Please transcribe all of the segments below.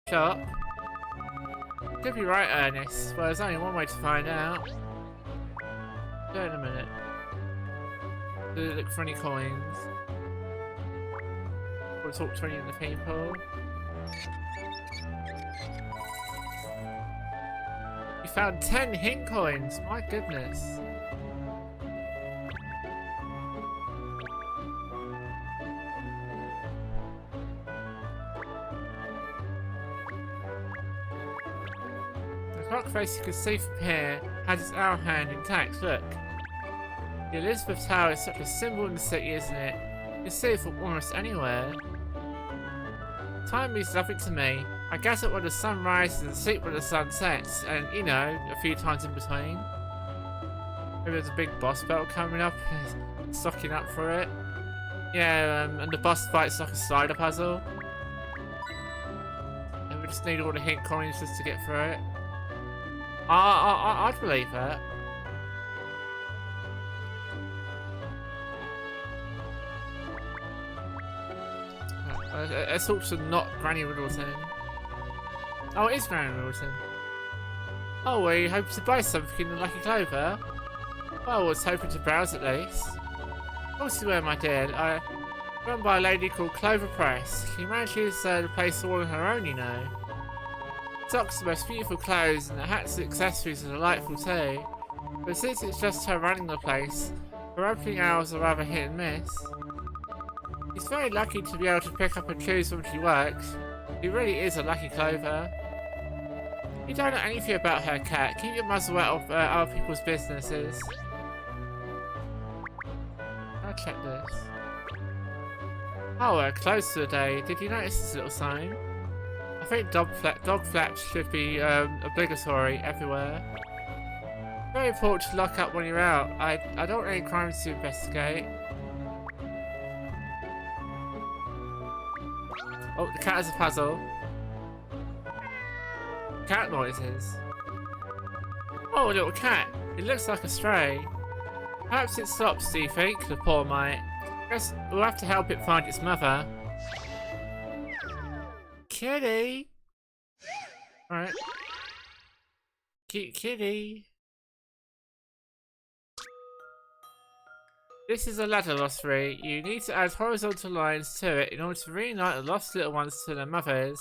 Shop. Could be right, Ernest. Well, there's only one way to find out. Do it in a minute. Do look for any coins. Or talk to any of the people. You found 10 hint coins! My goodness. The clock face you can see from here has its hour hand intact, look. The Elizabeth Tower is such a symbol in the city, isn't it? You can see it from almost anywhere. Time means nothing to me. I get up when the sun rises and sleep when the sun sets, and, you know, a few times in between. Maybe there's a big boss battle coming up, stocking up for it. Yeah, and the boss fight's like a slider puzzle. And we just need all the hint coins just to get through it. I'd believe that. It's also not Granny Riddleton. Oh, it is Granny Riddleton. Oh, were you hoping to buy something in the Lucky Clover? Well, I was hoping to browse at least. Also, where, my dear, run by a lady called Clover Press. She manages the place all on her own, you know. Socks, the most beautiful clothes, and the hats and accessories are delightful too. But since it's just her running the place, her opening hours are rather hit and miss. She's very lucky to be able to pick up and choose when she works. She really is a lucky Clover. You don't know anything about her, cat. Keep your muzzle out of other people's businesses. I'll check this. Oh, closed for the day. Did you notice this little sign? I think dog flaps should be obligatory everywhere. Very important to lock up when you're out. I don't want any crimes to investigate. Oh, the cat has a puzzle. Cat noises. Oh, a little cat. It looks like a stray. Perhaps it stops, do you think? The poor mite. Guess we'll have to help it find its mother. Kitty! Alright. Cute kitty. This is a ladder lottery. You need to add horizontal lines to it in order to reunite the lost little ones to their mothers.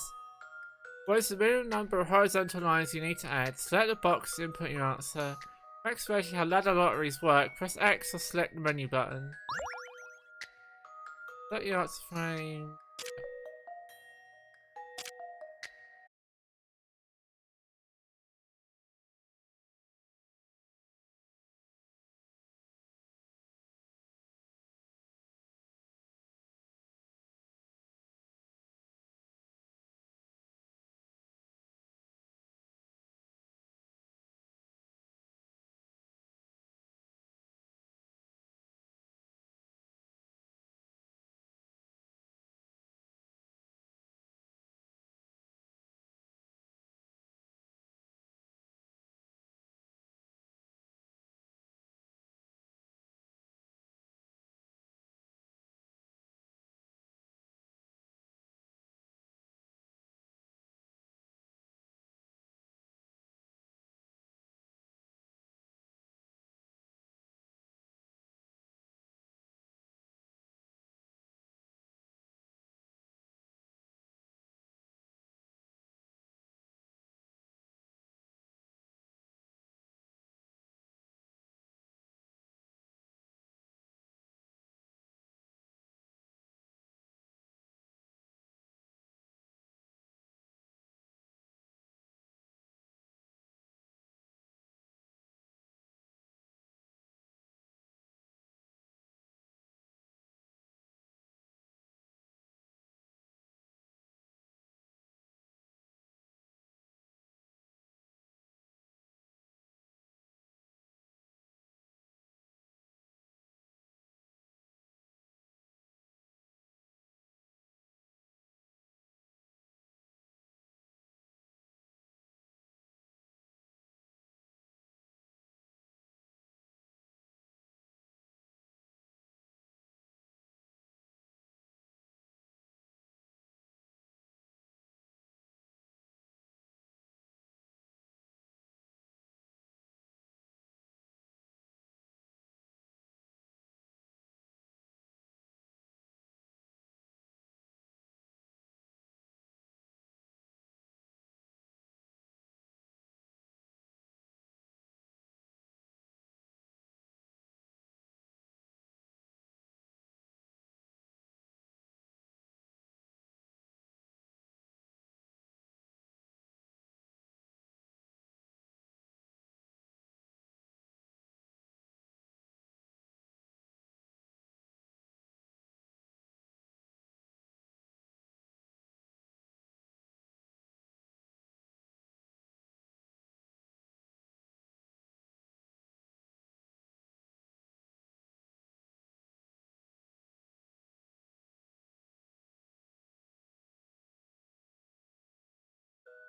What is the minimum number of horizontal lines you need to add? Select the box to input your answer. For explanation how ladder lotteries work, press X or select the menu button. Select your answer frame.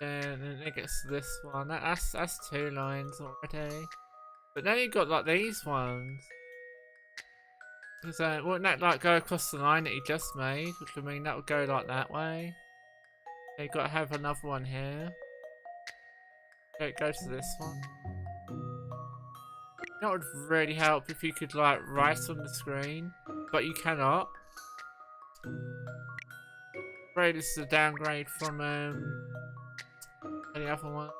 then it gets to this one. That's 2 lines already. But then you got like these ones. Because wouldn't that like go across the line that you just made? Which I mean that would go like that way. You got to have another one here. Okay, it goes to this one. That would really help if you could like write on the screen, but you cannot. Right, this is a downgrade from any other one.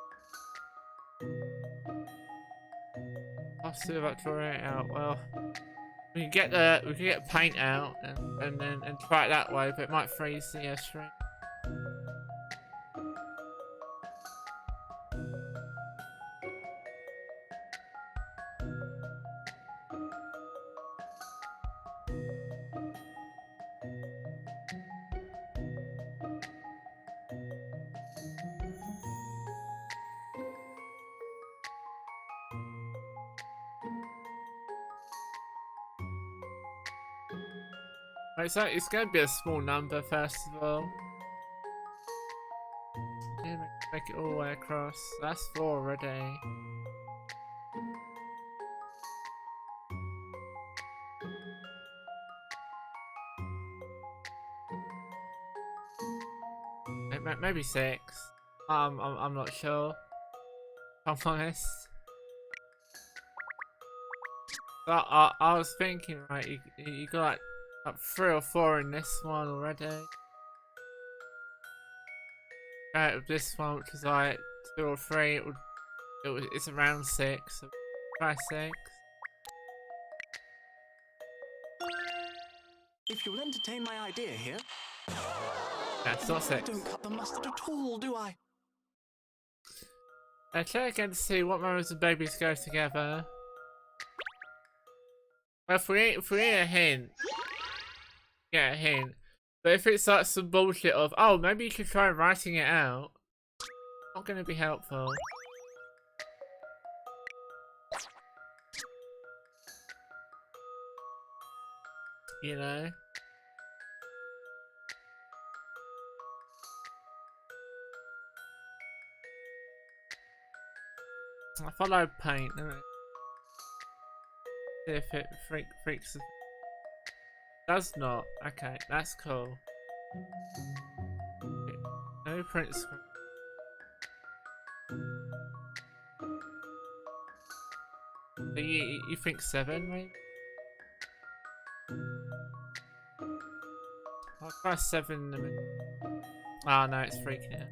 I'll see about drawing it out. Well, we can get paint out and try it that way, but it might freeze the screen. Right, so it's going to be a small number first of all. Yeah, make it all the way across. That's 4 already. Maybe 6. I'm not sure. If I'm honest. But I was thinking, right, you got like 3 or 4 in this one already. Out of this one, which is like 2 or 3, it's around 6. So try 6. If you'll entertain my idea here. That's not 6. I don't cut the mustard at all, do I? Check again to see what mamas and babies go together. Well, if we get a hint, get a hint. But if it's like some bullshit of, oh, maybe you should try writing it out, not gonna be helpful. You know? I follow paint, don't I? See if it freaks. Does not. Okay, that's cool. No print screen. So you think 7, maybe? I'll try 7 in a minute. Oh no, it's freaking out.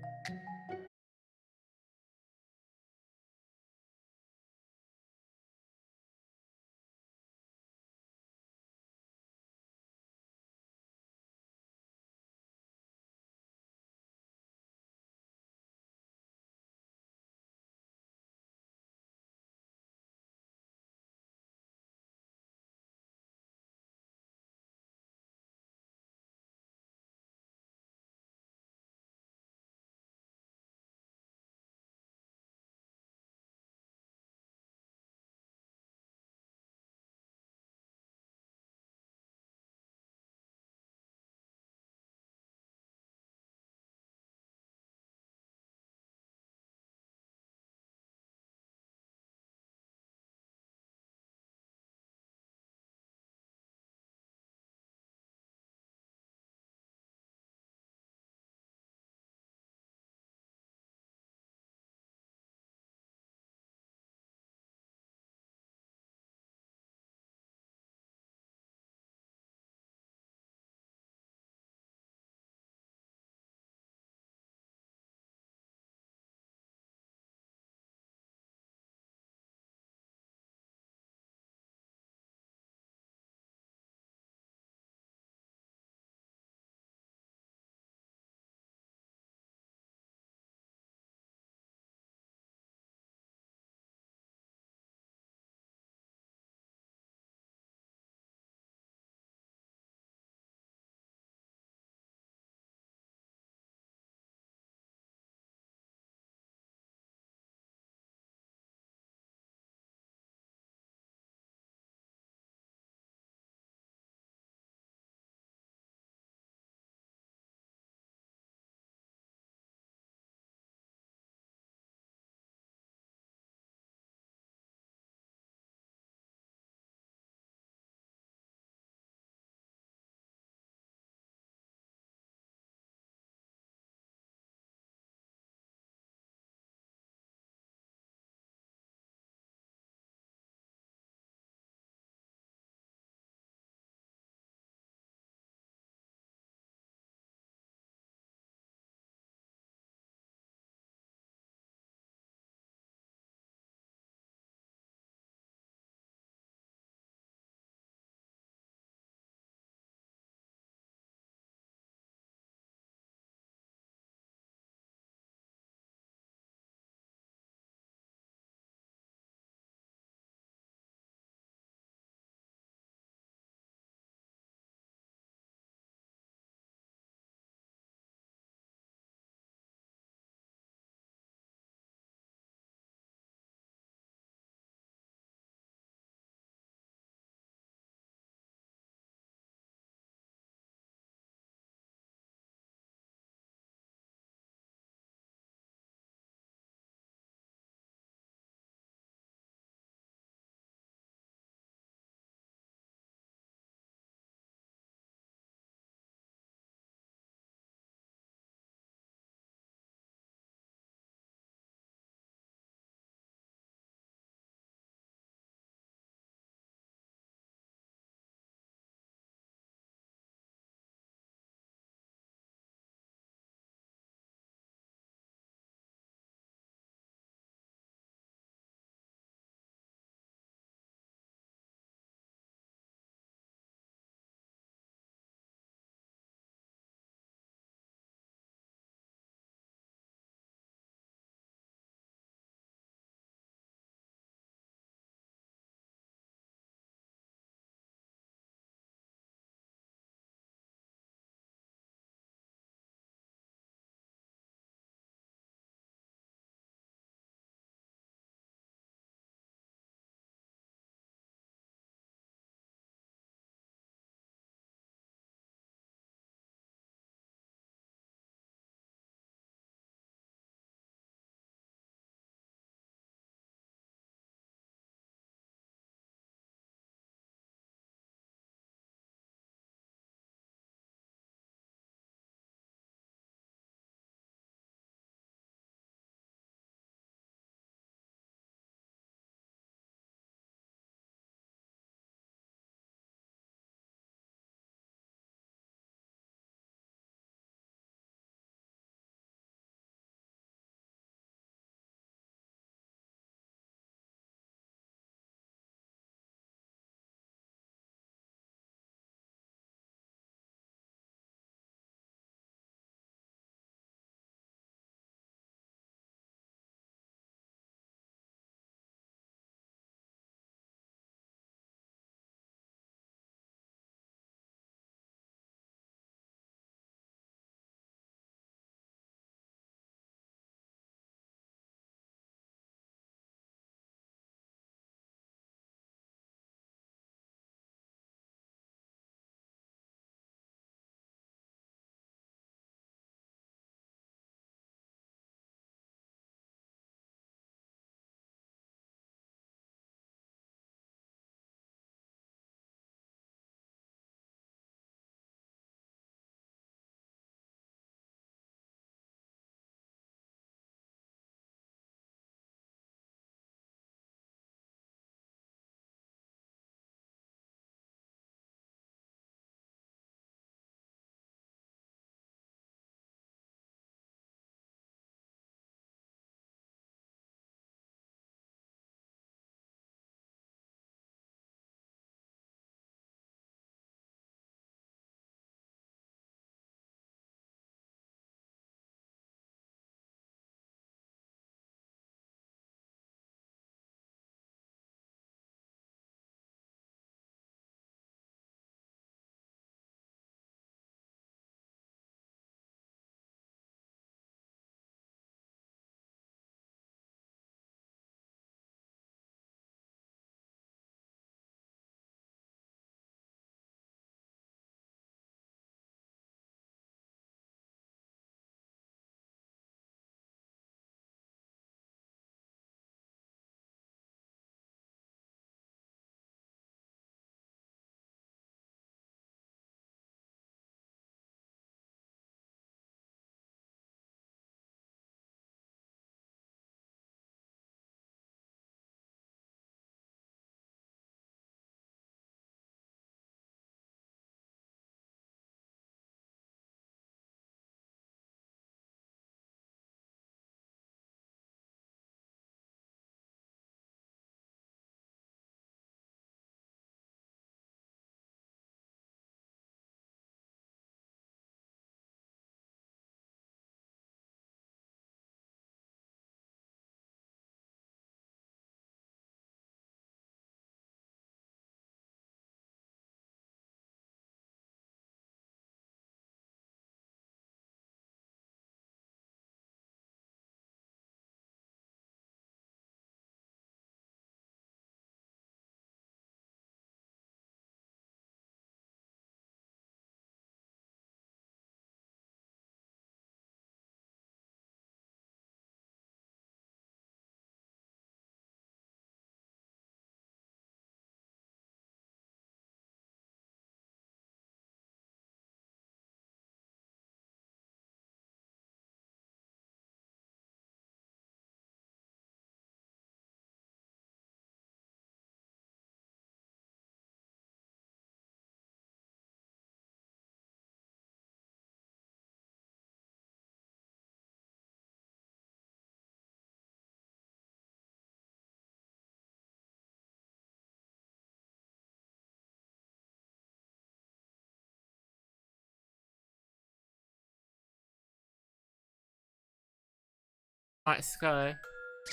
Let's go.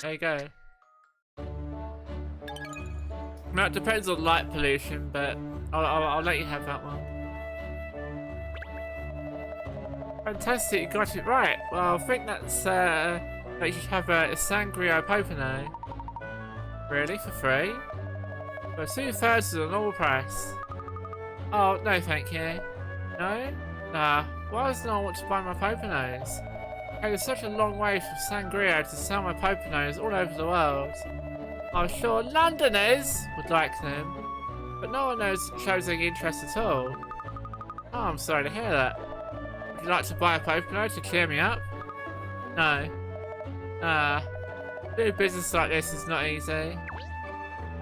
There you go. Now it depends on light pollution, but I'll let you have that one. Fantastic, you got it right. Well, I think that's that you should have a Sangria Popino. Really, for free? For 2/3 of the normal price. Oh, no thank you. No? Nah, why does no one want to buy my Popinos? Hey, there's such a long way from Sangria to sell my Popinos all over the world. I'm sure Londoners would like them, but no one shows any interest at all. Oh, I'm sorry to hear that. Would you like to buy a Popino to cheer me up? No. Doing business like this is not easy.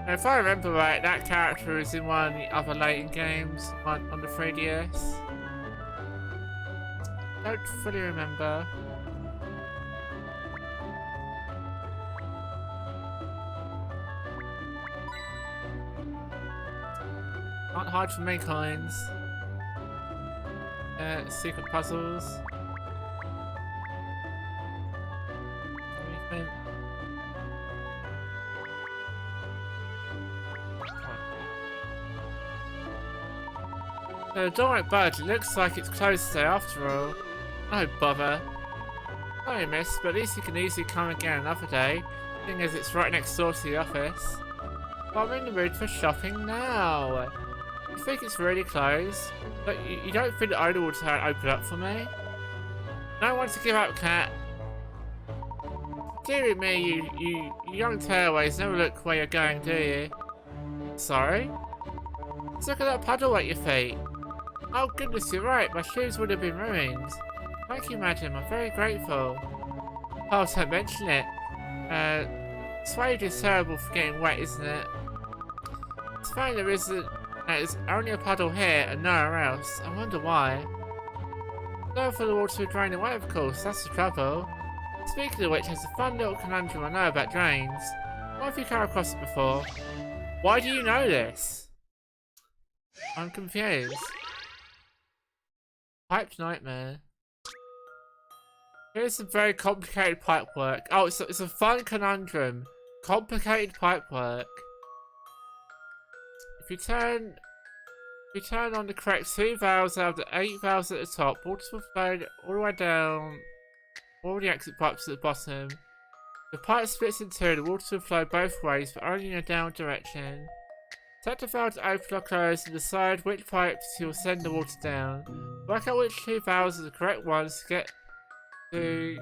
Now, if I remember right, that character is in one of the other Layton games on the 3DS. Don't fully remember. Can't hide from me, coins. Secret puzzles. Anything? Don't worry, bud. It looks like it's closed today after all. No bother. Sorry, miss, but at least you can easily come again another day, seeing as it's right next door to the office. But I'm in the mood for shopping now. You think it's really closed? But you don't think the owner will turn open up for me? No one to give up, cat. Dear me, you young tearaways never look where you're going, do you? Sorry? Let's look at that puddle at your feet. Oh goodness, you're right. My shoes would have been ruined. Thank you, madam. I'm very grateful. Oh, don't mention it. Suede is terrible for getting wet, isn't it? It's funny there's only a puddle here and nowhere else. I wonder why. No, for the water to drain away, of course. That's the trouble. Speaking of which, there's a fun little conundrum I know about drains. What have you come across it before? Why do you know this? I'm confused. Piped nightmare. Here's some very complicated pipe work. Oh, it's a fun conundrum. Complicated pipe work. If you turn on the correct 2 valves out of the 8 valves at the top, water will flow all the way down all the exit pipes at the bottom. The pipe splits in two, the water will flow both ways, but only in a downward direction. Set the valve to open or close and decide which pipes you will send the water down. Work out which 2 valves are the correct ones to get to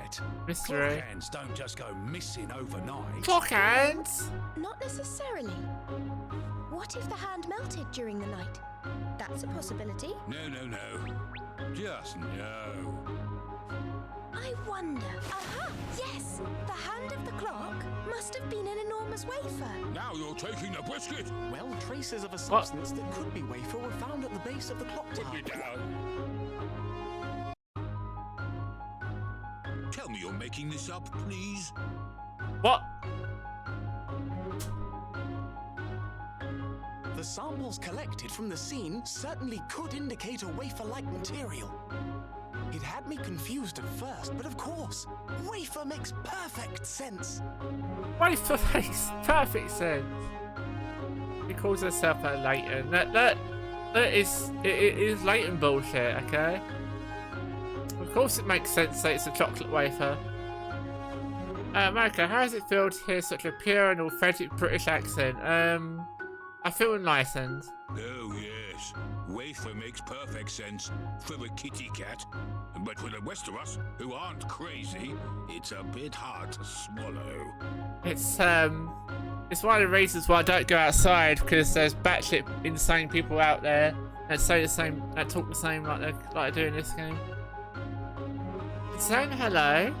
right. Mystery. Clock hands don't just go missing overnight. Clock hands? Not necessarily. What if the hand melted during the night? That's a possibility. No. Just no. I wonder. Aha! Yes! The hand of the clock must have been an enormous wafer. Now you're taking the biscuit. Well, traces of a substance that could be wafer were found at the base of the clock tower. Put me down. Tell me you're making this up, please. What? The samples collected from the scene certainly could indicate a wafer-like material. It had me confused at first, but of course, wafer makes perfect sense. Wafer makes perfect sense. He calls herself a Layton. That is it is Layton bullshit, okay? Of course it makes sense that it's a chocolate wafer. Marika, how does it feel to hear such a pure and authentic British accent? I feel enlightened. Oh, yes. Wafer makes perfect sense for the kitty cat. But for the rest of us, who aren't crazy, it's a bit hard to swallow. It's one of the reasons why I don't go outside, because there's batshit insane people out there that say the same, that talk the same like I do in this game. Saying hello.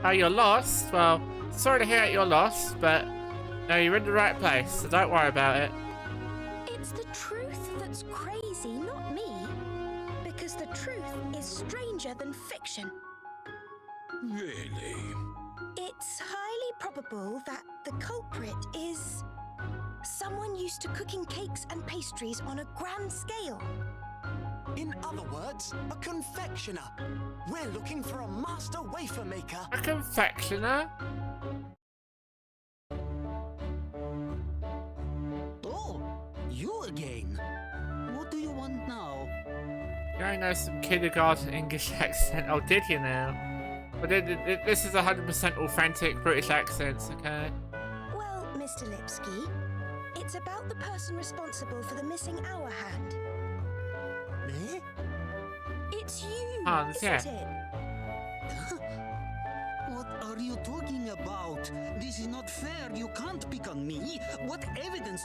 Oh, you're lost? Well, sorry to hear that you're lost, but no, you're in the right place, so don't worry about it. It's the truth that's crazy, not me. Because the truth is stranger than fiction. Really? It's highly probable that the culprit is someone used to cooking cakes and pastries on a grand scale. In other words, a confectioner. We're looking for a master wafer maker. A confectioner? Oh, you again. What do you want now? You only know some kindergarten English accent. Oh, did you now? But this is 100% authentic British accents, okay? Well, Mr. Lipsky, it's about the person responsible for the missing hour hand. Eh? It's you, Hans, isn't yeah. it? What are you talking about? This is not fair. You can't pick on me. What evidence?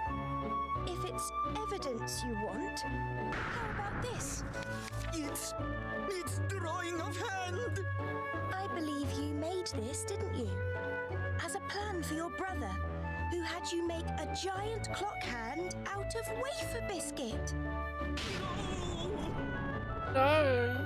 If it's evidence you want, how about this? It's drawing of hand. I believe you made this, didn't you? As a plan for your brother, who had you make a giant clock hand out of wafer biscuit. No.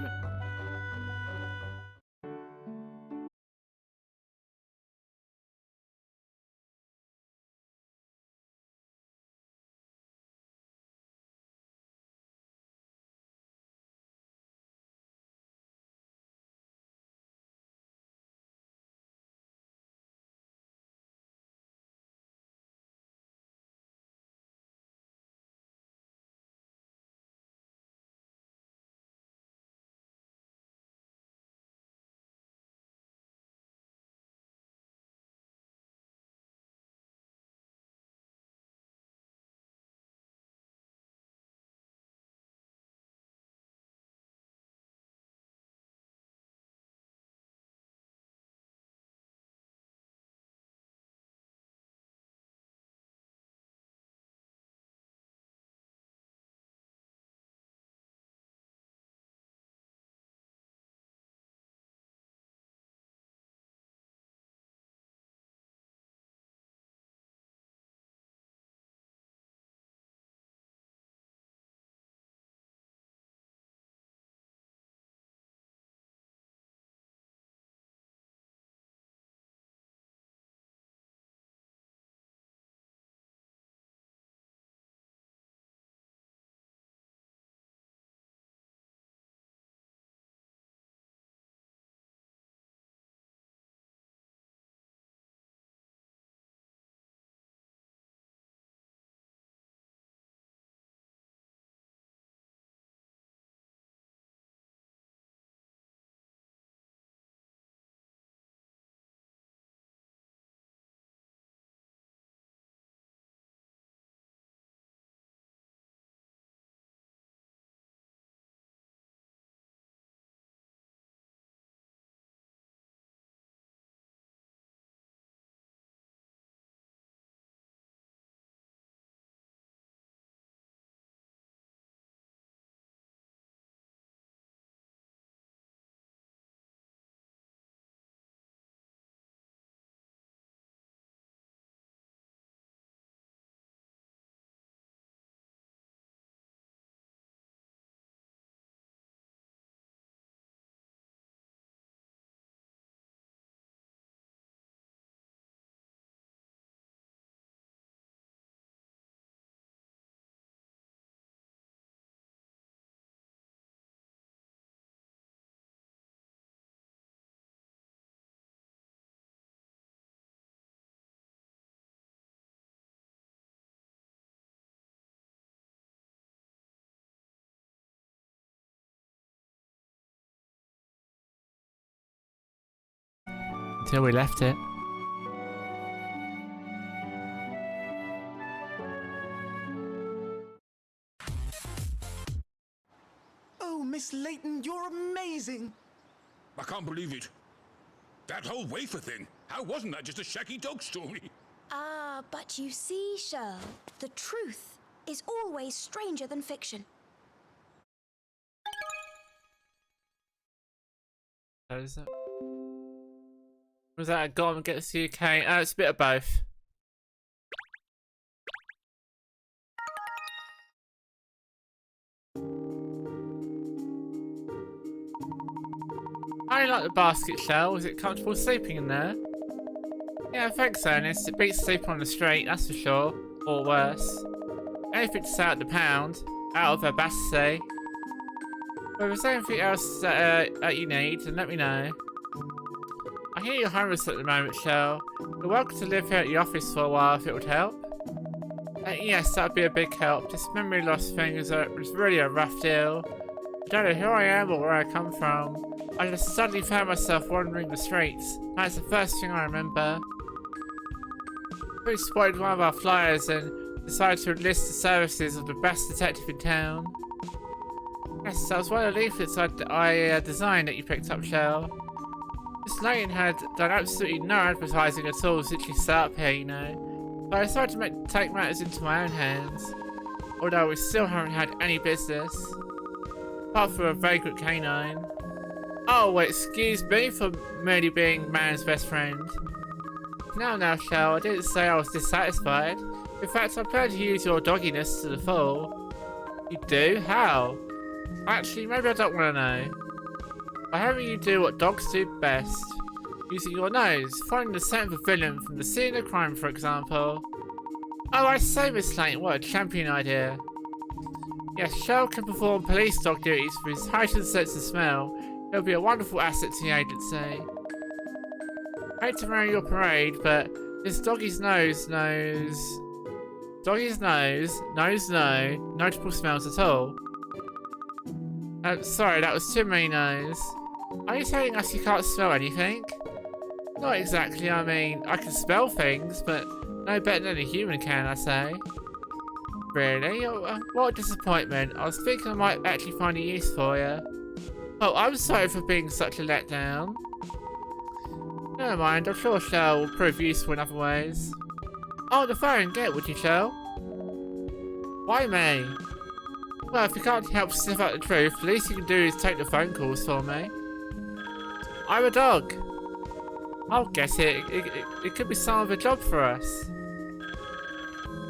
Till we left it. Oh, Miss Layton, you're amazing. I can't believe it. That whole wafer thing. How wasn't that just a shaggy dog story? Ah, but you see, Shirl, the truth is always stranger than fiction. How is it? Was that a Gotham against the UK? It's a bit of both. I like the basket shell. Is it comfortable sleeping in there? Yeah, I think so, Ernest. It beats sleeping on the street, that's for sure. Or worse. Anything to stay out the pound. Out of Basset. But if there's anything else that you need, then let me know. I hear you're homeless at the moment, Shell. You're welcome to live here at the office for a while if it would help. Yes, that would be a big help. This memory loss thing is really a rough deal. I don't know who I am or where I come from. I just suddenly found myself wandering the streets. That's the first thing I remember. We spotted one of our flyers and decided to enlist the services of the best detective in town. Yes, that was one of the leaflets I designed that you picked up, Shell. Miss Layton had done absolutely no advertising at all since she set up here, you know. But I decided to take matters into my own hands. Although we still haven't had any business. Apart from a vagrant canine. Oh, wait, excuse me for merely being man's best friend. Now, Shell, I didn't say I was dissatisfied. In fact, I plan to use your dogginess to the full. You do? How? Actually, maybe I don't want to know. By having you do what dogs do best. Using your nose, finding the scent of a villain from the scene of crime, for example. Oh, I say, Miss Layton, what a champion idea. Yes, Shell can perform police dog duties for his heightened sense of smell. It'll be a wonderful asset to the agency. I hate to ruin your parade, but this doggy's nose knows no notable smells at all. Sorry, that was too many no's. Are you telling us you can't smell anything? Not exactly, I mean, I can smell things, but no better than a human can, I say. Really? What a disappointment. I was thinking I might actually find a use for you. Oh, I'm sorry for being such a letdown. Never mind, I'm sure Shell will prove useful in other ways. Oh, the phone, get it, would you, Shell? Why me? Well, if you can't help sniff out the truth, the least you can do is take the phone calls for me. I'm a dog. I'll get it. It could be some of a job for us.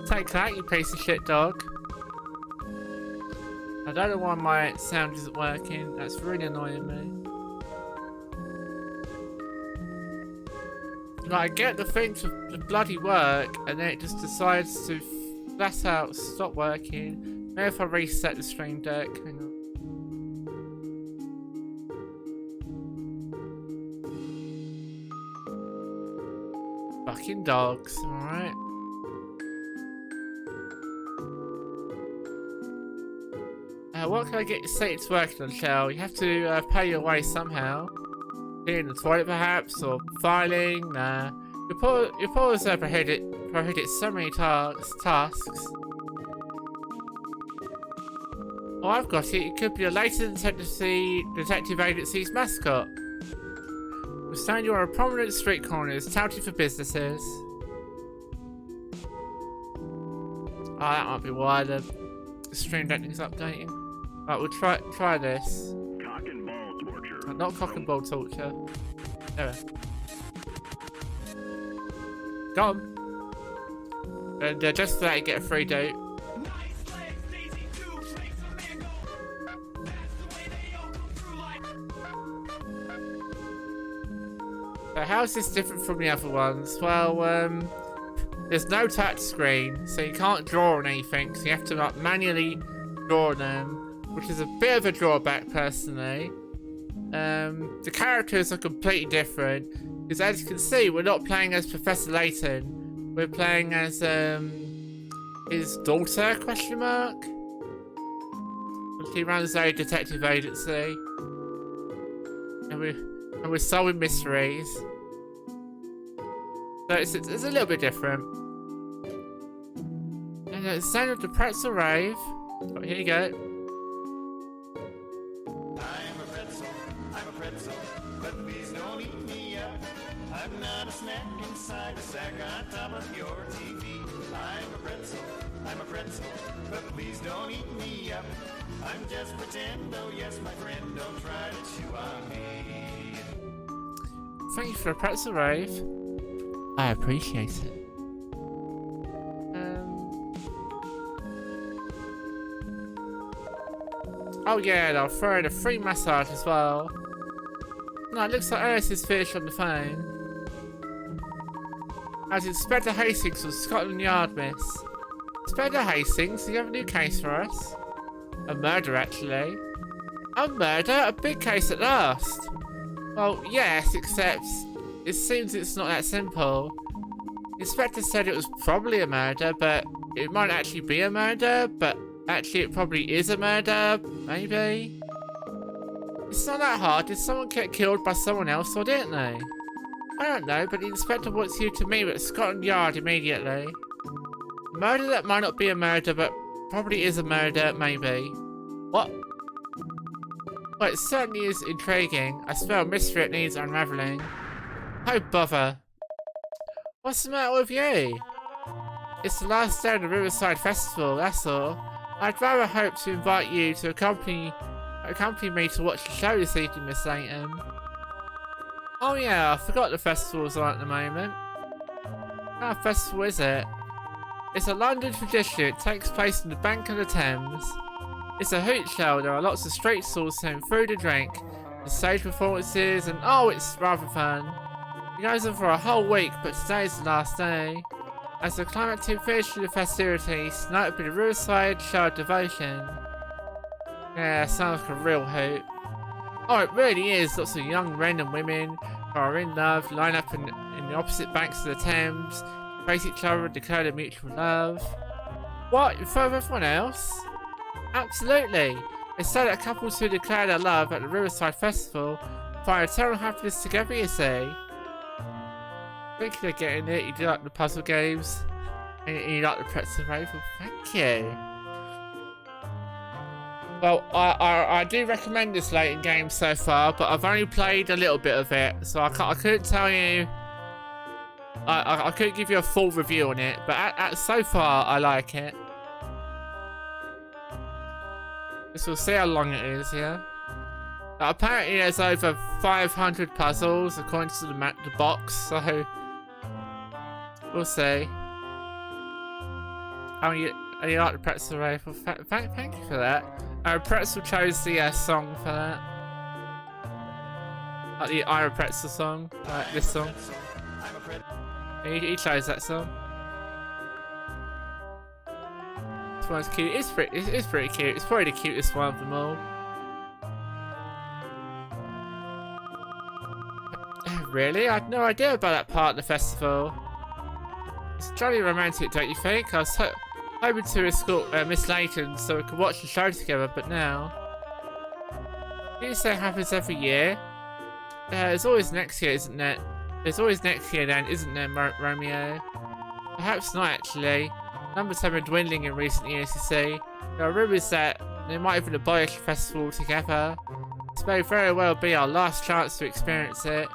Take that, you piece of shit dog. I don't know why my sound isn't working. That's really annoying me. Like, I get the thing to bloody work, and then it just decides to flat out stop working. Maybe if I reset the stream deck. Hang on. Fucking dogs, alright. What can I get you set to working on, Shell? You have to pay your way somehow. In the toilet, perhaps, or filing. Nah. Your paws prohibit so many tasks. Oh, I've got it. It could be a Layton Detective Agency's mascot. We'll stand you on a prominent street corners, touted for businesses. Oh, that might be why the stream deck is updating. Right, we'll try this. Cock and ball torture. Not cock and ball torture. There. Go on. And just for that, you get a free date. So how's this different from the other ones? Well, there's no touch screen, so you can't draw on anything, so you have to like, manually draw them, which is a bit of a drawback personally. The characters are completely different, because as you can see, we're not playing as Professor Layton, we're playing as his daughter, question mark? He runs a detective agency, and we're solving mysteries. So it's a little bit different. And the sound of the pretzel rave. Oh, here you go. I'm a pretzel, but please don't eat me up. I'm not a snack inside a sack on top of your TV. I'm a pretzel, but please don't eat me up. I'm just pretend, oh yes, my friend, don't try to chew on me. Thank you for the pretzel rave. I appreciate it. Oh yeah, they'll throw in a free massage as well. No, it looks like Ernest is finished on the phone. As Inspector Hastings from Scotland Yard, miss. Inspector Hastings, do you have a new case for us? A murder, actually. A murder? A big case at last. Well, yes, except it seems it's not that simple. The inspector said it was probably a murder, but it might actually be a murder, but actually it probably is a murder, maybe? It's not that hard. Did someone get killed by someone else or didn't they? I don't know, but the inspector wants you to meet at Scotland Yard immediately. A murder that might not be a murder, but probably is a murder, maybe. What? Well, it certainly is intriguing. I smell mystery it needs unravelling. Oh bother. What's the matter with you? It's the last day of the Riverside Festival, that's all. I'd rather hope to invite you to accompany me to watch the show this evening, Miss Layton. Oh yeah, I forgot the festival's on at the moment. What kind of festival is it? It's a London tradition. It takes place on the bank of the Thames. It's a hoot show. There are lots of street stalls selling food and drink, and stage performances, and oh, it's rather fun. It goes on for a whole week, but today's the last day. As the climactic finish to the festivities, tonight will be the Riverside Show of Devotion. Yeah, sounds like a real hoot. Oh, it really is. Lots of young men and women who are in love line up in the opposite banks of the Thames, face each other and declare their mutual love. What? In front of everyone else? Absolutely. It's said that couples who declare their love at the Riverside Festival find eternal happiness together, you see. Thank you for getting it. You do like the puzzle games. And you like the pretzel rifle. Thank you. Well, I do recommend this Layton game so far, but I've only played a little bit of it, so I couldn't tell you. I couldn't give you a full review on it, but so far I like it. Guess we'll see how long it is, yeah. Apparently there's over 500 puzzles according to the box, so we'll see. Oh, you like the pretzel rifle? Thank you for that. Pretzel chose the song for that. Like the Ira Pretzel song, like this song. He chose that song. This one's cute. It's pretty cute. It's probably the cutest one of them all. Really? I had no idea about that part of the festival. It's jolly romantic, don't you think? I was hoping to escort Miss Layton so we could watch the show together, but now... You say it happens every year? There's always next year, isn't it? There's always next year then, isn't there, Romeo? Perhaps not, actually. Numbers have been dwindling in recent years, you see. There are rumours that they might even abolish the festival altogether. This may very well be our last chance to experience it.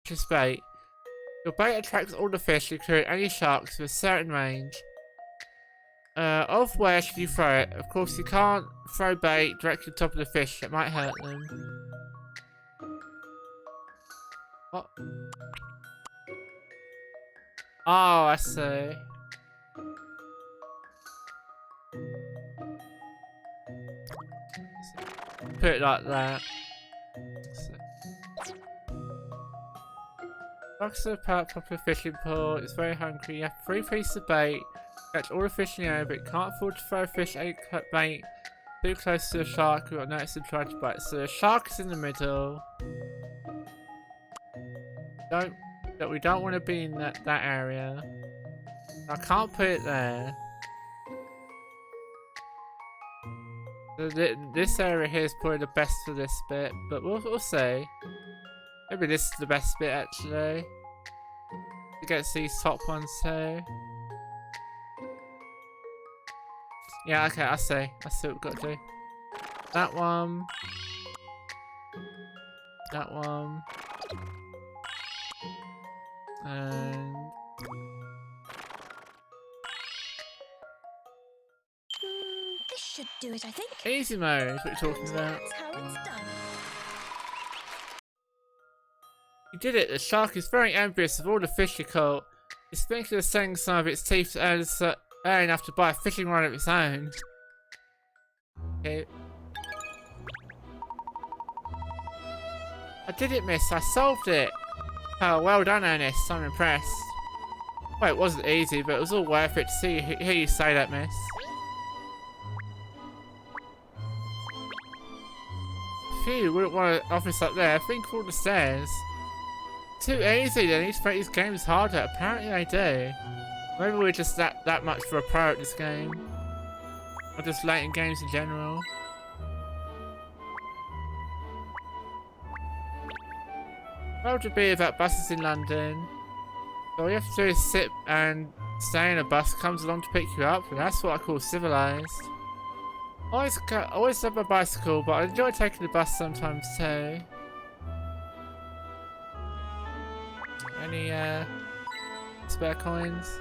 Just bait. Your bait attracts all the fish, including any sharks, with a certain range. Of where should you throw it? Of course, you can't throw bait directly on top of the fish. It might hurt them. What? Oh, I see. Put it like that. Sharks are a popular fishing pool. It's very hungry. You have 3 pieces of bait. Catch all the fish in the area, but you can't afford to throw fish bait too close to the shark who will notice and try to bite. So the shark is in the middle. We don't want to be in that area. I can't put it there. So this area here is probably the best for this bit, but we'll see. Maybe this is the best bit actually. To get these top ones too. Yeah, okay, I see what we've got to do. That one. That one. And... This should do it, I think. easy mode is what you're talking about. That's how it's done. You did it! The shark is very envious of all the fish you caught. It's thinking of sending some of its teeth to air enough to buy a fishing rod of its own. Okay. I did it, miss. I solved it. Oh, well done, Ernest. I'm impressed. Well, it wasn't easy, but it was all worth it to hear you say that, miss. Phew, you wouldn't want an office up there. Think of all the stairs. Too easy, they need to make these games harder. Apparently they do. Maybe we're just that much for a pro at this game. Or just Layton games in general. How would it be about buses in London? So all you have to do is sit and stay in a bus comes along to pick you up, and that's what I call civilized. Always love my bicycle, but I enjoy taking the bus sometimes too. Any spare coins?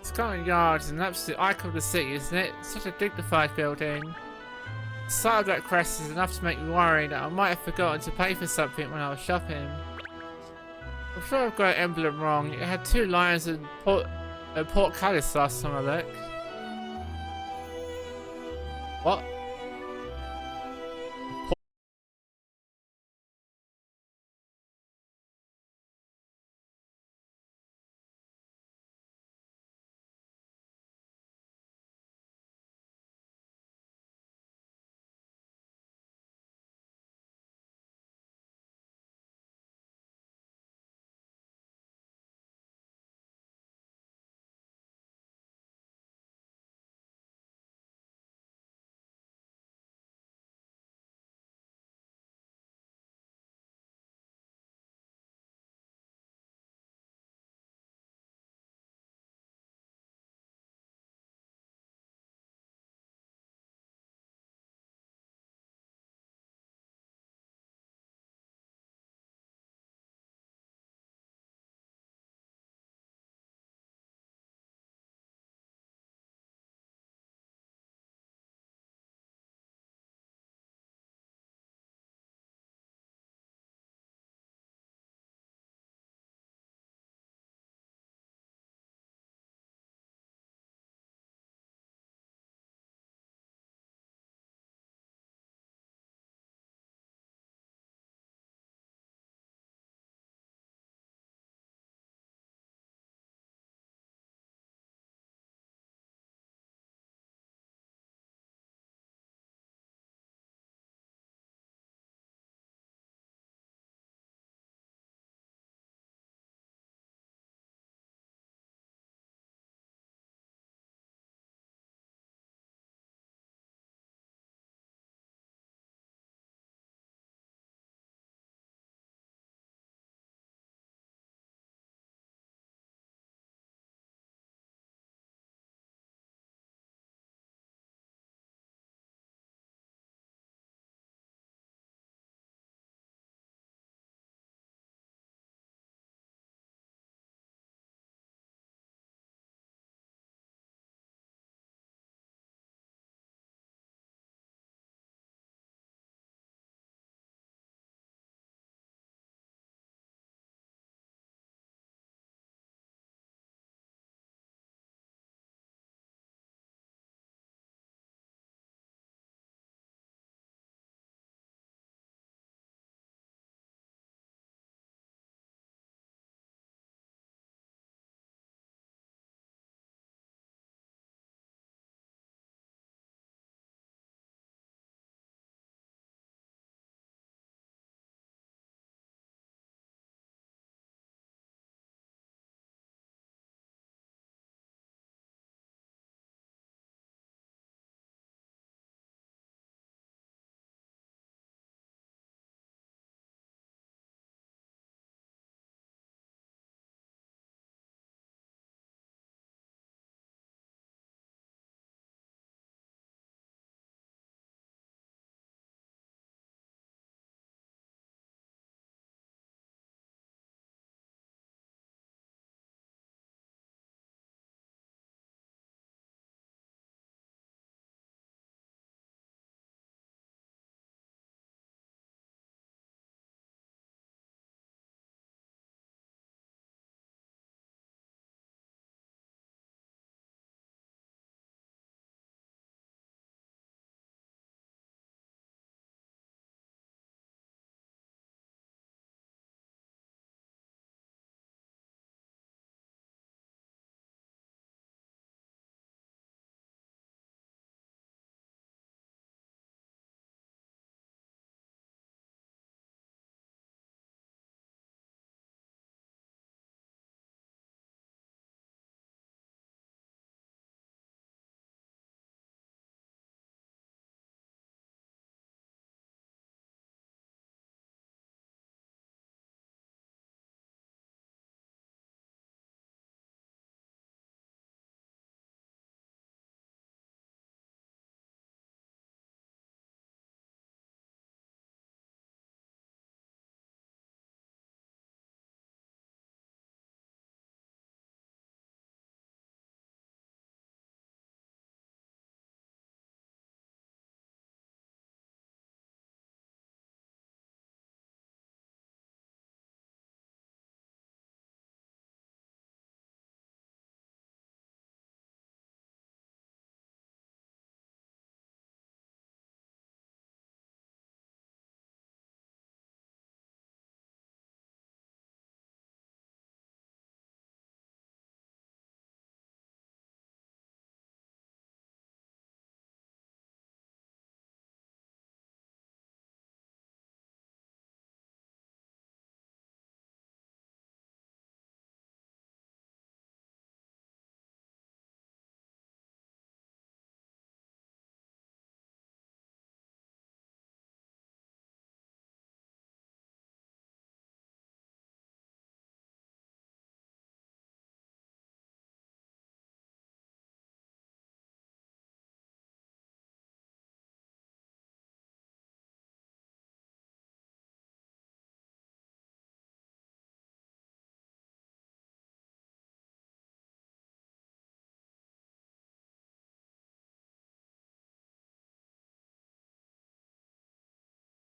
Scotland Yard is an absolute icon of the city, isn't it? Such a dignified building. The sight of that crest is enough to make me worry that I might have forgotten to pay for something when I was shopping. I'm sure I've got an emblem wrong. It had 2 lions and portcullis last time I looked. What?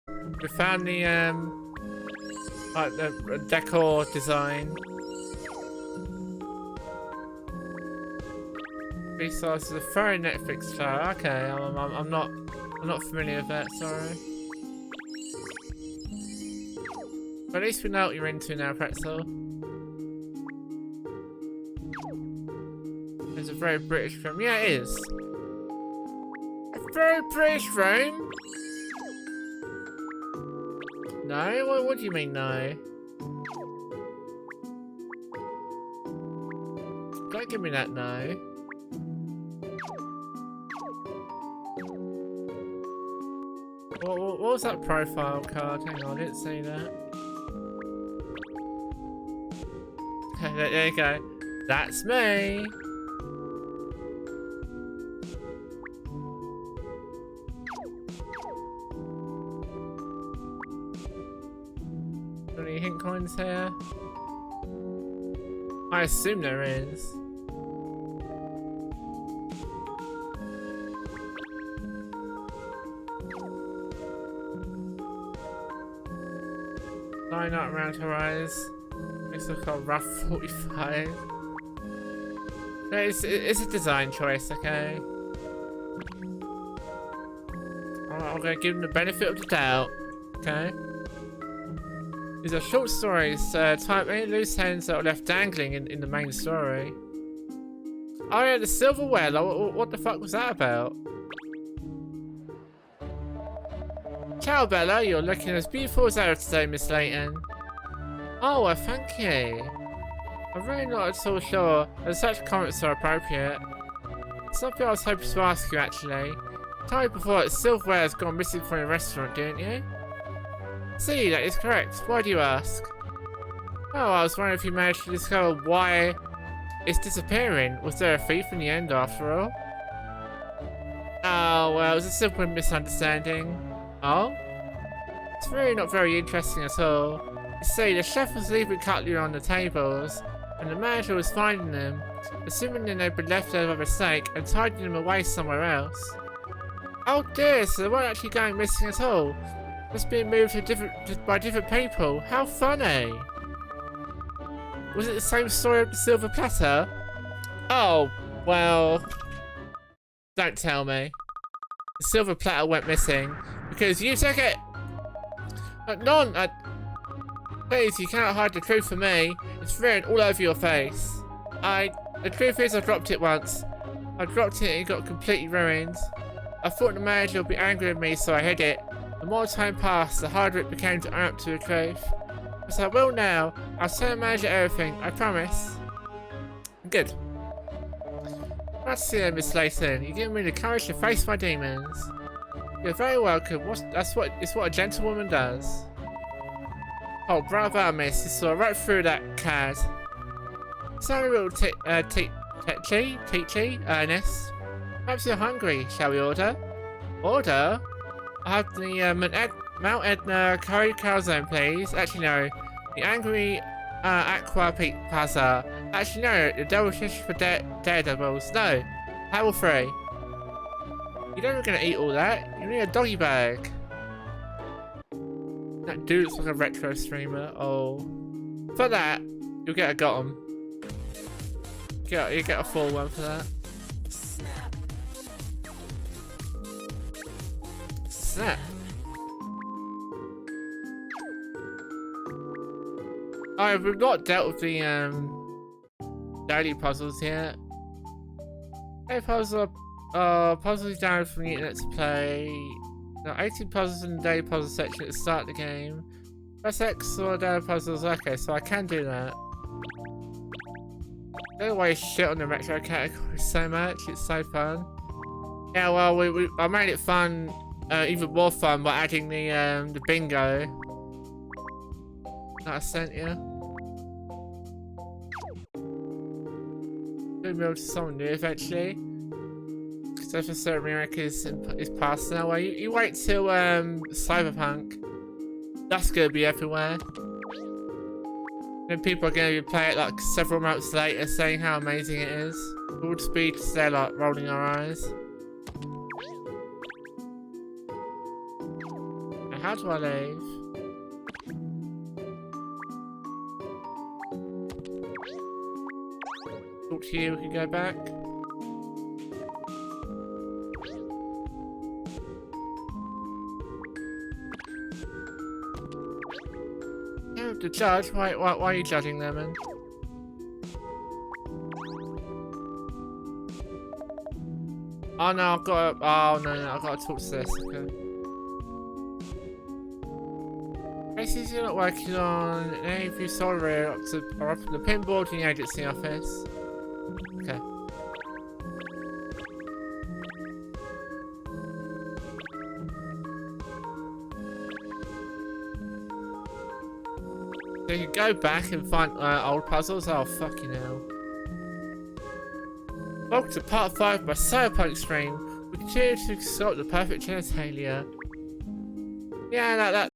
We found the like the decor design. Resources a furry Netflix show. Okay, I'm not familiar with that. Sorry. But at least we know what you're into now, Pretzel. It's a very British film. Yeah, it is. A very British film. No? What do you mean, no? Don't give me that no. What was that profile card? Hang on, I didn't see that. Okay, there you go. That's me. Any hint coins here? I assume there is. Line up around her eyes. Makes her look a rough 45. No, it's a design choice, okay? I'm gonna give them the benefit of the doubt, okay? These are short stories, type any loose ends that are left dangling in the main story. Oh yeah, the silverware, like, what the fuck was that about? Ciao Bella, you're looking as beautiful as ever today, Miss Layton. Oh, well, thank you. I'm really not at all sure that such comments are appropriate. Something I was hoping to ask you, actually. Tell me before that silverware has gone missing from your restaurant, didn't you? See, that is correct. Why do you ask? Oh, I was wondering if you managed to discover why it's disappearing. Was there a thief in the end, after all? Oh, well, it was a simple misunderstanding. Oh? It's really not very interesting at all. You see, the chef was leaving cutlery on the tables, and the manager was finding them, assuming that they'd been left there by mistake, and tidying them away somewhere else. Oh dear, so they weren't actually going missing at all. Just being moved to by different people. How funny! Was it the same story of the silver platter? Oh, well... Don't tell me. The silver platter went missing because you took it! Please, you cannot hide the truth from me. It's written all over your face. The truth is I dropped it once. I dropped it and it got completely ruined. I thought the manager would be angry at me, so I hid it. The more time passed, the harder it became to own up to the truth. But I will now. I'll tell the manager everything, I promise. Good. That's it, Miss Layton. You're giving me the courage to face my demons. You're very welcome. It's what a gentlewoman does. Oh, bravo, miss. You saw right through that cad. Sorry, little Teachy, Ernest. Perhaps you're hungry. Shall we order? Order? I'll have the Mount Etna curry calzone, please. Actually, no. The angry aqua pizza. Actually, no. The double fish for daredevils. No. Have all three. You're never gonna eat all that. You need a doggy bag. That dude looks like a retro streamer. Oh. For that, you'll get a Gotham. You get a full one for that. Snap. Oh, we've not dealt with the daily puzzles yet. Daily puzzles are puzzles downloaded from the internet to play. There are 18 puzzles in the daily puzzle section at the start of the game. Press X or daily puzzles. Okay, so I can do that. Don't waste shit on the retro category so much. It's so fun. Yeah, well, I made it fun, even more fun by adding the bingo that I sent you. We'll be able to someone new eventually. So for certain America is past now. Well, you wait till Cyberpunk. That's gonna be everywhere. Then people are gonna play it like several months later, saying how amazing it is. We'll just be there like rolling our eyes. How do I leave? Talk to you, we can go back. Yeah, the judge? Why are you judging them, man? Oh no, I've got to, oh no, I've got to talk to this, okay. Cases you're not working on, any of you sorry are up in the pinboard in the agency office. Okay. So you can go back and find old puzzles? Oh, fucking hell. Welcome to part 5 of my Cyberpunk stream. We continue to solve the perfect genitalia. Yeah, that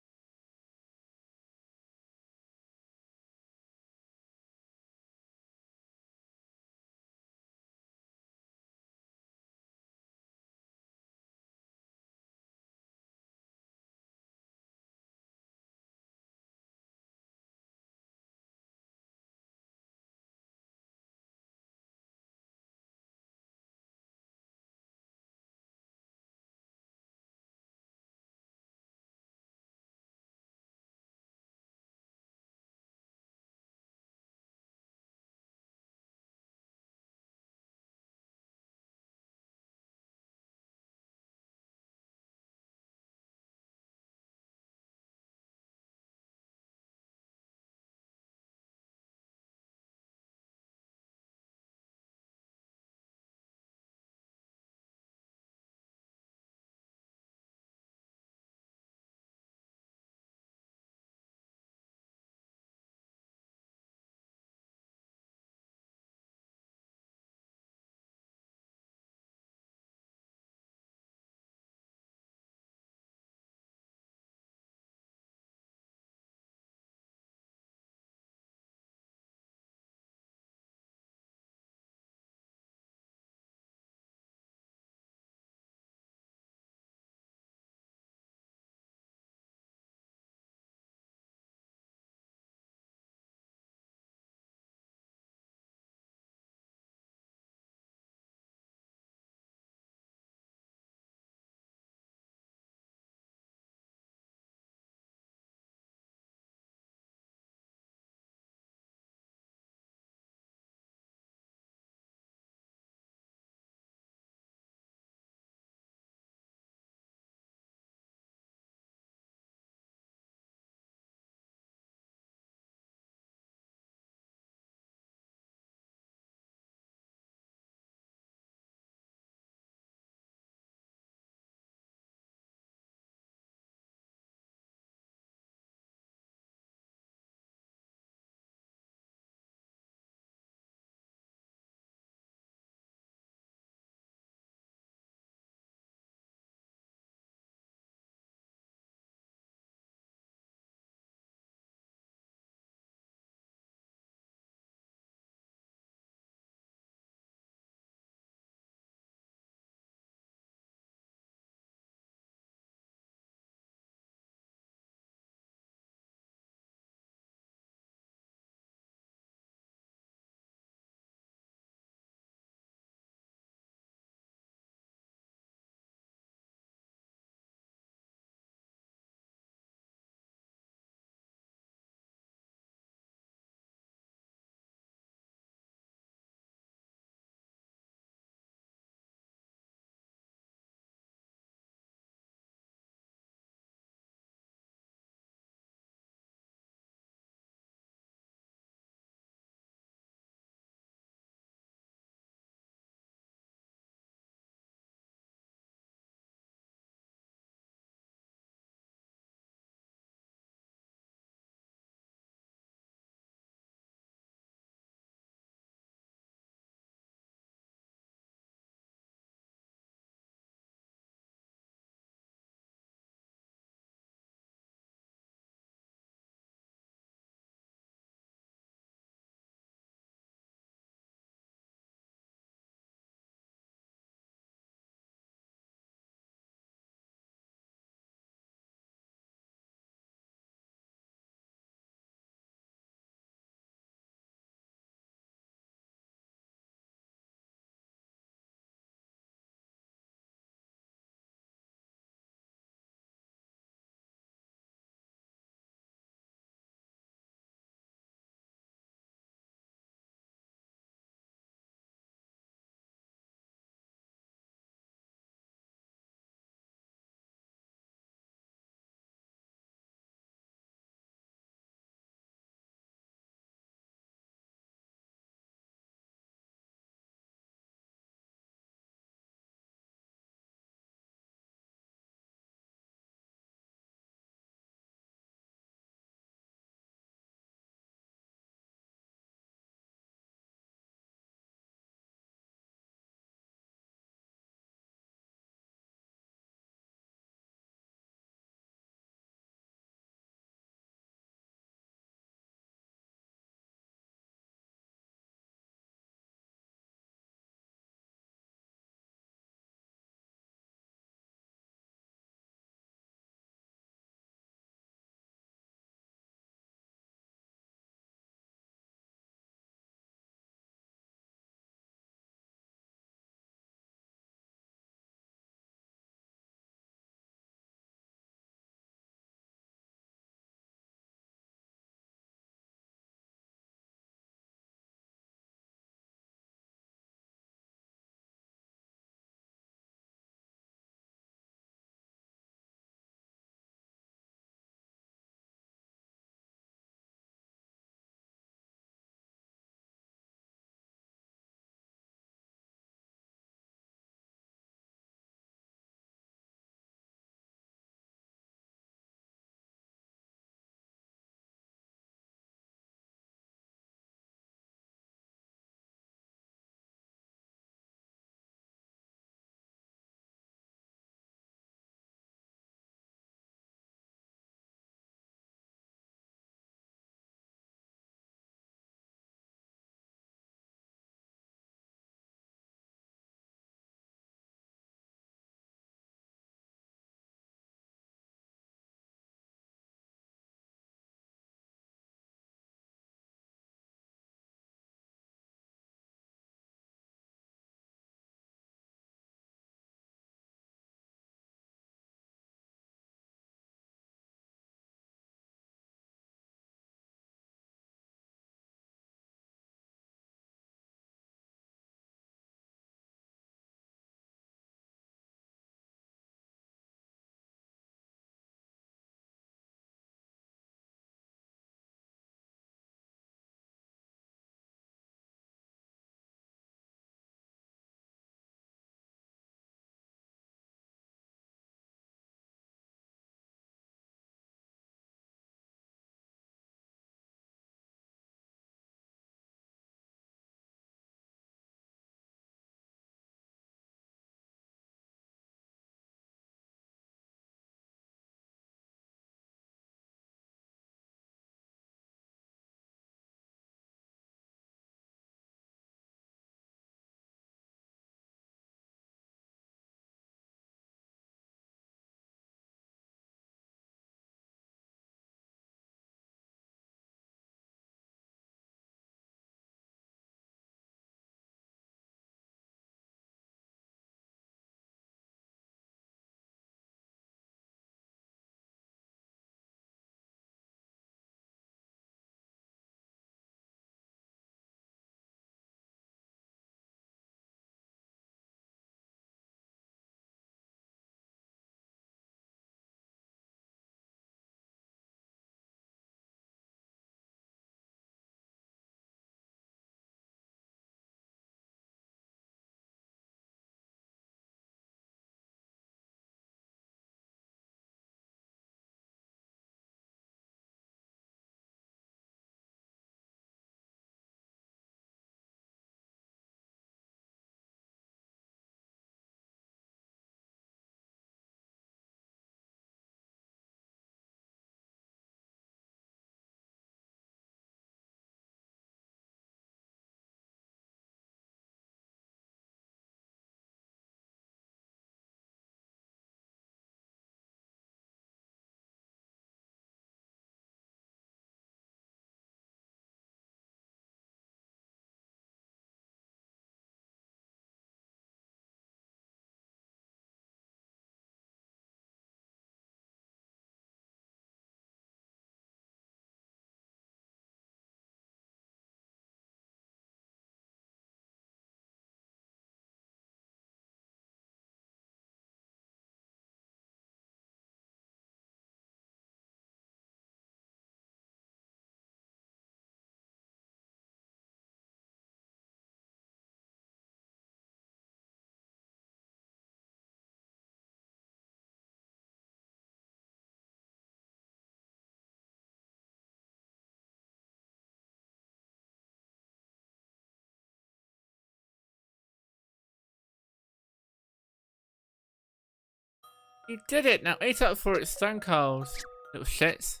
You did it! Now eat up for it, stone cold. Little shits.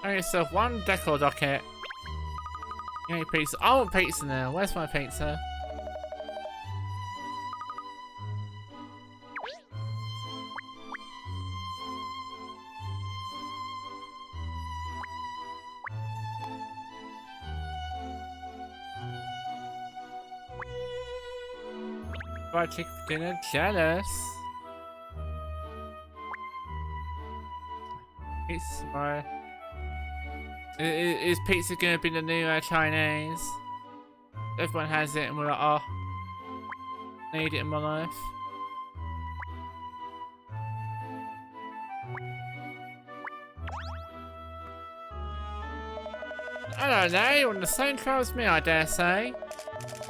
Earn yourself one decor docket. You need pizza. I want pizza now. Where's my pizza? Fried chicken for dinner. Jealous. Pizza tomorrow. Is pizza gonna be the new Chinese? Everyone has it and we're like, oh, need it in my life. I don't know, you're on the same trail as me, I dare say.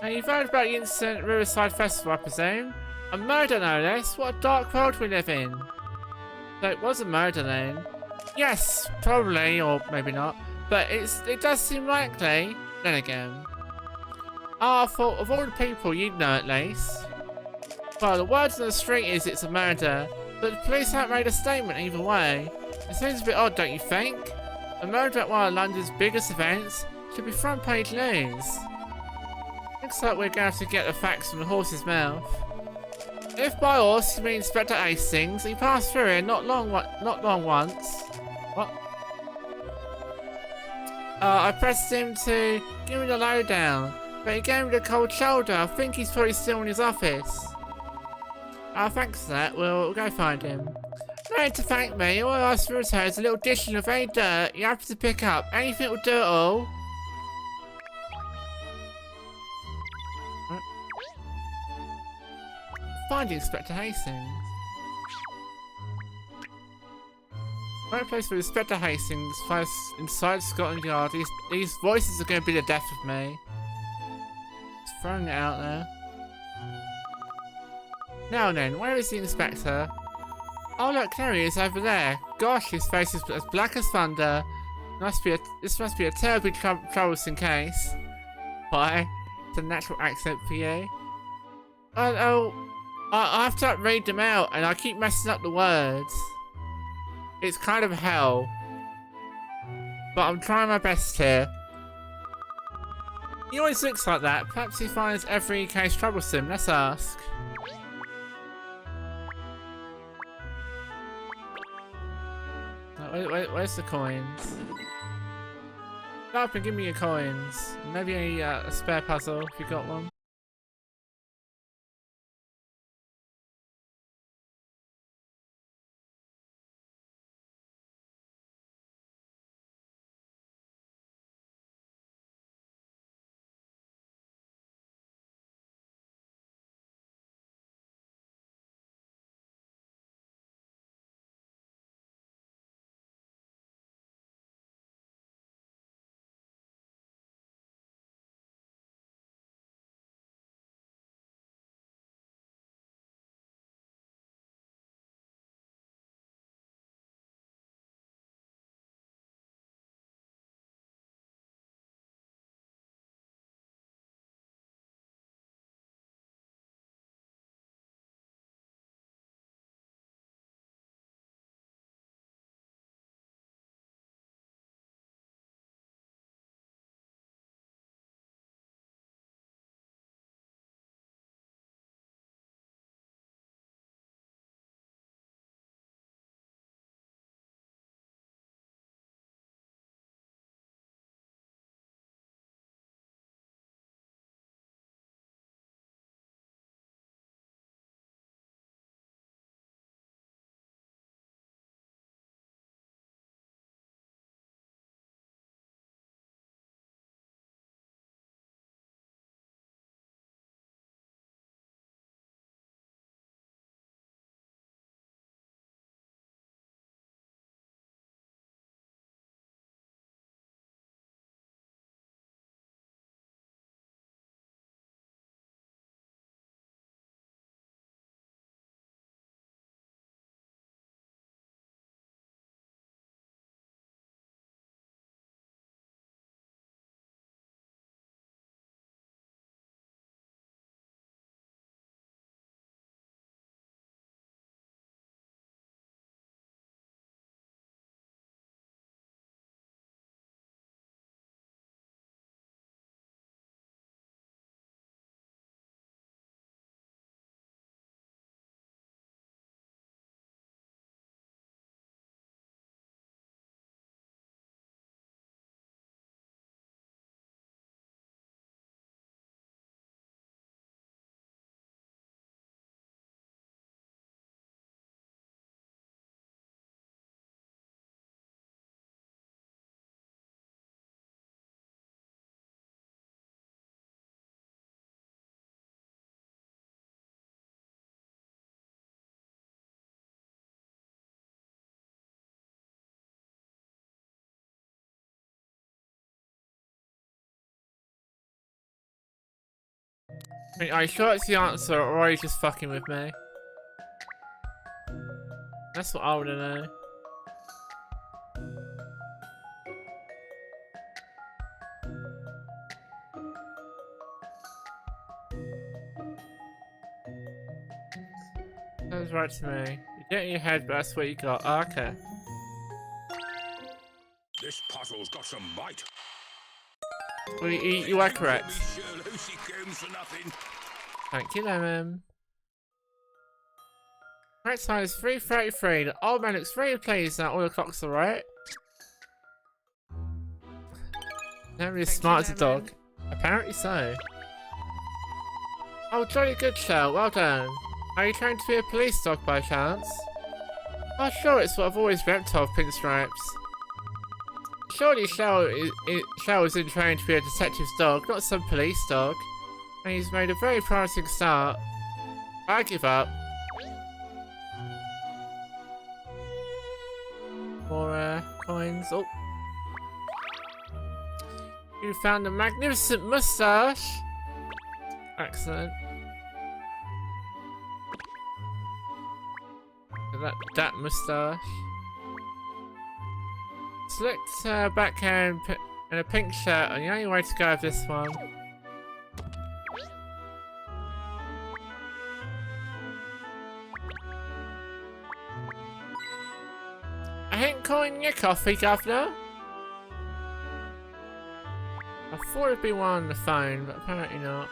Now you've heard about the incident at Riverside Festival, I presume? A murder, no less. What a dark world we live in. So it was a murder then? Yes, probably, or maybe not. But it does seem likely. Then again. I thought of all the people you'd know at least. Well, the word on the street is it's a murder, but the police haven't made a statement either way. It seems a bit odd, don't you think? A murder at one of London's biggest events should be front page news. Looks like we're going to have to get the facts from the horse's mouth. If by horse you mean Inspector Hastings, he passed through here not long once. What? I pressed him to give me the lowdown, but he gave me the cold shoulder. I think he's probably still in his office. Thanks for that. We'll go find him. No need to thank me. All I ask for is a little dish of any dirt you happen to pick up. Anything will do at all. Find Inspector Hastings. Right place for Inspector Hastings, first inside Scotland Yard. These voices are going to be the death of me. Just throwing it out there. Now then, where is the Inspector? Oh look, there he is over there. Gosh, his face is as black as thunder. This must be a terribly troublesome case. Why? It's a natural accent for you. I have to read them out and I keep messing up the words. It's kind of hell. But I'm trying my best here. He always looks like that. Perhaps he finds every case troublesome. Let's ask. Where's the coins? Go up and give me your coins. Maybe a spare puzzle if you got one. I mean, are you sure it's the answer, or are you just fucking with me? That's what I want to know. Sounds right to me. You get in your head, but that's what you got. Oh, okay. This puzzle's got some bite. Well, you are correct. Sure, Lucy comes for nothing. Thank you, Lemon. Right side is 3:33. The old man looks really pleased that all the clocks are right. Not really smart as a dog. Apparently so. Oh, jolly good, Shell. Well done. Are you trying to be a police dog by chance? Oh, sure, it's what I've always dreamt of, Pinstripes. Surely Shell is in trained to be a detective's dog, not some police dog. And he's made a very promising start. I give up. More coins. Oh. You found a magnificent moustache. Excellent. That moustache. Slicked backhand and a pink shirt, and the only way to go with this one. I ain't calling your coffee, Governor. I thought it'd be one on the phone, but apparently not.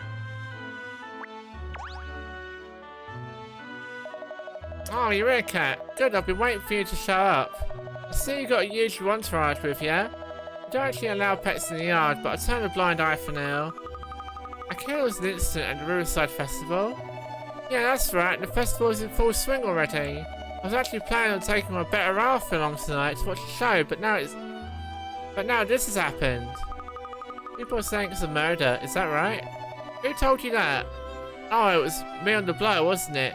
Oh, you're here, Cat. Good, I've been waiting for you to show up. I see you got a huge entourage with you. You don't actually allow pets in the yard, but I turn a blind eye for now. I hear there was an incident at the Riverside Festival. Yeah, that's right, the festival's in full swing already. I was actually planning on taking my better half along tonight to watch the show, but now this has happened. People are saying it's a murder, is that right? Who told you that? Oh, it was me on the blow, wasn't it?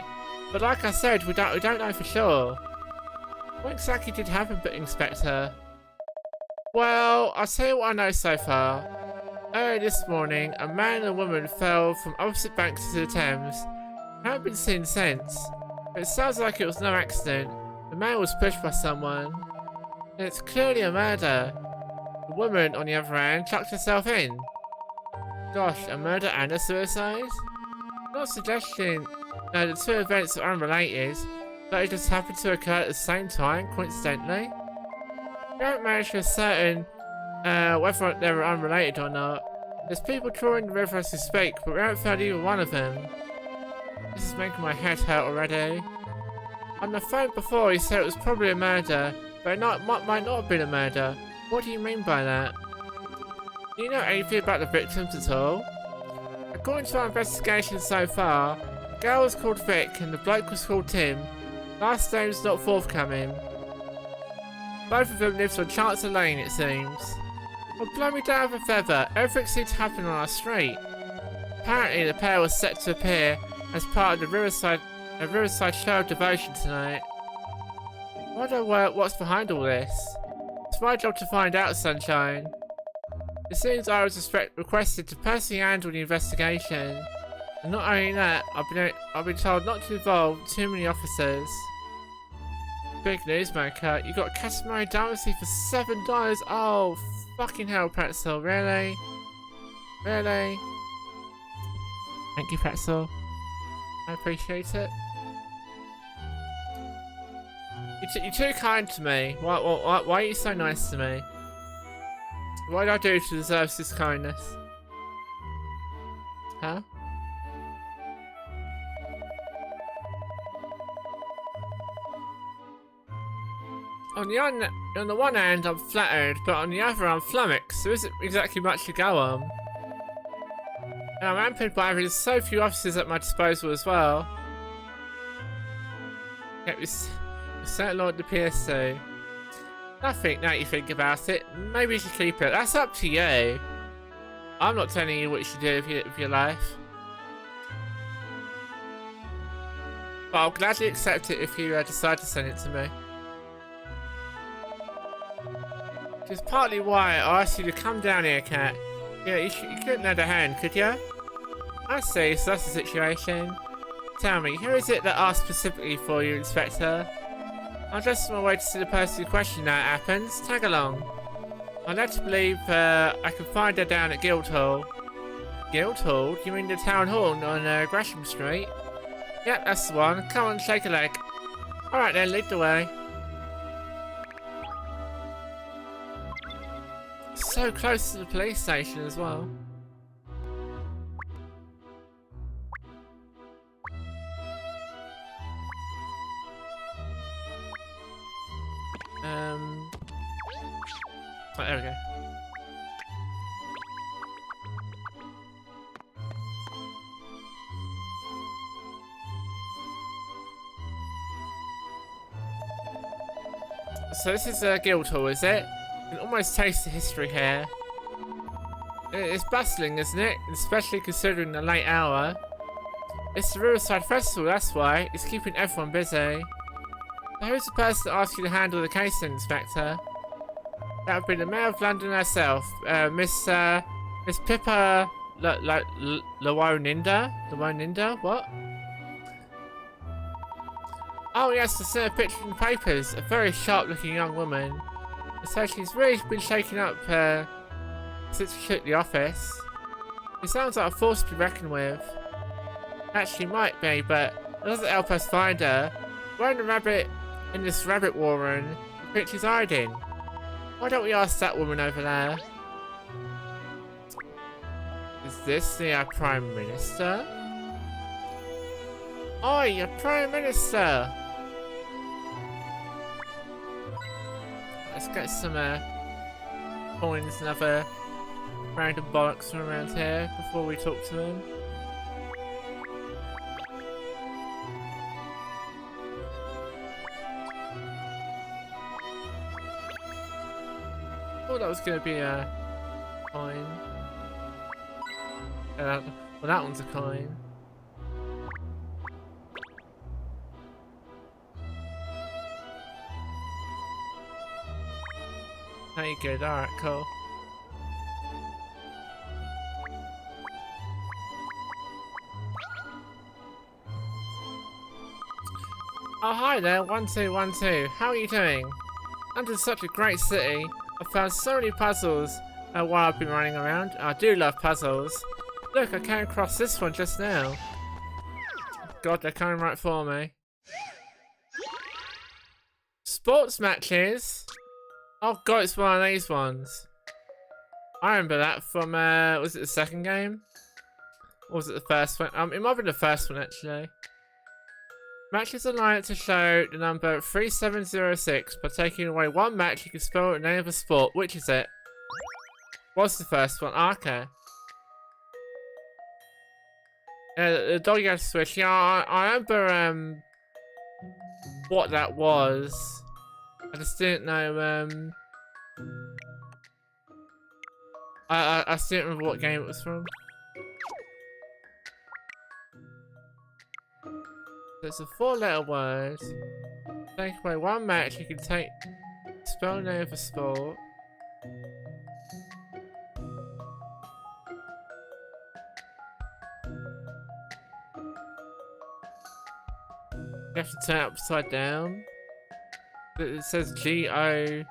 But like I said, we don't know for sure. What exactly did happen, Inspector? Well, I'll tell you what I know so far. Early this morning, a man and a woman fell from opposite banks to the Thames. Haven't been seen since. But it sounds like it was no accident. The man was pushed by someone. And it's clearly a murder. The woman, on the other hand, chucked herself in. Gosh, a murder and a suicide? Not suggesting the two events are unrelated, but it just happened to occur at the same time, coincidentally. We haven't managed to ascertain whether they were unrelated or not. There's people trawling the river as we speak, but we haven't found either one of them. This is making my head hurt already. On the phone before, he said it was probably a murder, but it might not have been a murder. What do you mean by that? Do you know anything about the victims at all? According to our investigation so far, the girl was called Vic and the bloke was called Tim. Last name's not forthcoming. Both of them lived on Chancellor Lane, it seems. Well, blow me down with a feather. Everything seemed to happen on our street. Apparently, the pair was set to appear as part of the Riverside show of devotion tonight. I wonder what's behind all this. It's my job to find out, Sunshine. It seems I was requested to personally handle the investigation. And not only that, I've been told not to involve too many officers. Big news, Mocha. You got customary damacy for $7. Oh, fucking hell, Pretzel. Really? Really? Thank you, Pretzel. I appreciate it. You're too kind to me. Why are you so nice to me? What did I do to deserve this kindness? Huh? On the one hand, I'm flattered, but on the other, I'm flummoxed. There isn't exactly much to go on. And I'm hampered by having so few officers at my disposal as well. Yep, you're settled on the PS2. Nothing, now you think about it. Maybe you should keep it. That's up to you. I'm not telling you what you should do with your life. But I'll gladly accept it if you decide to send it to me. Which is partly why I asked you to come down here, Cat. Yeah, you couldn't lend a hand, could you? I see, so that's the situation. Tell me, who is it that asked specifically for you, Inspector? I'm just on my way to see the person in question now it happens. Tag along. I'd like to believe I can find her down at Guildhall. Guildhall? You mean the town hall on Gresham Street? Yep, that's the one. Come on, shake a leg. Alright then, lead the way. So close to the police station as well. Oh, there we go. So this is Guildhall, is it? You can almost taste the history here. It's bustling, isn't it? Especially considering the late hour. It's the Riverside Festival, that's why. It's keeping everyone busy. So who's the person that asked you to handle the case, Inspector? That would be the Mayor of London herself, Miss Pippa Lawoninda? Lawoninda? What? Oh yes, I saw a picture in the papers. A very sharp-looking young woman. So she's really been shaken up since she took the office. It sounds like a force to be reckoned with. Actually might be, but it doesn't help us find her. We're in the rabbit in this rabbit warren. The picture's hiding. Why don't we ask that woman over there? Is this the Prime Minister? Oi, Prime Minister! Let's get some coins and other random bollocks from around here before we talk to him. Oh, that was going to be a coin. Well, that one's a coin. Very good, alright, cool. Oh, hi there, 1212. How are you doing? London's such a great city. I've found so many puzzles while I've been running around. I do love puzzles. Look, I came across this one just now. God, they're coming right for me. Sports matches? Oh god, it's one of these ones. I remember that from, was it the second game? Or was it the first one? It might have been the first one, actually. Matches are lined to show the number 3706. By taking away one match, you can spell the name of a sport. Which is it? What's the first one? Ah, okay. The dog has to switch. Yeah, I remember, what that was. I just didn't know, I still didn't remember what game it was from. It's a 4-letter word. Take away one match, you can spell the name of a sport. You have to turn it upside down. It says G-O-L-A.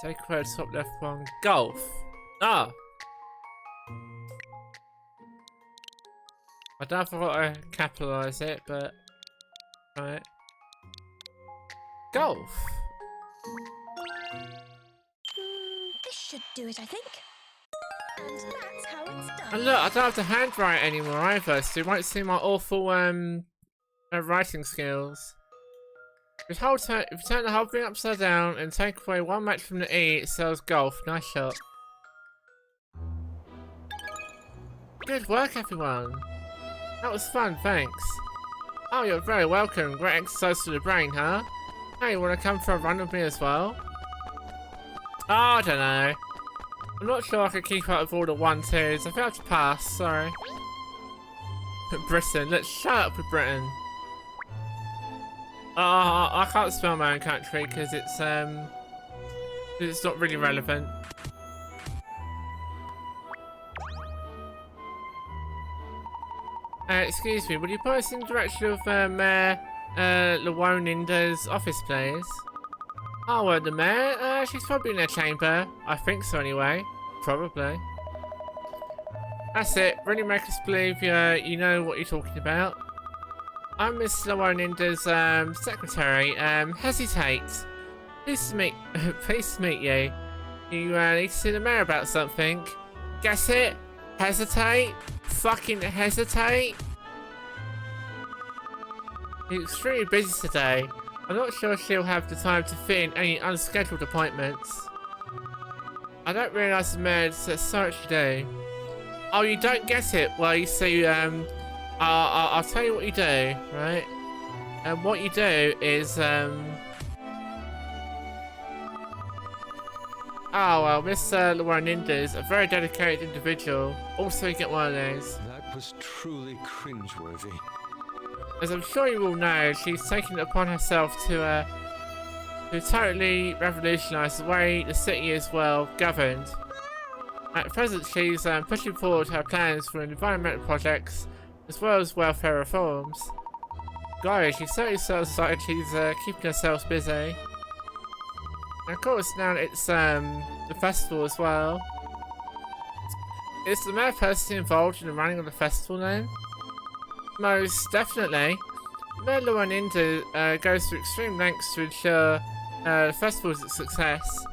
Take away the top left one. Golf. Ah. I don't know if I capitalise it, but right. Golf. This should do it, I think. And that's how it's done. And look, I don't have to handwrite anymore either, so you won't see my awful writing skills. If you turn the whole thing upside down and take away one match from the E, it spells golf. Nice shot. Good work, everyone. That was fun, thanks. Oh, you're very welcome. Great exercise for the brain, huh? Hey, you wanna come for a run with me as well? Oh, I don't know. I'm not sure I can keep up with all the 1-2s. I think I have to pass, sorry. Britain, let's shut up with Britain. Oh, I can't spell my own country because it's not really relevant. Excuse me, would you point us in the direction of Mayor Llewellyn's office, please? Oh, well, the mayor? She's probably in her chamber. I think so, anyway. Probably. That's it. Really make us believe you know what you're talking about. I'm Miss Llewellyn's secretary. Hesitate. Pleased to meet you. You need to see the mayor about something. Guess it? Hesitate? Fucking hesitate? She's extremely busy today. I'm not sure she'll have the time to fit in any unscheduled appointments. I don't realise the mayor's so much to do. Oh, you don't get it? Well, you see, I'll tell you what you do, right? And what you do is, oh, well, Mr. Llewellyn is a very dedicated individual. Also, you get one of those. That was truly cringeworthy. As I'm sure you all know, she's taken it upon herself to totally revolutionise the way the city is, well, governed. At present, she's pushing forward her plans for environmental projects, as well as welfare reforms. Golly, she certainly sounds like she's keeping herself busy. And of course, now it's the festival as well. Is the mayor personally involved in the running of the festival then? Most definitely. Mayor Llewellyn goes to extreme lengths to ensure the festival's a success.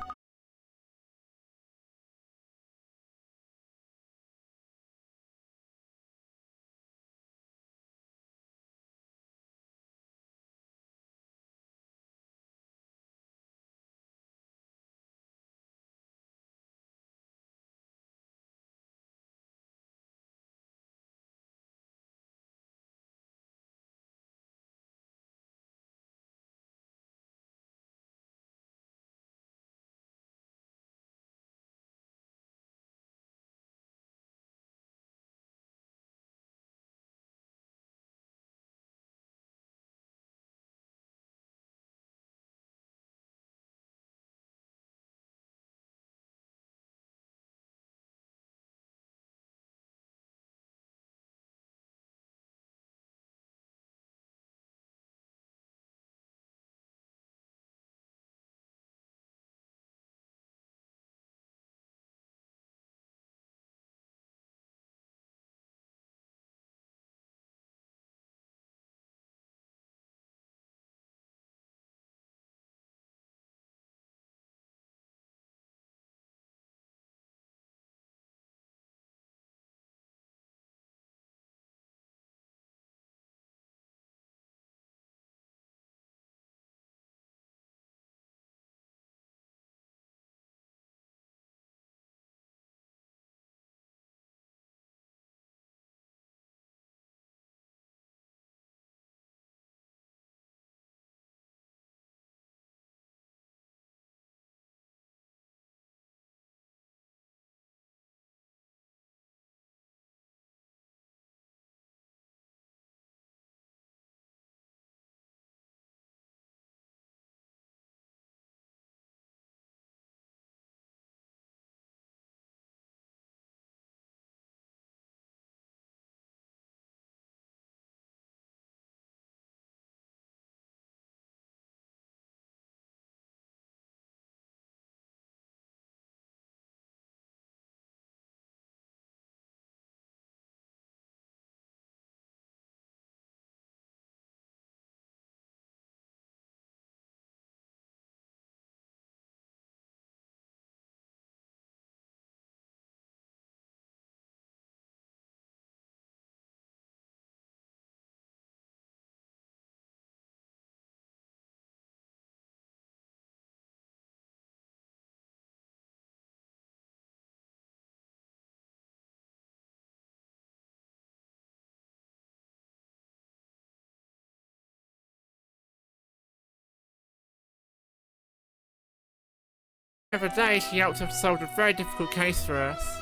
Every day she helped us solve a very difficult case for us.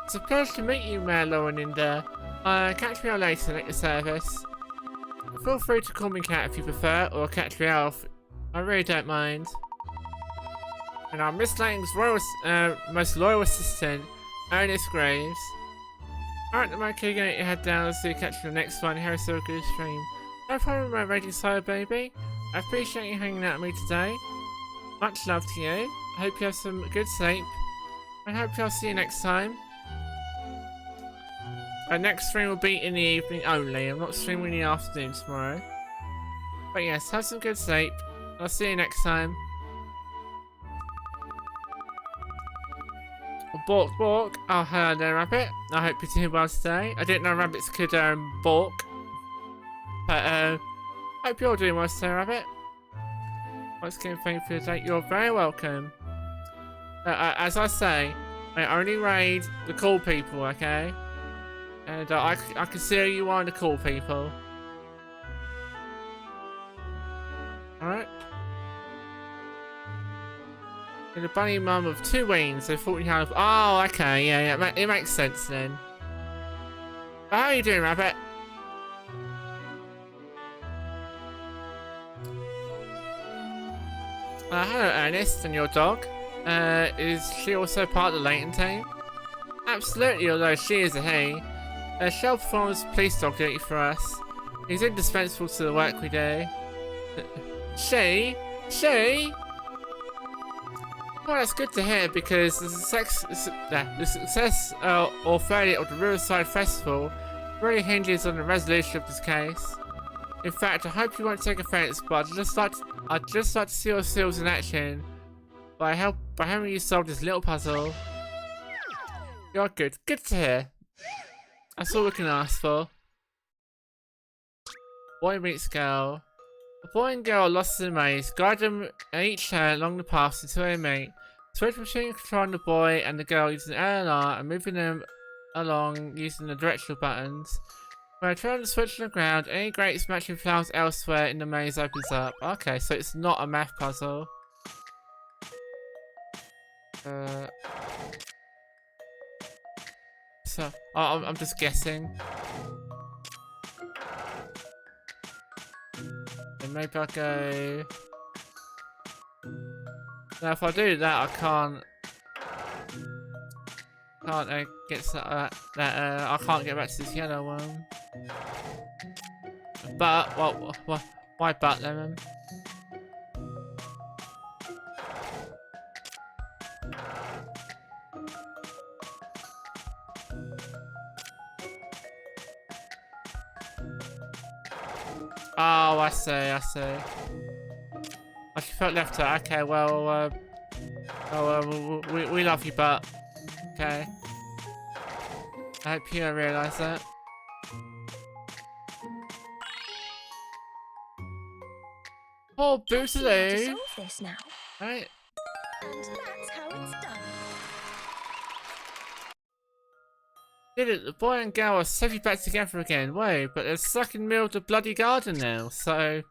It's a pleasure to meet you, Mayor Loreninda. Catch me on Layton at your service. Feel free to call me Cat if you prefer, or catch me Elf. I really don't mind. And I'm Miss Layton's most loyal assistant, Ernest Graves. Alright, I'm okay, gonna get your head down so you catch the next one. Here is so good stream. No problem with my rating side, baby. I appreciate you hanging out with me today. Much love to you. I hope you have some good sleep. I hope I'll see you next time. Our next stream will be in the evening only. I'm not streaming in the afternoon tomorrow. But yes, have some good sleep. I'll see you next time. Balk, balk. Oh, hello there, Rabbit. I hope you're doing well today. I didn't know rabbits could balk. But hope you're doing well today, Rabbit. Once again, thank you for the date. You're very welcome. As I say, I only raid the cool people, okay? And I consider you one of the cool people. Alright. You're the bunny mum of 2 weens, so 40 half. Oh, okay, yeah, it makes sense then. But how are you doing, Rabbit? Hello, Ernest, and your dog. Is she also part of the Layton team? Absolutely, although she is a he. Shell performs police dog duty for us. He's indispensable to the work we do. She? Well, that's good to hear because the success or failure of the Riverside Festival really hinges on the resolution of this case. In fact, I hope you won't take offense, but I'd just like to see your skills in action by having you solve this little puzzle. You're good. Good to hear. That's all we can ask for. Boy meets girl. A boy and girl lost in the maze. Guide them each along the path until they meet. Switch between controlling the boy and the girl using L and R and moving them along using the directional buttons. When I turn the switch on the ground, any grates matching flowers elsewhere in the maze opens up. Okay, so it's not a math puzzle. So, I'm just guessing. And maybe I'll go... Now if I do that, I can't get I can't get back to this yellow one. But why but lemon? Oh, I see. I felt left out. Okay, well, we love you, but okay. I hope you realise that. Oh, To Bootaloo! solve this now, Right. and that's how it's done. Did it? The boy and girl are safely back together again. Wait, but they're stuck in the middle of the bloody garden now, so...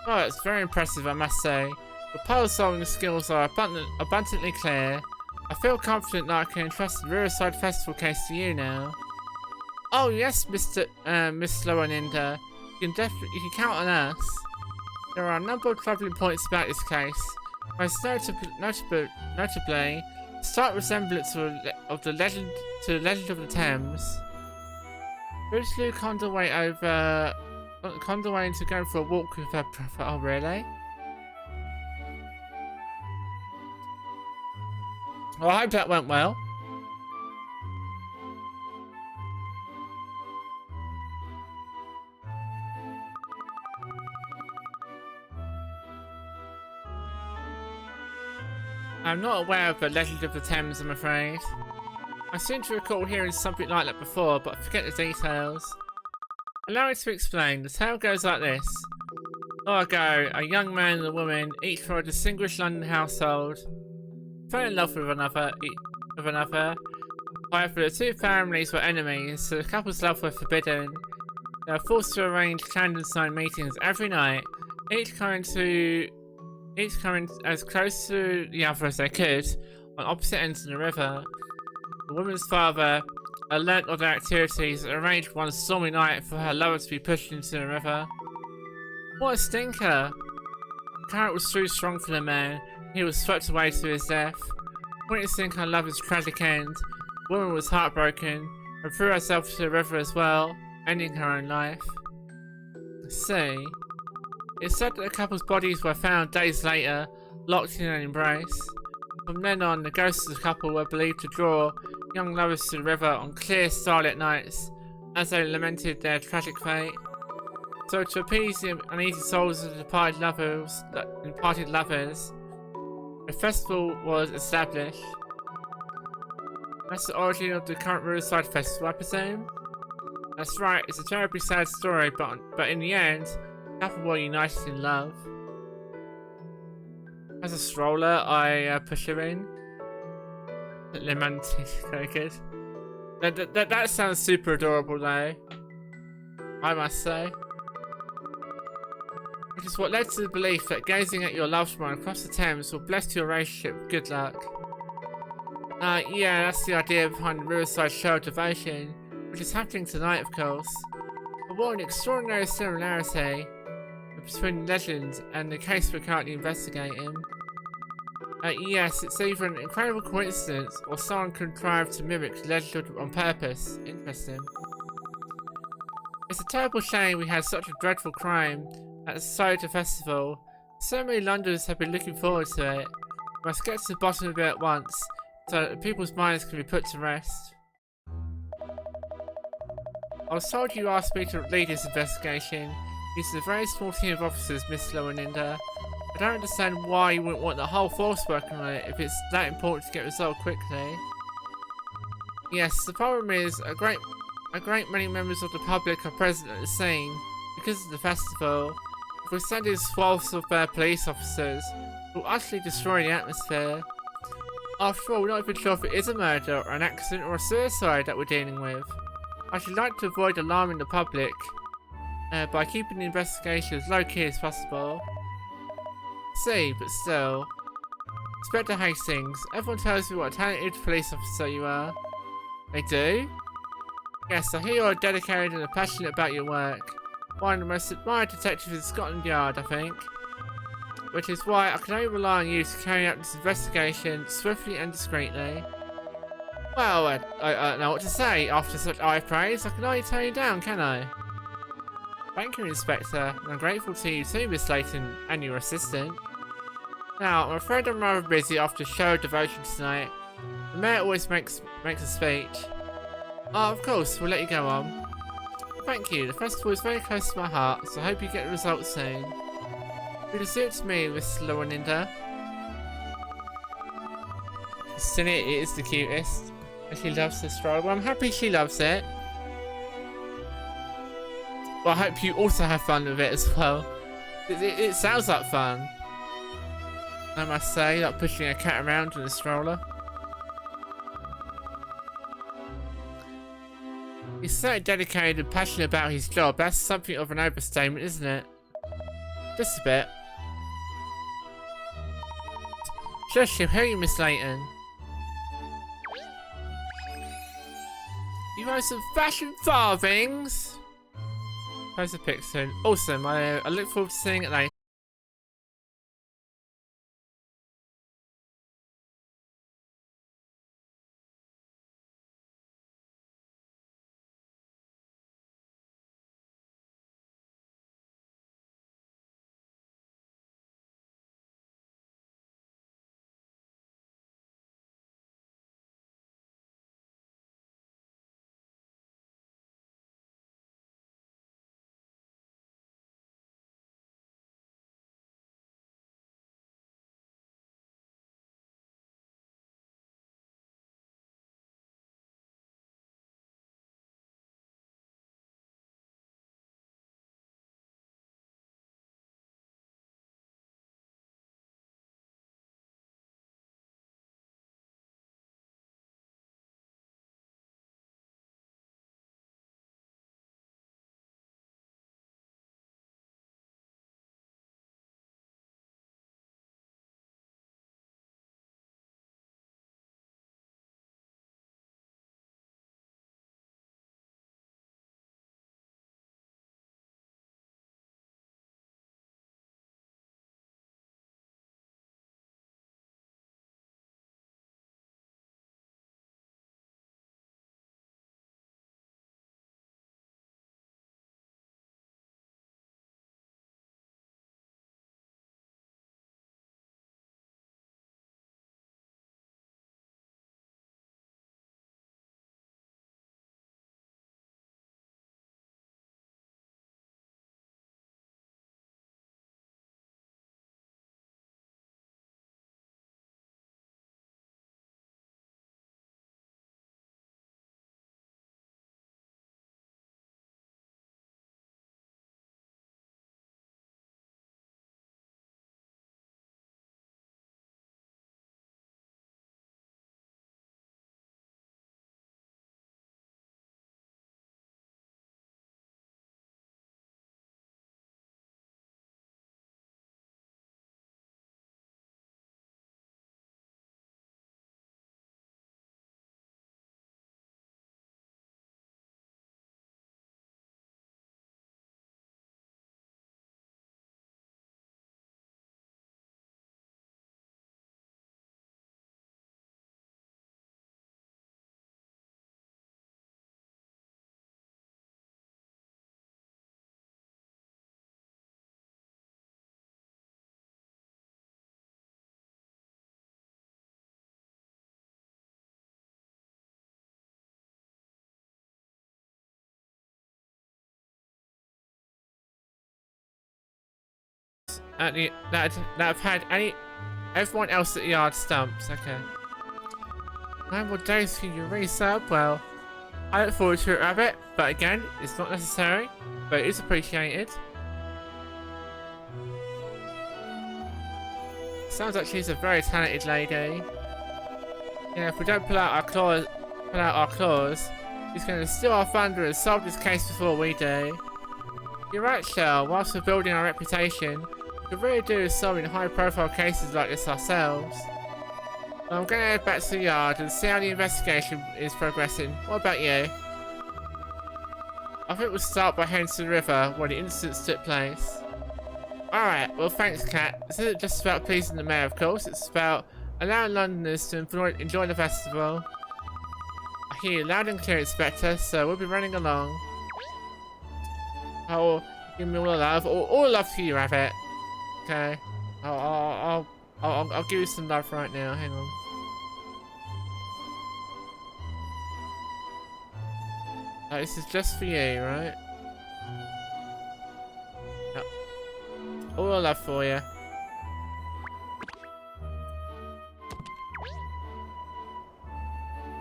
Oh, it's very impressive, I must say. Your puzzle solving skills are abundantly clear. I feel confident that I can entrust the Riverside Festival case to you now. Oh yes, Miss Loreninda. You can count on us. There are a number of troubling points about this case. Most notably, stark resemblance of the legend to the Legend of the Thames. Bootaloo conned away into going for a walk with her brother. Oh, really? Well, I hope that went well. I'm not aware of the Legend of the Thames, I'm afraid. I seem to recall hearing something like that before, but I forget the details. Allow me to explain. The tale goes like this. Long ago, a young man and a woman, each from a distinguished London household, fell in love with another. However, the two families were enemies, so the couple's love was forbidden. They were forced to arrange clandestine meetings every night each coming as close to the other as they could on opposite ends of the river. The woman's father learnt of their activities and arranged one stormy night for her lover to be pushed into the river. What a stinker! The current was too strong for the man. He was swept away to his death. Witnessing her lover's tragic end, the woman was heartbroken and threw herself into the river as well, ending her own life. See, it's said that the couple's bodies were found days later, locked in an embrace. From then on, the ghosts of the couple were believed to draw young lovers to the river on clear, starlit nights as they lamented their tragic fate. So, to appease the uneasy souls of the departed lovers, a festival was established. That's the origin of the current Riverside Festival, I presume? That's right, it's a terribly sad story, but in the end, the couple were united in love. As a stroller, I push her in. Lemonade, very good. That sounds super adorable though, I must say. Which is what led to the belief that gazing at your loved one across the Thames will bless your relationship with good luck. Yeah, that's the idea behind the Riverside Show of Devotion, which is happening tonight, of course. But what an extraordinary similarity between legends and the case we're currently investigating. Yes, it's either an incredible coincidence or someone contrived to mimic the legend on purpose. Interesting. It's a terrible shame we had such a dreadful crime at the Soda Festival. So many Londoners have been looking forward to it. We must get to the bottom of it at once, so that people's minds can be put to rest. I was told you asked me to lead this investigation. Using a very small team of officers, Miss Loweninda. I don't understand why you wouldn't want the whole force working on it if it's that important to get resolved quickly. Yes, the problem is a great many members of the public are present at the scene because of the festival. If we send in swaths of police officers, we'll utterly destroy the atmosphere. After all, we're not even sure if it is a murder or an accident or a suicide that we're dealing with. I should like to avoid alarming the public by keeping the investigation as low-key as possible. See, but still. Inspector Hastings, everyone tells me what a talented police officer you are. They do? Yes, I hear you're dedicated and passionate about your work. One of the most admired detectives in Scotland Yard, I think. Which is why I can only rely on you to carry out this investigation swiftly and discreetly. Well, I don't know what to say. After such high praise, I can only turn you down, can I? Thank you, Inspector, and I'm grateful to you too, Miss Layton, and your assistant. Now, I'm afraid I'm rather busy after show of devotion tonight. The mayor always makes a speech. Oh, of course, we'll let you go on. Thank you, the festival is very close to my heart, so I hope you get the results soon. It is it to me, Miss Loweninda. Isn't it? It is the cutest. And she loves the stroller. Well, I'm happy she loves it. Well, I hope you also have fun with it as well. It sounds like fun. I must say, like pushing a cat around in a stroller. He's so dedicated and passionate about his job. That's something of an overstatement, isn't it? Just a bit. Shush, hear you, Miss Layton. You want some fashion farthings? Post a pic soon. Awesome. I look forward to seeing it later. at the that have had everyone else at the yard stumps. Okay. 9 more days for you really served well. I look forward to it, Rabbit, but again, it's not necessary, but it is appreciated. Sounds like she's a very talented lady. Yeah, if we don't pull out our claws, he's going to steal our thunder and solve this case before we do. You're right, Shell. Whilst we're building our reputation, we could really do with solving high-profile cases like this ourselves. I'm going to head back to the yard and see how the investigation is progressing. What about you? I think we'll start by heading to the river where the incidents took place. Alright, well thanks, Cat. This isn't just about pleasing the mayor, of course. It's about allowing Londoners to enjoy the festival. I hear you loud and clear, Inspector, so we'll be running along. I'll give me all the love. All love to you, Rabbit. Okay. I'll give you some love right now. Hang on. Oh, this is just for you, right? Oh. All the love for you.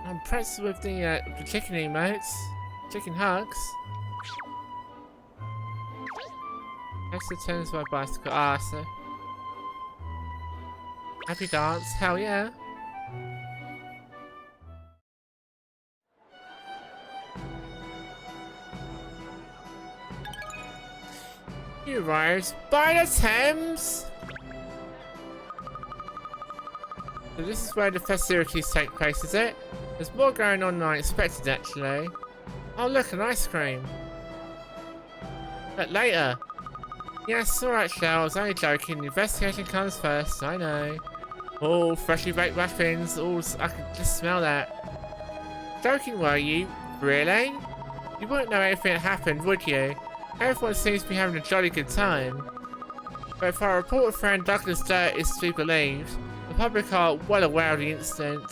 I'm impressed with the chicken emotes. Chicken hugs. Next to turns my bicycle. Ah, so. Happy dance. Hell yeah. You riders by the Thames! So this is where the festivities take place, is it? There's more going on than I expected, actually. Oh look, an ice cream. But later. Yes, alright, Shell, I was only joking. The investigation comes first, I know. Oh, freshly baked muffins. Oh, I can just smell that. Joking, were you? Really? You wouldn't know anything that happened, would you? Everyone seems to be having a jolly good time. But if our reporter friend Douglas Dirt is to be believed, the public are well aware of the incident.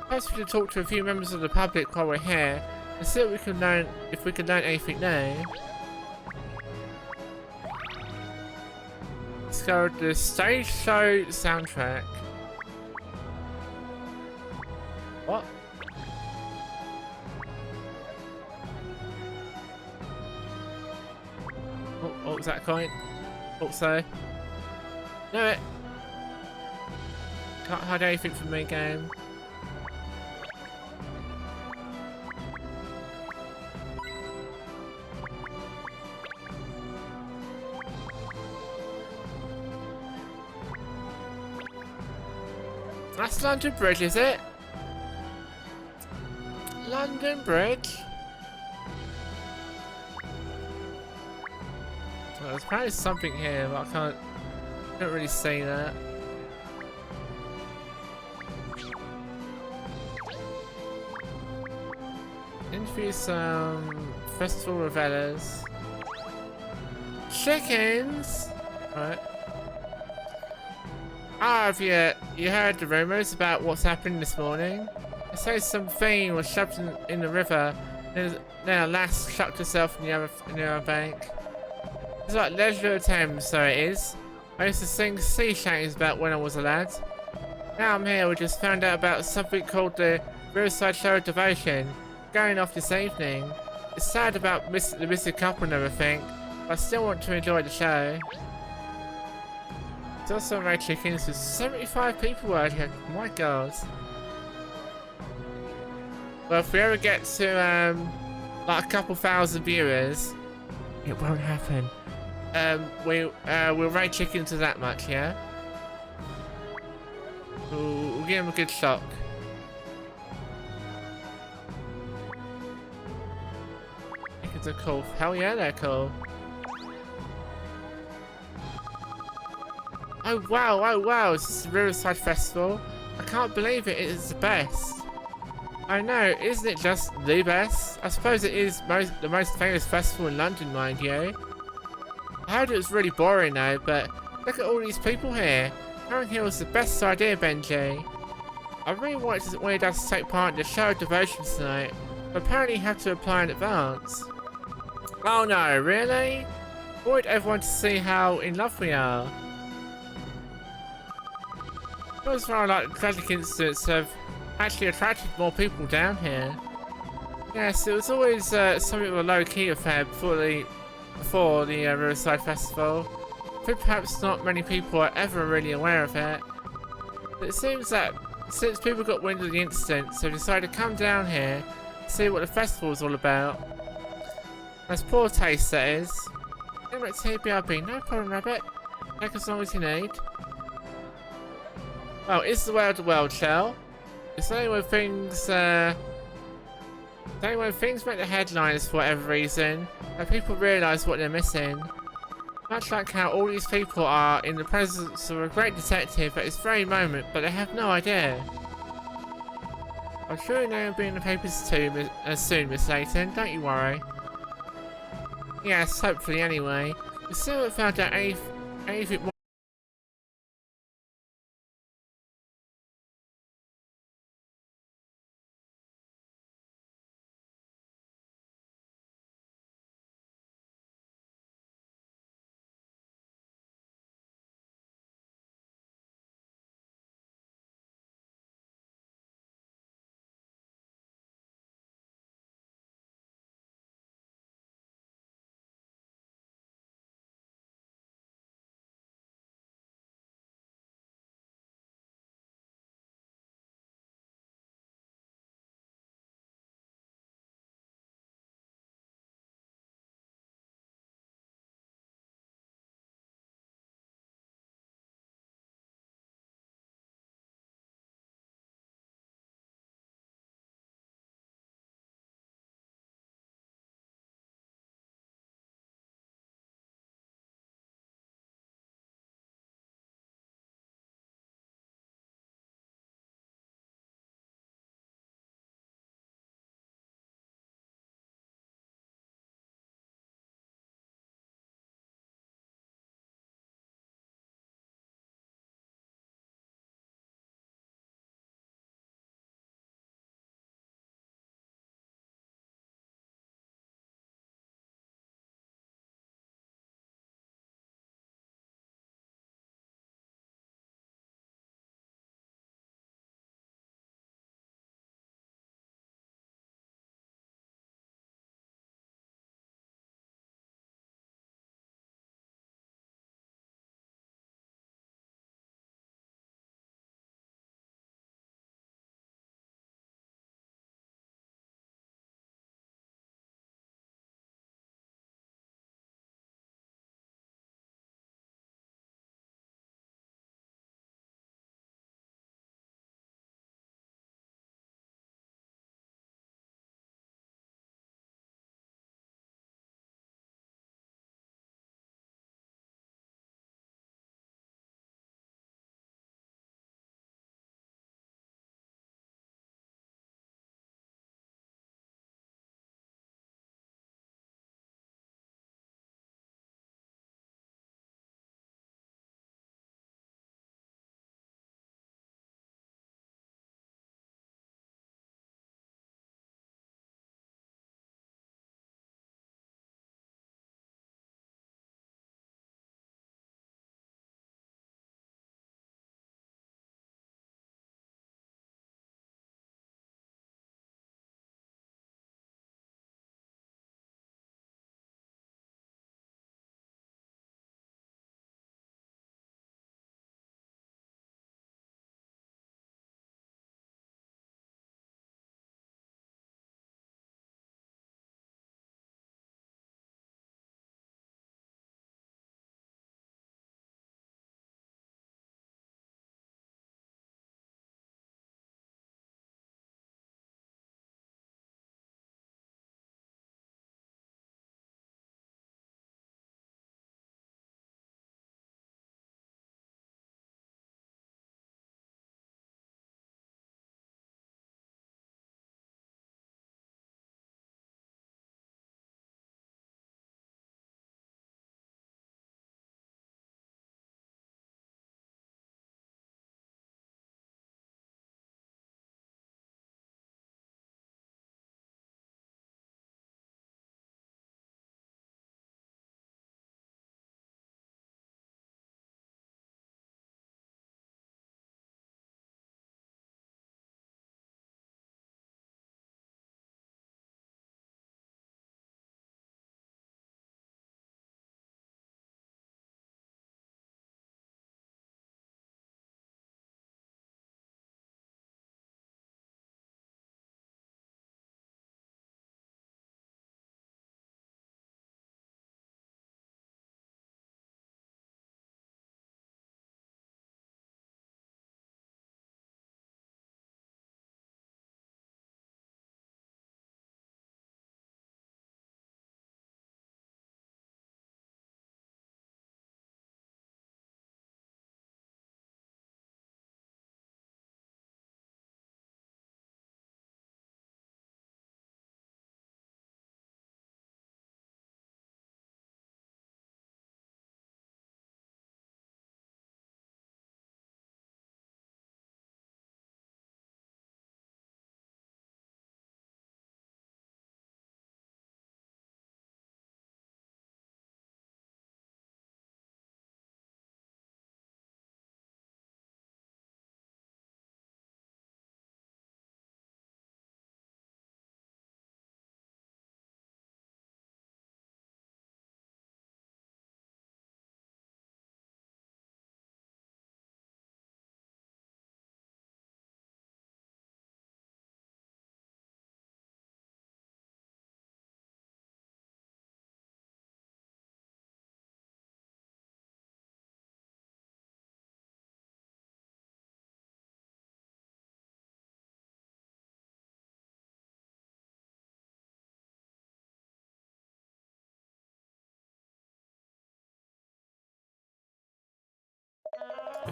Perhaps we should talk to a few members of the public while we're here and see what we can learn, if we can learn anything new. Let's go to the stage show soundtrack. What? Oh, what was that coin? Thought so. Knew it! Can't hide anything from me, game. That's London Bridge, is it? London Bridge? Well, there's probably something here, but I can't really see that. Interview some festival revelers. Chickens! Right. Ah, have you heard the rumours about what's happened this morning? They say some thing was shoved in the river, and then a lass chucked herself in the other bank. It's like Leisure Thames, so it is. I used to sing sea shanties about when I was a lad. Now I'm here, we just found out about something called the Riverside Show of Devotion, going off this evening. It's sad about the missing couple and everything, but I still want to enjoy the show. There's also my chickens with 75 people earlier. My god. Well, if we ever get to like a couple thousand viewers, it won't happen. We'll rate chickens to that much, yeah? We'll give them a good shock. Chickens are cool. Hell yeah, they're cool. Oh wow, this is the Riverside Festival. I can't believe it is the best. I know, isn't it just the best? I suppose it is the most famous festival in London, mind you. I heard it was really boring though, but look at all these people here. Coming here was the best idea, Benji. I really wanted us to take part in the show of devotion tonight, but apparently you have to apply in advance. Oh no, really? I wanted everyone to see how in love we are. Those are like tragic incidents have actually attracted more people down here. Yes, it was always something of a low-key affair before the Riverside Festival. I think perhaps not many people are ever really aware of it. But it seems that since people got wind of the incident, they've decided to come down here to see what the festival is all about. That's poor taste, that is. Anyway, TBRB, no problem, Rabbit. Take as long as you need. Well, is the way of the world, Shell? It's only when things make the headlines for whatever reason that people realise what they're missing. Much like how all these people are in the presence of a great detective at this very moment, but they have no idea. I'm sure your name will be in the papers too soon, Miss Layton, don't you worry. Yes, hopefully anyway. We still haven't found out anything more.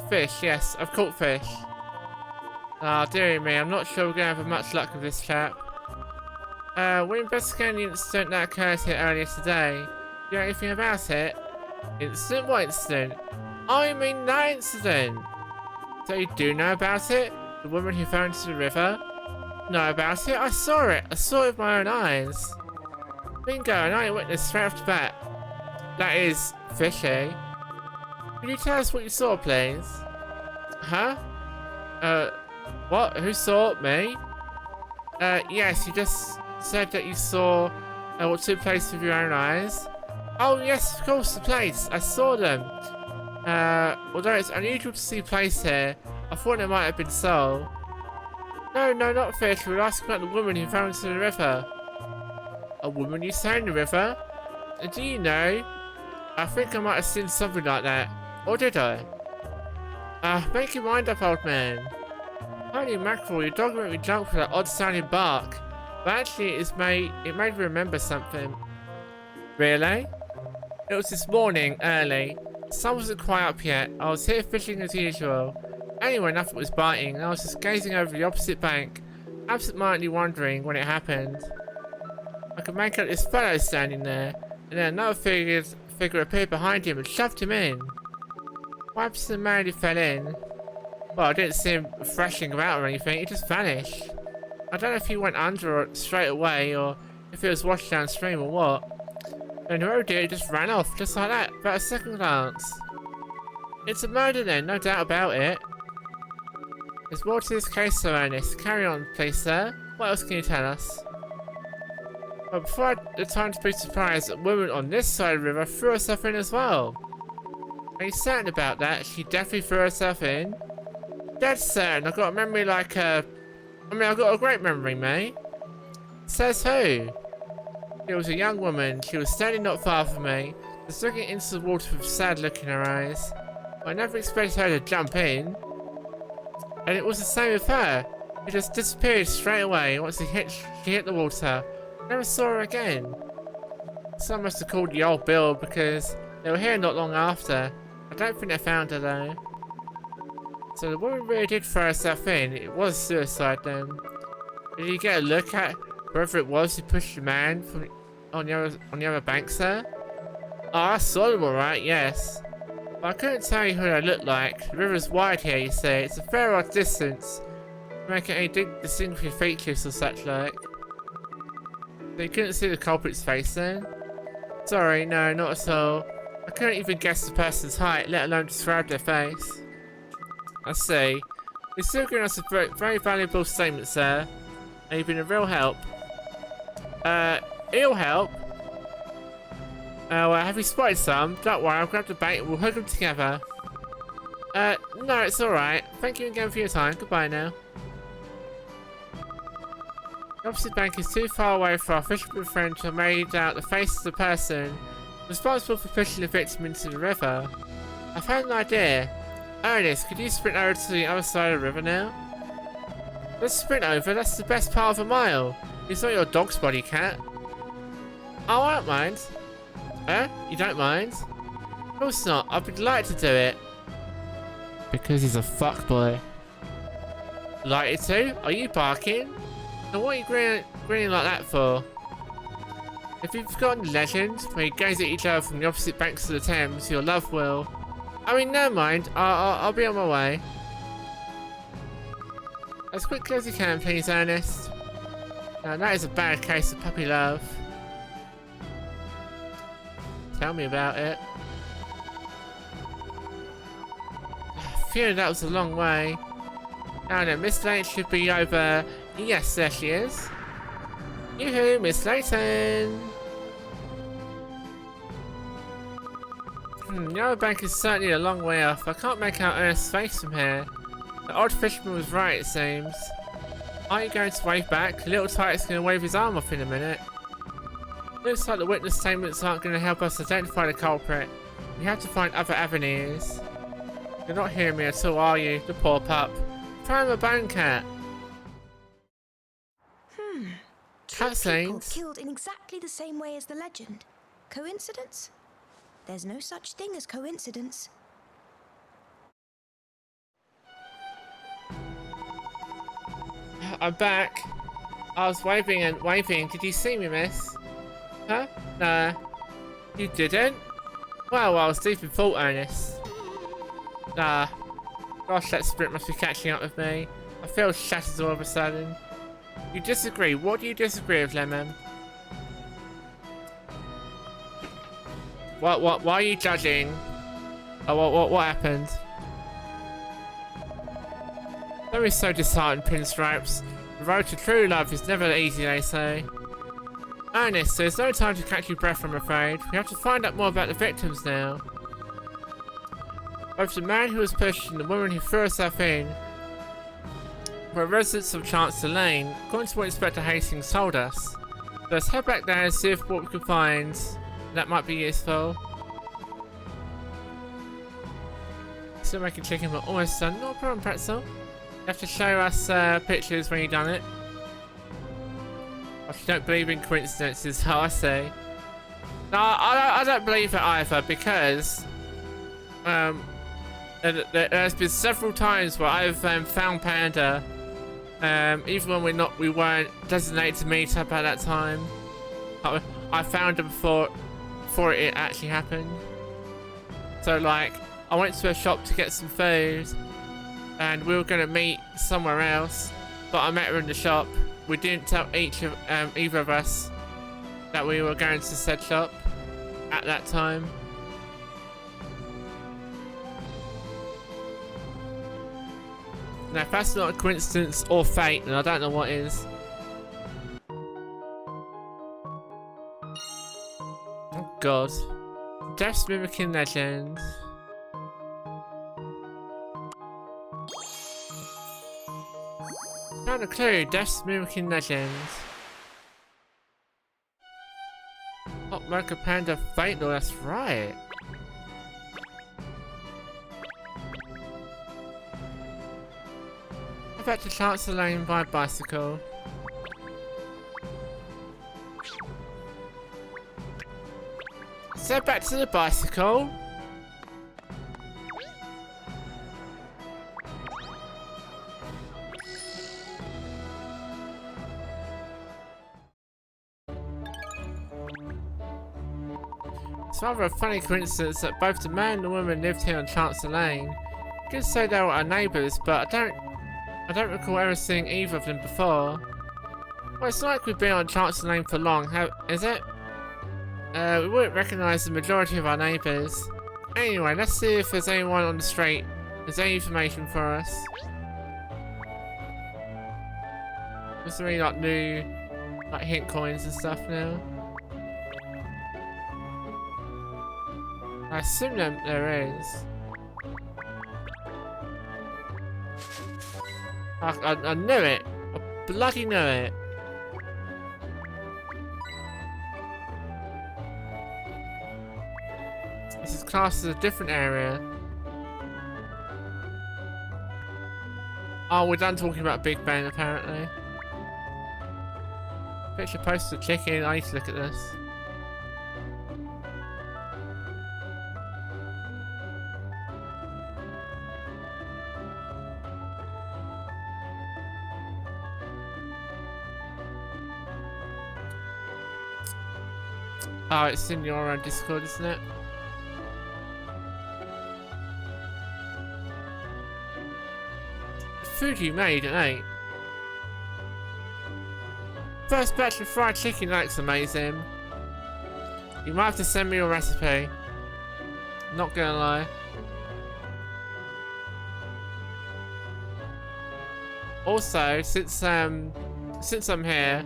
Fish, yes, I've caught fish. Ah, dearie me, I'm not sure we're gonna have much luck with this chap. We're investigating the incident that occurred here earlier today. Do you know anything about it? Incident? What incident? Oh, you mean that incident? So you do know about it? The woman who fell into the river? Know about it? I saw it. I saw it with my own eyes. Bingo, an eyewitness straight off the bat. That is fishy. Can you tell us what you saw, please? Huh? What? Who saw me? Yes, you just said that you saw what took place with your own eyes. Oh, yes, of course, the place. I saw them. Although it's unusual to see place here, I thought it might have been so. No, not fish. We were asking about the woman who fell into the river. A woman you saw in the river? Do you know? I think I might have seen something like that. Or did I? Make your mind up, old man. Holy mackerel, your dog made me jump for that odd-sounding bark. But actually, it made me remember something. Really? It was this morning, early. The sun wasn't quite up yet. I was here fishing as usual. Anyway, nothing was biting, and I was just gazing over the opposite bank, absent-mindedly wondering when it happened. I could make out this fellow standing there, and then another figure appeared behind him and shoved him in. What happened to the man who fell in? Well, I didn't see him thrashing about or anything, he just vanished. I don't know if he went under or straight away, or if he was washed downstream or what. And whoever did, he just ran off, just like that, without a second glance. It's a murder then, no doubt about it. There's more to this case, Sir Ernest. Carry on, please, sir. What else can you tell us? But before I had the time to be surprised, a woman on this side of the river threw herself in as well. Are you certain about that? She definitely threw herself in? Dead certain. I've got a memory like I've got a great memory, mate. Says who? It was a young woman. She was standing not far from me, just looking into the water with a sad look in her eyes. I never expected her to jump in. And it was the same with her. She just disappeared straight away once she hit the water. Never saw her again. Someone must have called the old Bill because they were here not long after. I don't think they found her though. So the woman really did throw herself in. It was suicide then. Did you get a look at whoever it was who pushed the man from on the other bank, sir? Oh, I saw them alright, yes. But I couldn't tell you who they looked like. The river's wide here, you see. It's a fair odd distance to make any distinguishing features or such like. So you couldn't see the culprit's face then? Sorry, no, not at all. I couldn't even guess the person's height, let alone describe their face. I see. You're still giving us a very valuable statement, sir. And you've been a real help. Ill help? Well, have you spotted some? Don't worry, I'll grab the bait and we'll hook them together. No, it's alright. Thank you again for your time. Goodbye now. The opposite bank is too far away for our fisherman friend to have made out the face of the person responsible for pushing the victim into the river. I've had an idea. Ernest, could you sprint over to the other side of the river now? Let's sprint over, that's the best part of a mile. It's not your dog's body, cat. Oh, I don't mind. You don't mind? Of course not, I'd be delighted to do it. Because he's a fuckboy. Delighted to? Are you barking? And what are you grinning like that for? If you've forgotten the legend, where you gaze at each other from the opposite banks of the Thames, your love will... I mean, never mind, I'll be on my way. As quickly as you can, please, Ernest. Now, that is a bad case of puppy love. Tell me about it. Phew, that was a long way. Now then, Miss Layton should be over... Yes, there she is. Yoo-hoo, Miss Layton! The other bank is certainly a long way off. I can't make out Ernest's face from here. The odd fisherman was right, it seems. Are you going to wave back? Little Tiger's going to wave his arm off in a minute. Looks like the witness statements aren't going to help us identify the culprit. We have to find other avenues. You're not hearing me at all, are you? The poor pup. Try him a bone cat. People killed in exactly the same way as the legend. Coincidence? There's no such thing as coincidence. I'm back. I was waving and waving. Did you see me, miss? Huh? Nah. You didn't? Well, I was deep in thought, Ernest. Nah. Gosh, that spirit must be catching up with me. I feel shattered all of a sudden. You disagree? What do you disagree with, Lemon? Why are you judging? Oh, what happened? Don't be so disheartened, Pinstripes. The road to true love is never easy, they say. Ernest, there's no time to catch your breath, I'm afraid. We have to find out more about the victims now. Both the man who was pushed and the woman who threw herself in were residents of Chancellor Lane, according to what Inspector Hastings told us. Let's head back there and see if what we can find that might be useful. Still making chicken, but almost done. No problem, Pretzel. You have to show us pictures when you've done it. If you don't believe in coincidences, how I say. No, I don't believe it either, because there's been several times where I've found Panda, even when we weren't designated to meet up at that time. I found him before it actually happened. So like, I went to a shop to get some food, and we were gonna meet somewhere else, but I met her in the shop. We didn't tell either of us that we were going to said shop at that time. Now, if that's not a coincidence or fate, then I don't know what is. Oh God. Death's mimicking legend. Found a clue. Death's mimicking legend. Oh, Mocha Panda Fate Law, that's right. Back to Chancellor Lane by bicycle. So back to the bicycle. It's rather a funny coincidence that both the man and the woman lived here on Chancellor Lane. You could say they were our neighbours, but I don't recall ever seeing either of them before. Well, it's not like we've been on Chancellor Lane for long, is it? We wouldn't recognise the majority of our neighbours. Anyway, let's see if there's anyone on the street with any information for us. Is there any like new hint coins and stuff now? I assume there is. I knew it! I bloody knew it! This is classed as a different area. Oh, we're done talking about Big Ben apparently. Picture posted chicken, I need to look at this. Oh, it's in your Discord, isn't it? The food you made at 8. First batch of fried chicken looks amazing. You might have to send me your recipe. Not gonna lie. Also, since I'm here,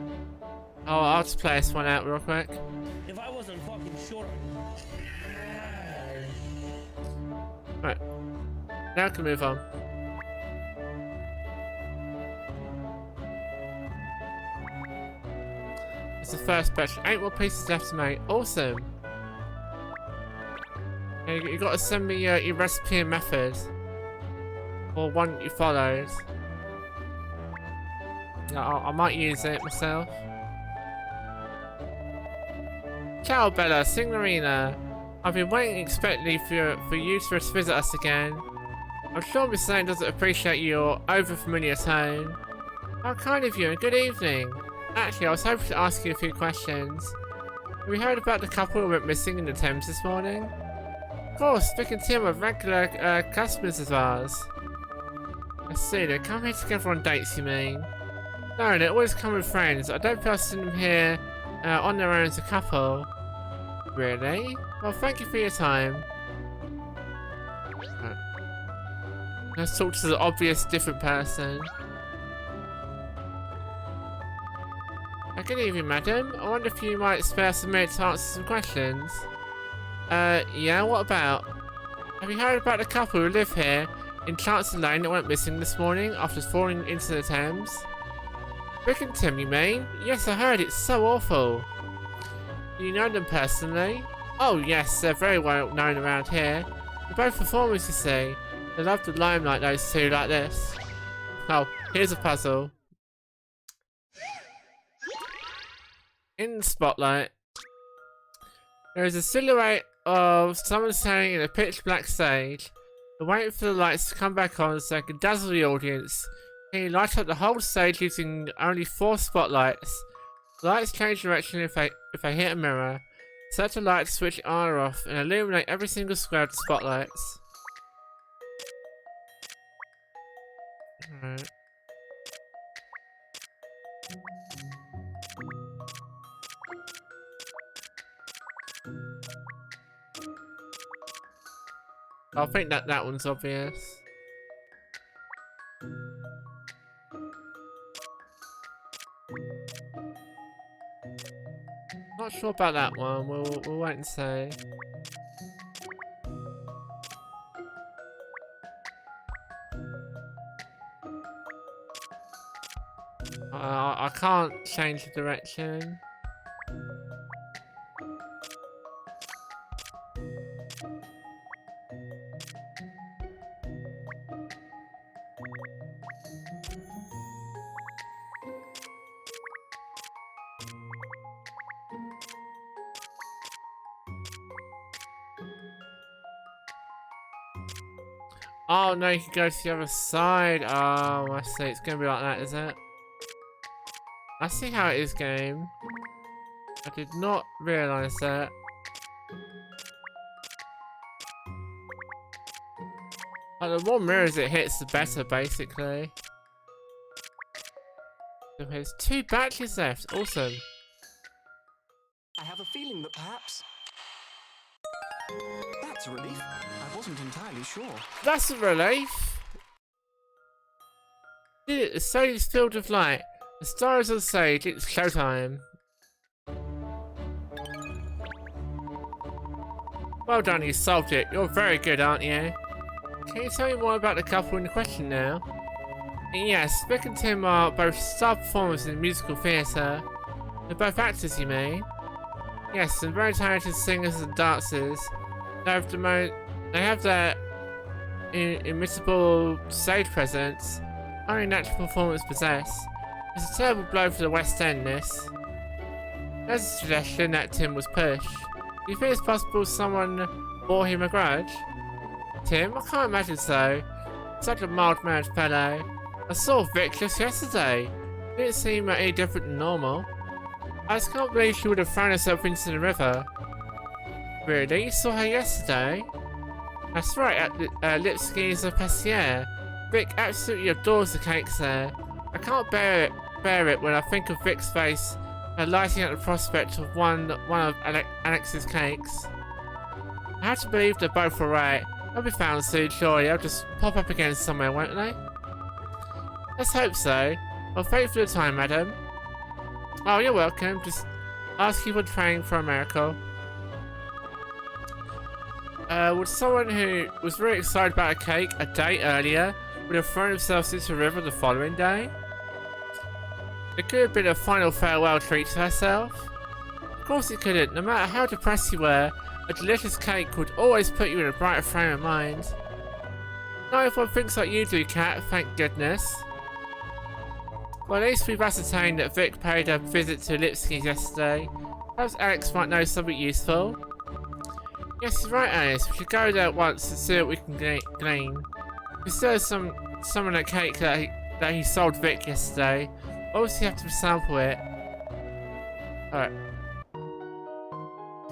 I'll just play this one out real quick. If I wasn't fucking short. Right. Now I can move on. It's the first batch. 8 more pieces left to make. Awesome. You gotta send me your recipe and method. Or one you followed. I might use it myself. Ciao Bella, Signorina. I've been waiting expectantly for you to visit us again. I'm sure Miss Lane doesn't appreciate your over-familiar tone. How kind of you, and good evening. Actually, I was hoping to ask you a few questions. Have you heard about the couple who went missing in the Thames this morning? Of course, Vic and Tim are regular customers of ours. I see, they come here together on dates, you mean? No, they always come with friends. I don't feel I've seen them here on their own as a couple. Really? Well, thank you for your time. Let's talk to the obvious different person. Good evening, madam. I wonder if you might spare some minutes to answer some questions. Yeah, what about? Have you heard about the couple who live here in Chancellor Lane that went missing this morning after falling into the Thames? Rick and Tim, you mean? Yes, I heard. It's so awful. Do you know them personally? Oh, yes, they're very well known around here. They're both performers, you see. They love the limelight, those two, like this. Oh, here's a puzzle. In the spotlight, there is a silhouette of someone standing in a pitch black stage. They're waiting for the lights to come back on so they can dazzle the audience. Can you light up the whole stage using only 4 spotlights? The lights change direction if they hit a mirror. Set the light to switch it on or off and illuminate every single square of the spotlights. Alright. I think that one's obvious. Not sure about that one. We'll wait and see. I can't change the direction. Oh no, you can go to the other side. Oh, I see. It's gonna be like that, is it? I see how it is, game. I did not realise that. Like, the more mirrors it hits, the better, basically. So there's 2 batteries left. Awesome. I have a feeling that perhaps... That's a relief. I wasn't entirely sure. That's a relief. Did it? The stage is filled with light. The star is on stage. It's showtime. Well done, you solved it. You're very good, aren't you? Can you tell me more about the couple in question now? Yes, Vic and Tim are both star performers in musical theatre. They're both actors, you mean? Yes, and very talented singers and dancers. They have their inimitable stage presence, only natural performers possess. It's a terrible blow for the West End, this. There's a suggestion that Tim was pushed. Do you think it's possible someone bore him a grudge? Tim? I can't imagine so. Such a mild-mannered fellow. I saw Vic just yesterday. He didn't seem any different than normal. I just can't believe she would have thrown herself into the river. Really? You saw her yesterday? That's right, at Lipsky's Passiere. Vic absolutely adores the cakes there. I can't bear it when I think of Vic's face lighting up the prospect of one of Alex's cakes. I have to believe they're both alright. They'll be found soon, surely. They'll just pop up again somewhere, won't they? Let's hope so. Well, thank you for the time, madam. Oh, you're welcome. Just ask you for praying for a miracle. Would someone who was really excited about a cake a day earlier would have thrown themselves into the river the following day? It could have been a final farewell treat to herself. Of course it couldn't. No matter how depressed you were, a delicious cake would always put you in a brighter frame of mind. Not everyone thinks like you do, Kat, thank goodness. Well, at least we've ascertained that Vic paid a visit to Lipsky's yesterday. Perhaps Alex might know something useful. Yes, you're right, Alice. We should go there at once and see what we can glean. We still have someone a cake that that he sold Vic yesterday. Obviously, you have to sample it. Alright.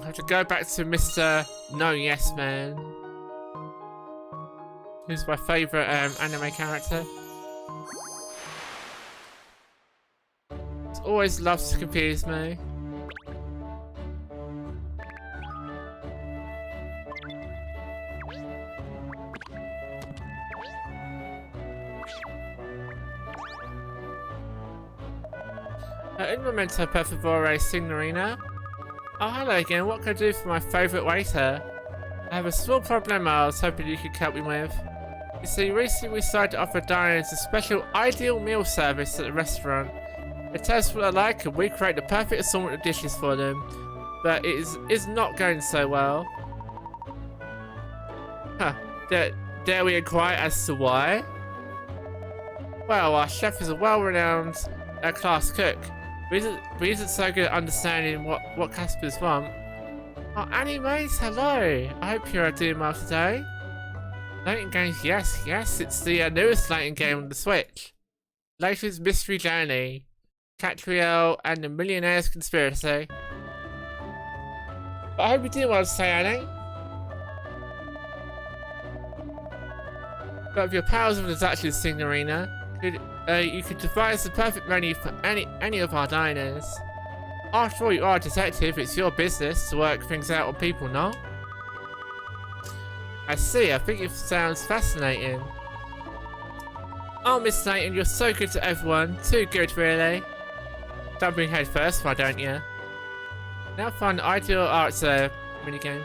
I have to go back to Mr. No Yes Man, who's my favourite anime character. It always loves to confuse me. In Memento per favore, signorina. Oh, hello again. What can I do for my favourite waiter? I have a small problem I was hoping you could help me with. You see, recently we started to offer diners a special ideal meal service at the restaurant. It tells what I like and we create the perfect assortment of dishes for them. But it is not going so well. Huh. Dare we inquire as to why? Well, our chef is a well-renowned class cook. But he isn't so good at understanding what customers want. Oh, Annie Mays, hello! I hope you're doing well today. Layton games, yes, it's the newest Layton game on the Switch. Layton's Mystery Journey, Catriel, and the Millionaire's Conspiracy. But I hope you're doing well today, Annie. But with your powers of the Duchess, Signorina, you could devise the perfect menu for any of our diners. After all, you are a detective, it's your business to work things out on people, no? I see, I think it sounds fascinating. Oh, Miss Layton, you're so good to everyone. Too good, really. Dump me head first, why don't you? Now find the ideal arts minigame.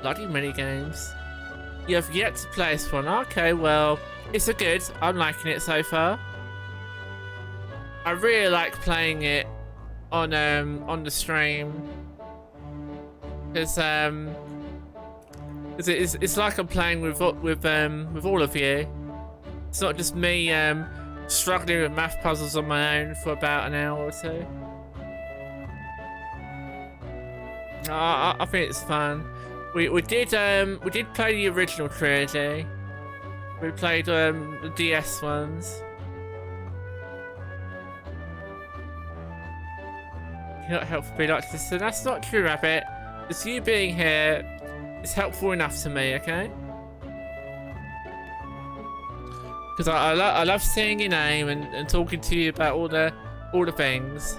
Bloody minigames. You have yet to play this one. Okay, well, it's a good. I'm liking it so far. I really like playing it on the stream because it's like I'm playing with all of you. It's not just me struggling with math puzzles on my own for about an hour or two. I think it's fun. We did play the original trilogy. We played the DS ones. You're not helpful being like this. That's not true, Rabbit. Just you being here is helpful enough to me, okay? Because I love seeing your name and talking to you about all the things.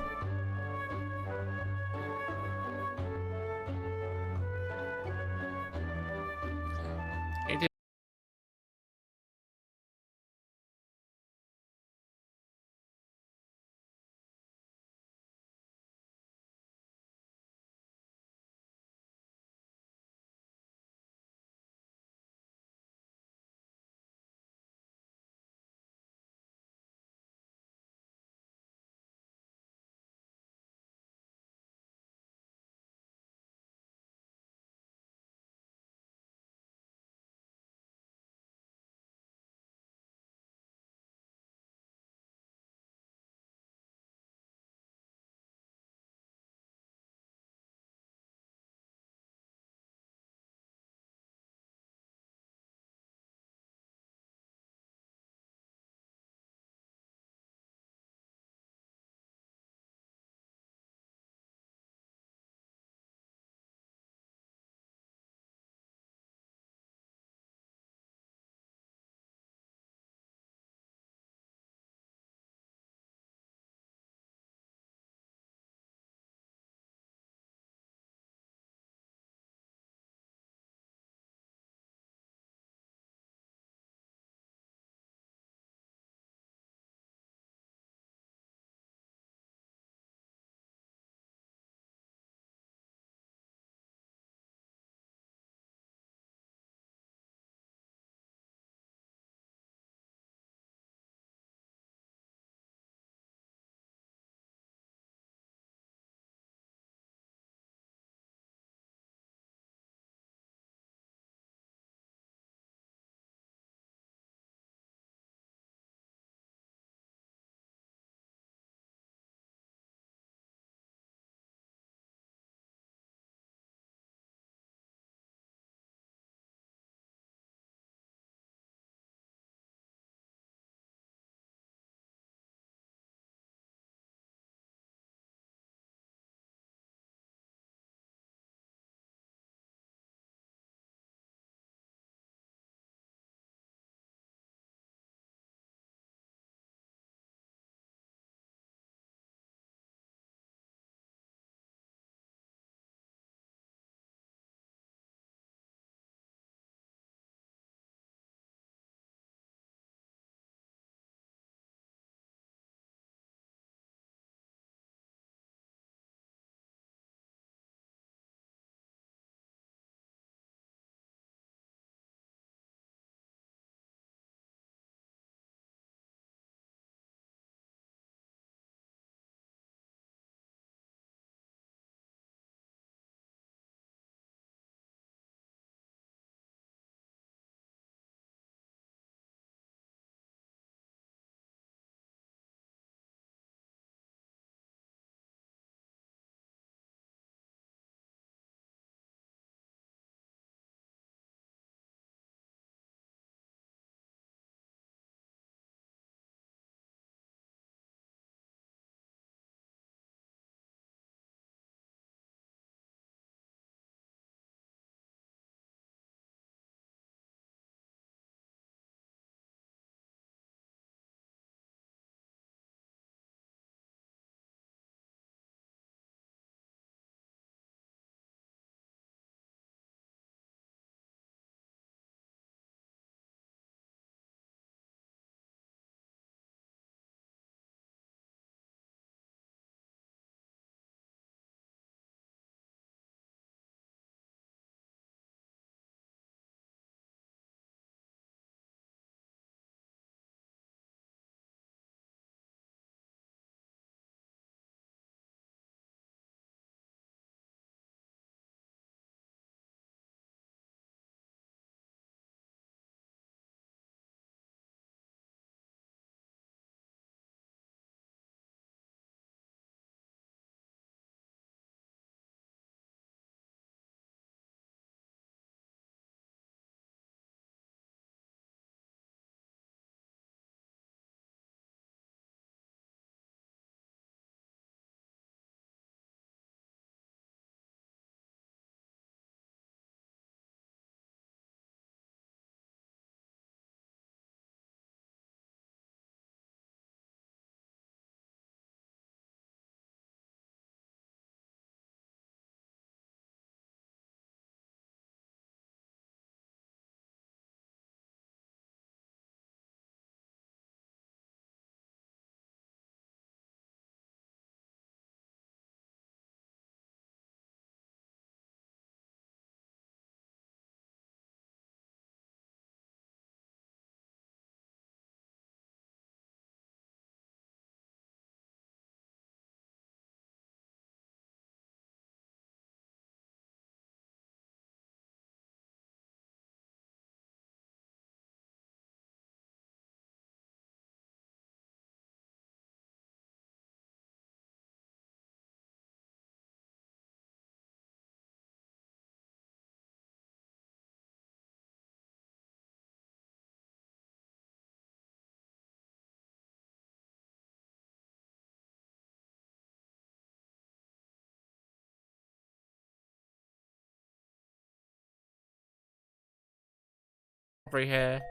strawberry here.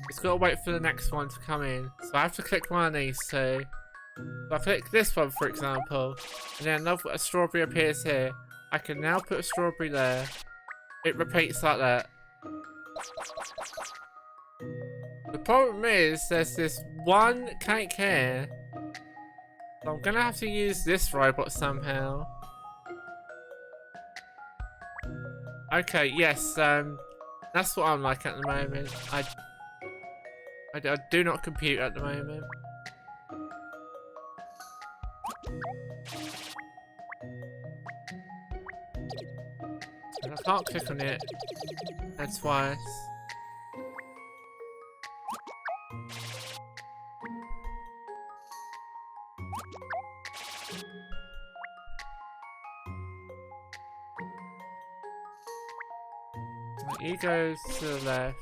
It's got to wait for the next one to come in. So I have to click one of these two. So I click this one, for example, and then a strawberry appears here. I can now put a strawberry there. It repeats like that. The problem is, there's this one cake here. So I'm gonna have to use this robot somehow. Okay, yes, that's what I'm like at the moment. I do not compute at the moment. And I can't click on it. That's twice. You go to the left.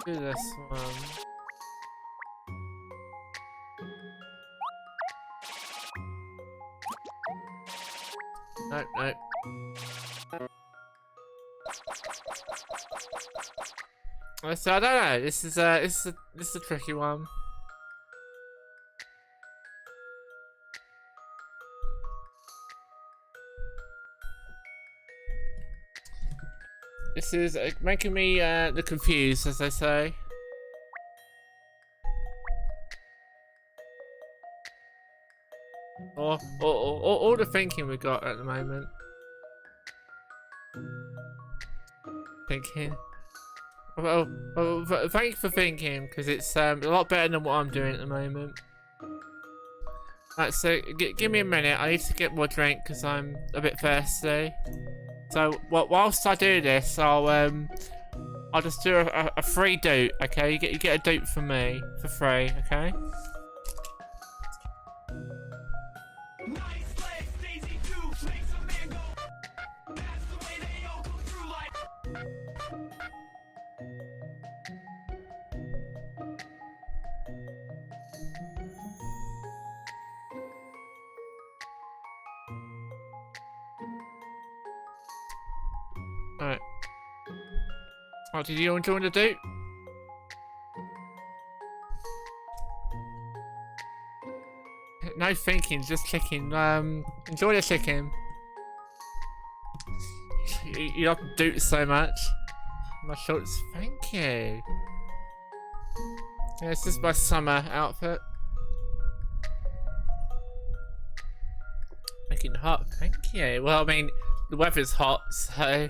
Do this one. Nope, nope. So I don't know. This is a tricky one. This is making me the confused, as they say. Or all the thinking we got at the moment. Thinking. Well, thank you for thinking, because it's a lot better than what I'm doing at the moment. Right, so give me a minute. I need to get more drink because I'm a bit thirsty. So whilst I do this, I'll just do a free dupe. Okay, you get a dupe from me for free. Okay. Alright. Oh, did you enjoy the dupe? No thinking, just clicking. Enjoy the chicken. You love dupe so much. My shorts, thank you. Yeah, this is my summer outfit. Making hot, thank you. Well, I mean, the weather's hot, so...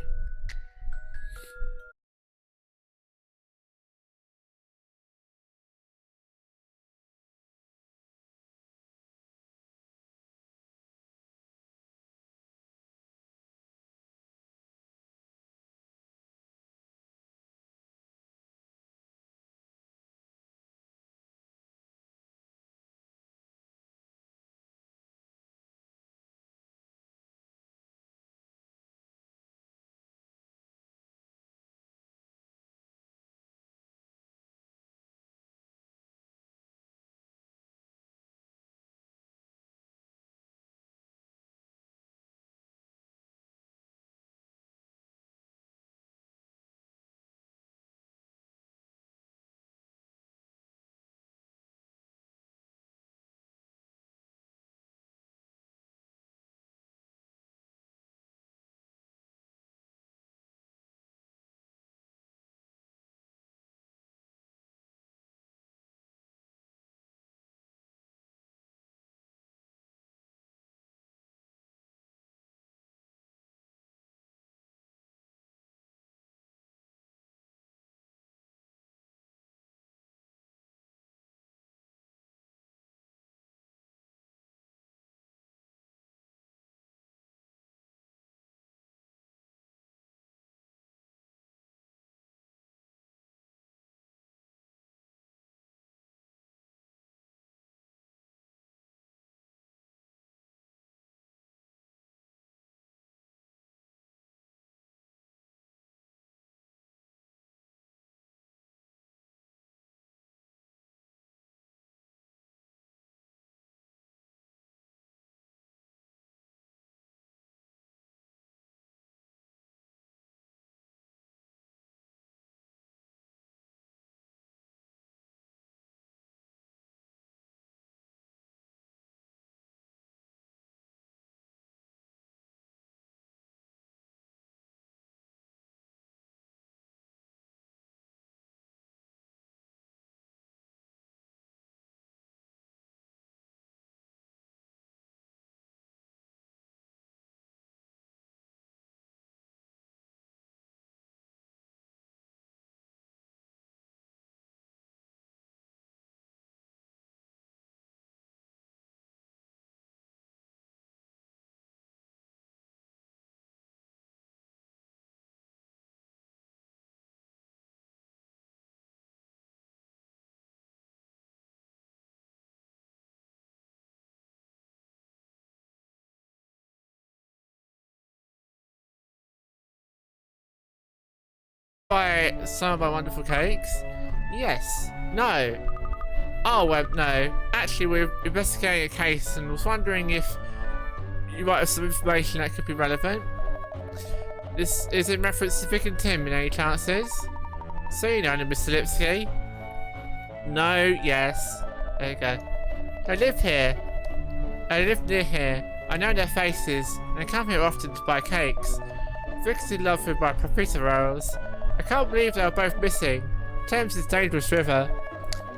buy some of my wonderful cakes? Yes. No. Oh, well, no. Actually, we're investigating a case and was wondering if you might have some information that could be relevant. This is in reference to Vic and Tim, in any chances? So you know them, Mr. Lipsky? No, yes. There you go. They live here. They live near here. I know their faces, and I come here often to buy cakes. Vic's in love with my profiteroles. I can't believe they are both missing. Thames is a dangerous river.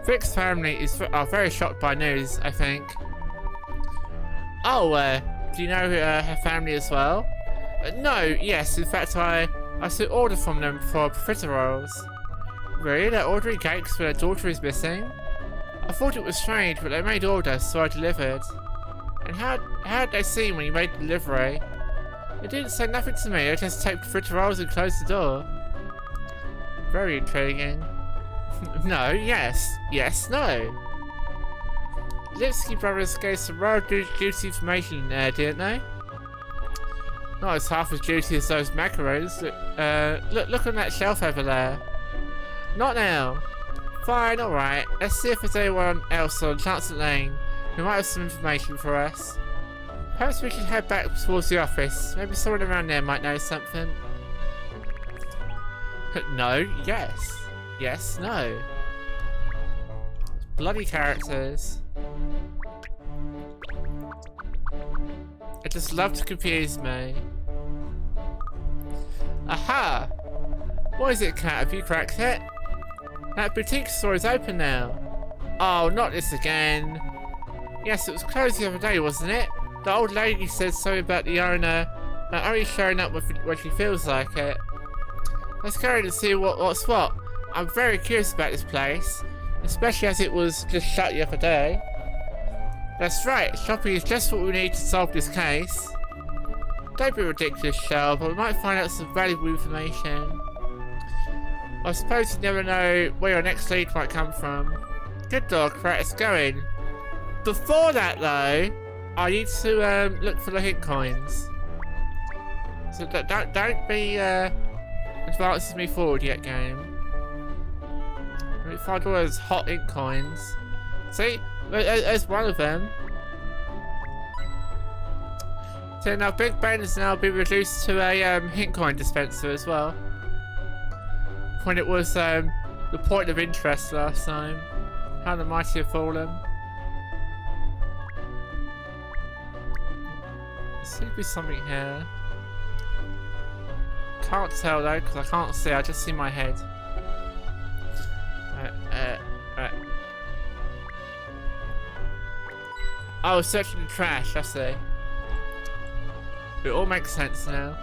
Vic's family are very shocked by news, I think. Oh, do you know her family as well? No, yes, in fact I still order from them for profiteroles. Really? They're ordering cakes when their daughter is missing? I thought it was strange, but they made orders, so I delivered. And how did they seem when you made the delivery? They didn't say nothing to me, they just taped profiteroles and closed the door. Very intriguing. No, yes. Yes, no. Lipsky brothers gave some royal juicy information there, didn't they? Not as half as juicy as those macaroons. Look on that shelf over there. Not now. Fine, alright. Let's see if there's anyone else on Chancellor Lane who might have some information for us. Perhaps we can head back towards the office. Maybe someone around there might know something. No, yes. Yes, no. Bloody characters. They just love to confuse me. Aha! What is it, Cat? Have you cracked it? That boutique store is open now. Oh, not this again. Yes, it was closed the other day, wasn't it? The old lady said something about the owner only showing up when she feels like it. Let's go in and see what's what. I'm very curious about this place, especially as it was just shut the other day. That's right, shopping is just what we need to solve this case. Don't be ridiculous, Shell, but we might find out some valuable information. I suppose you never know where your next lead might come from. Good dog, right, let's go in. Before that though, I need to look for the hint coins. So don't be advancing me forward yet, game. Let me find all those hot ink coins. See, there's one of them. So now Big Ben has now been reduced to a hint coin dispenser as well. When it was the point of interest last time. How the mighty have fallen. There seems to be something here. Can't tell though, because I can't see, I just see my head. Oh, searching the trash, I see. It all makes sense now.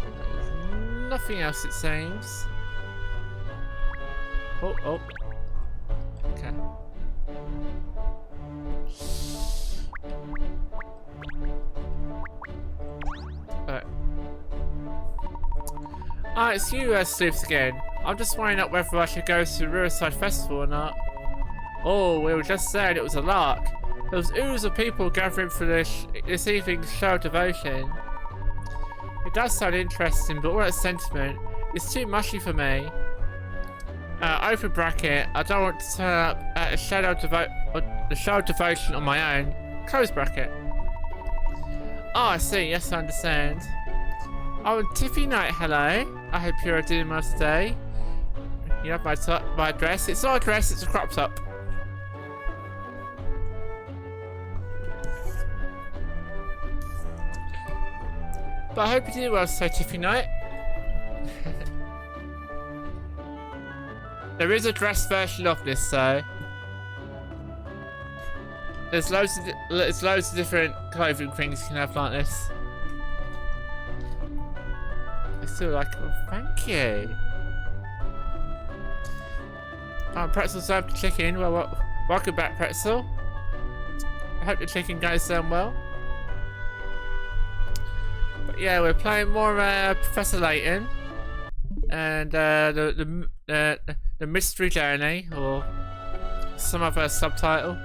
There's nothing else, it seems. Oh. Okay. It's you, Sleuths again. I'm just weighing up whether I should go to the Riverside Festival or not. Oh, we were just saying it was a lark. There was oodles of people gathering for this evening's show of devotion. It does sound interesting, but all that sentiment is too mushy for me. Open bracket, I don't want to turn up at a show of devotion on my own. Close bracket. Oh, I see. Yes, I understand. Oh, and Tiffy Knight, hello. I hope you're doing well today. You have my dress. It's not a dress, it's a crop top. But I hope you do well today, Tiffy Knight. There is a dress version of this, though. There's loads of different clothing things you can have like this. I still like it. Oh, thank you. Pretzel served the chicken. Well, welcome back, Pretzel. I hope the chicken goes down well. But yeah, we're playing more Professor Layton and the Mystery Journey, or some other subtitle.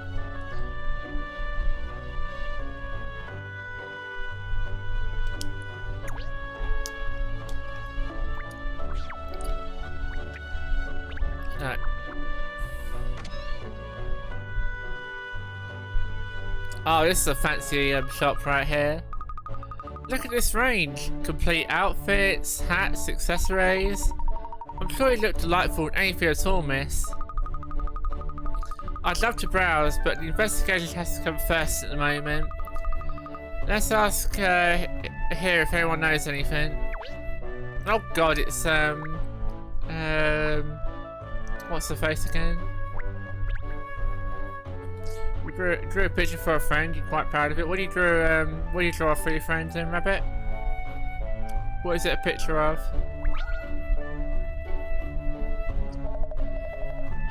Oh, this is a fancy shop right here. Look at this range. Complete outfits, hats, accessories. I'm sure it looked delightful in anything at all, miss. I'd love to browse, but the investigation has to come first at the moment. Let's ask here if anyone knows anything. Oh god, it's what's the face again? You drew a picture for a friend. You're quite proud of it. What do you draw for your friends then, Rabbit? What is it a picture of?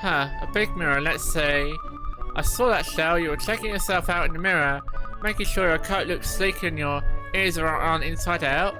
Huh, a big mirror, let's see. I saw that, Shell. You were checking yourself out in the mirror, making sure your coat looks sleek and your ears aren't inside out.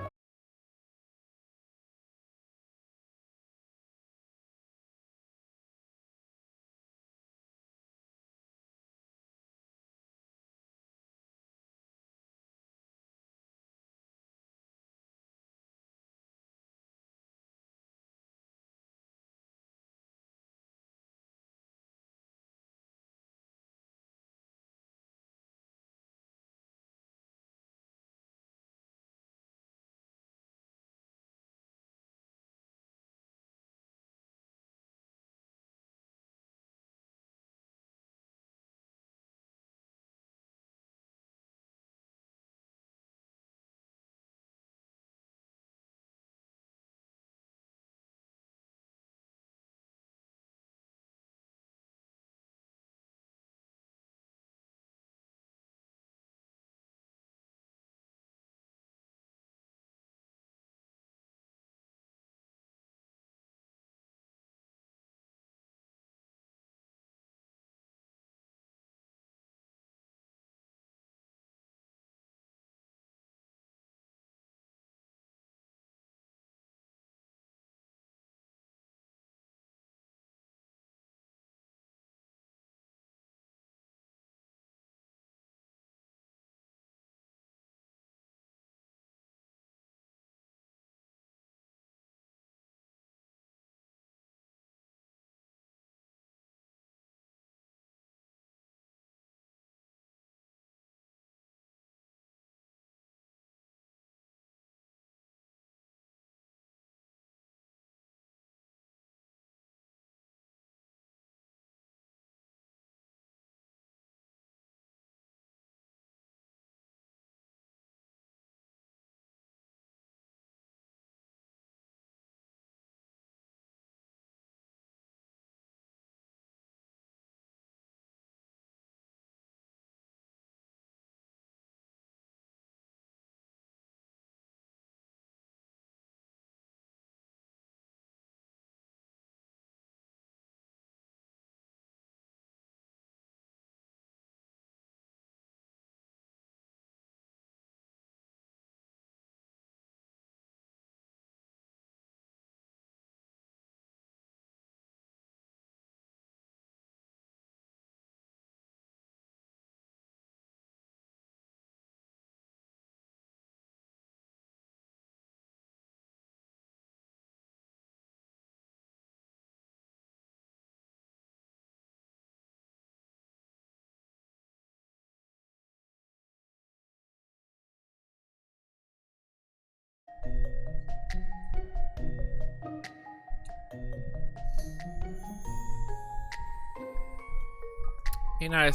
You know,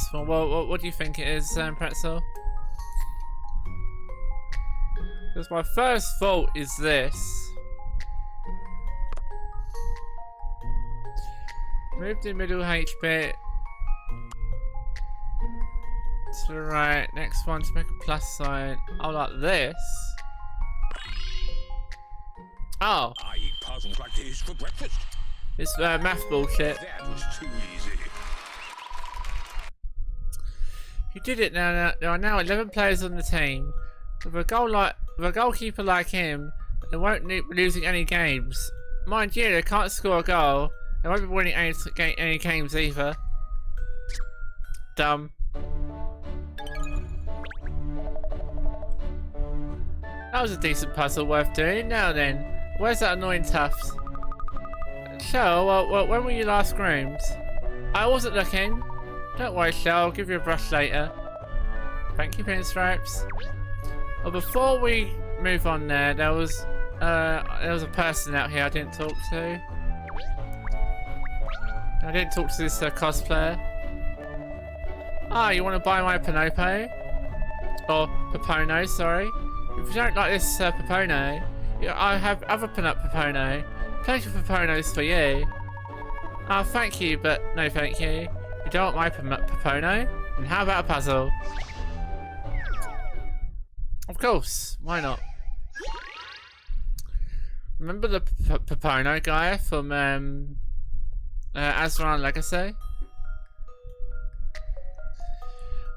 what do you think it is, Pretzel? Because my first thought is this. Move the middle H bit to the right. Next one to make a plus sign. Oh, like this. Oh. I eat puzzles like this for breakfast. It's math bullshit. That was too easy. You did it now. There are now 11 players on the team. With a goalkeeper like him, they won't be losing any games. Mind you, they can't score a goal. They won't be winning any games either. Dumb. That was a decent puzzle worth doing. Now then, where's that annoying tuft? Shell, well, when were you last groomed? I wasn't looking. Don't worry, Shell, I'll give you a brush later. Thank you, Pinstripes. Well, before we move on there was a person out here I didn't talk to. I didn't talk to this cosplayer. Ah, you want to buy my Panopo? Or Papono, sorry. If you don't like this Papono, I have other Papono. Plenty of Paponos for you. Ah, thank you, but no thank you. You don't want my Papono? And how about a puzzle? Of course, why not? Remember the Papono guy from Azran Legacy?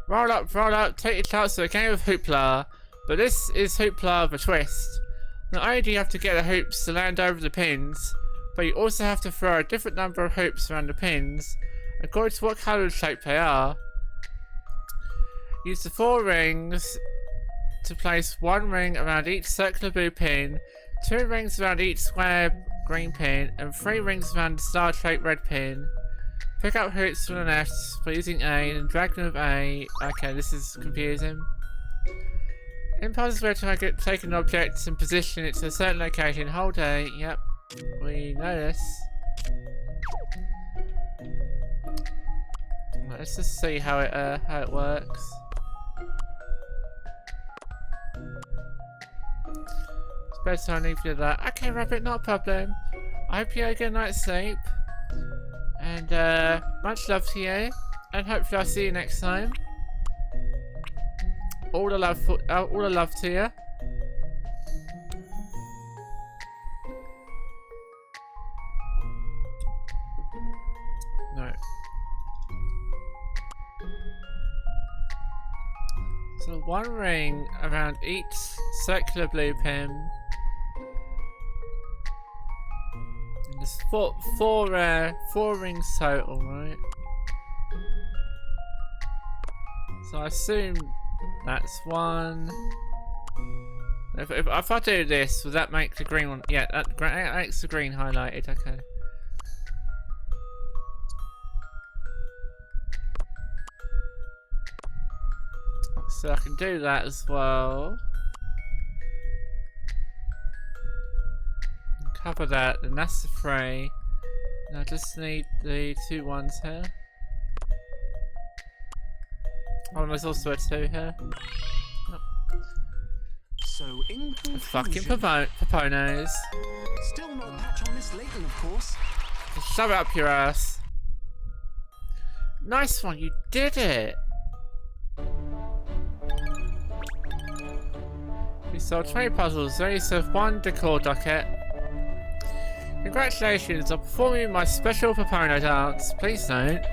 Roll up, take your chance to a game of Hoopla. But this is Hoopla with a twist. Not only do you have to get the hoops to land over the pins, but you also have to throw a different number of hoops around the pins, according to what colour and shape they are. Use the 4 rings to place 1 ring around each circular blue pin, 2 rings around each square green pin, and 3 rings around the star-shaped red pin. Pick up hoops from the left by using A and drag them with A. Okay, this is confusing. In puzzles where to take an object and position it to a certain location, hold A. Yep, we know this. Right, let's just see how it works. Better I need to do that. Okay, Rabbit, not a problem. I hope you get a night's sleep. And much love to you. And hopefully I'll see you next time. All the love to you. No. So 1 ring around each circular blue pin. And there's four rings total, right? So I assume that's 1. If I do this, will that make the green one? Yeah, that makes the green highlighted. Okay. So I can do that as well. Cover that, and that's the 3. And I just need the 2 1s here. Oh, there's also a 2 here. Oh. So in Fucking conclusion, Paponos. still no patch on this Layton, of course. Just shove it up your ass. Nice one, you did it! You solved 20 puzzles, only served 1 decor docket. Congratulations on performing my special Papono dance. Please don't.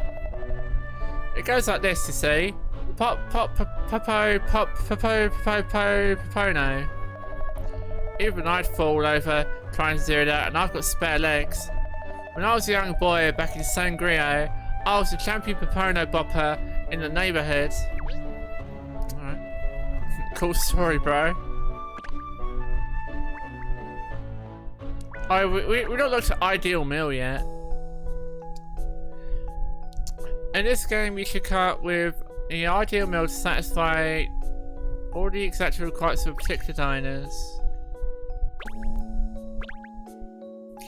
It goes like this, you see. Pop, pop, popo, pop, popo, popo, Papono. Even I'd fall over trying to do that, and I've got spare legs. When I was a young boy back in Sangria, I was a champion Papono bopper in the neighborhood. Alright. Cool story, bro. Oh, we don't look at ideal meal yet. In this game, you should come up with the ideal meal to satisfy all the exact requirements of particular diners.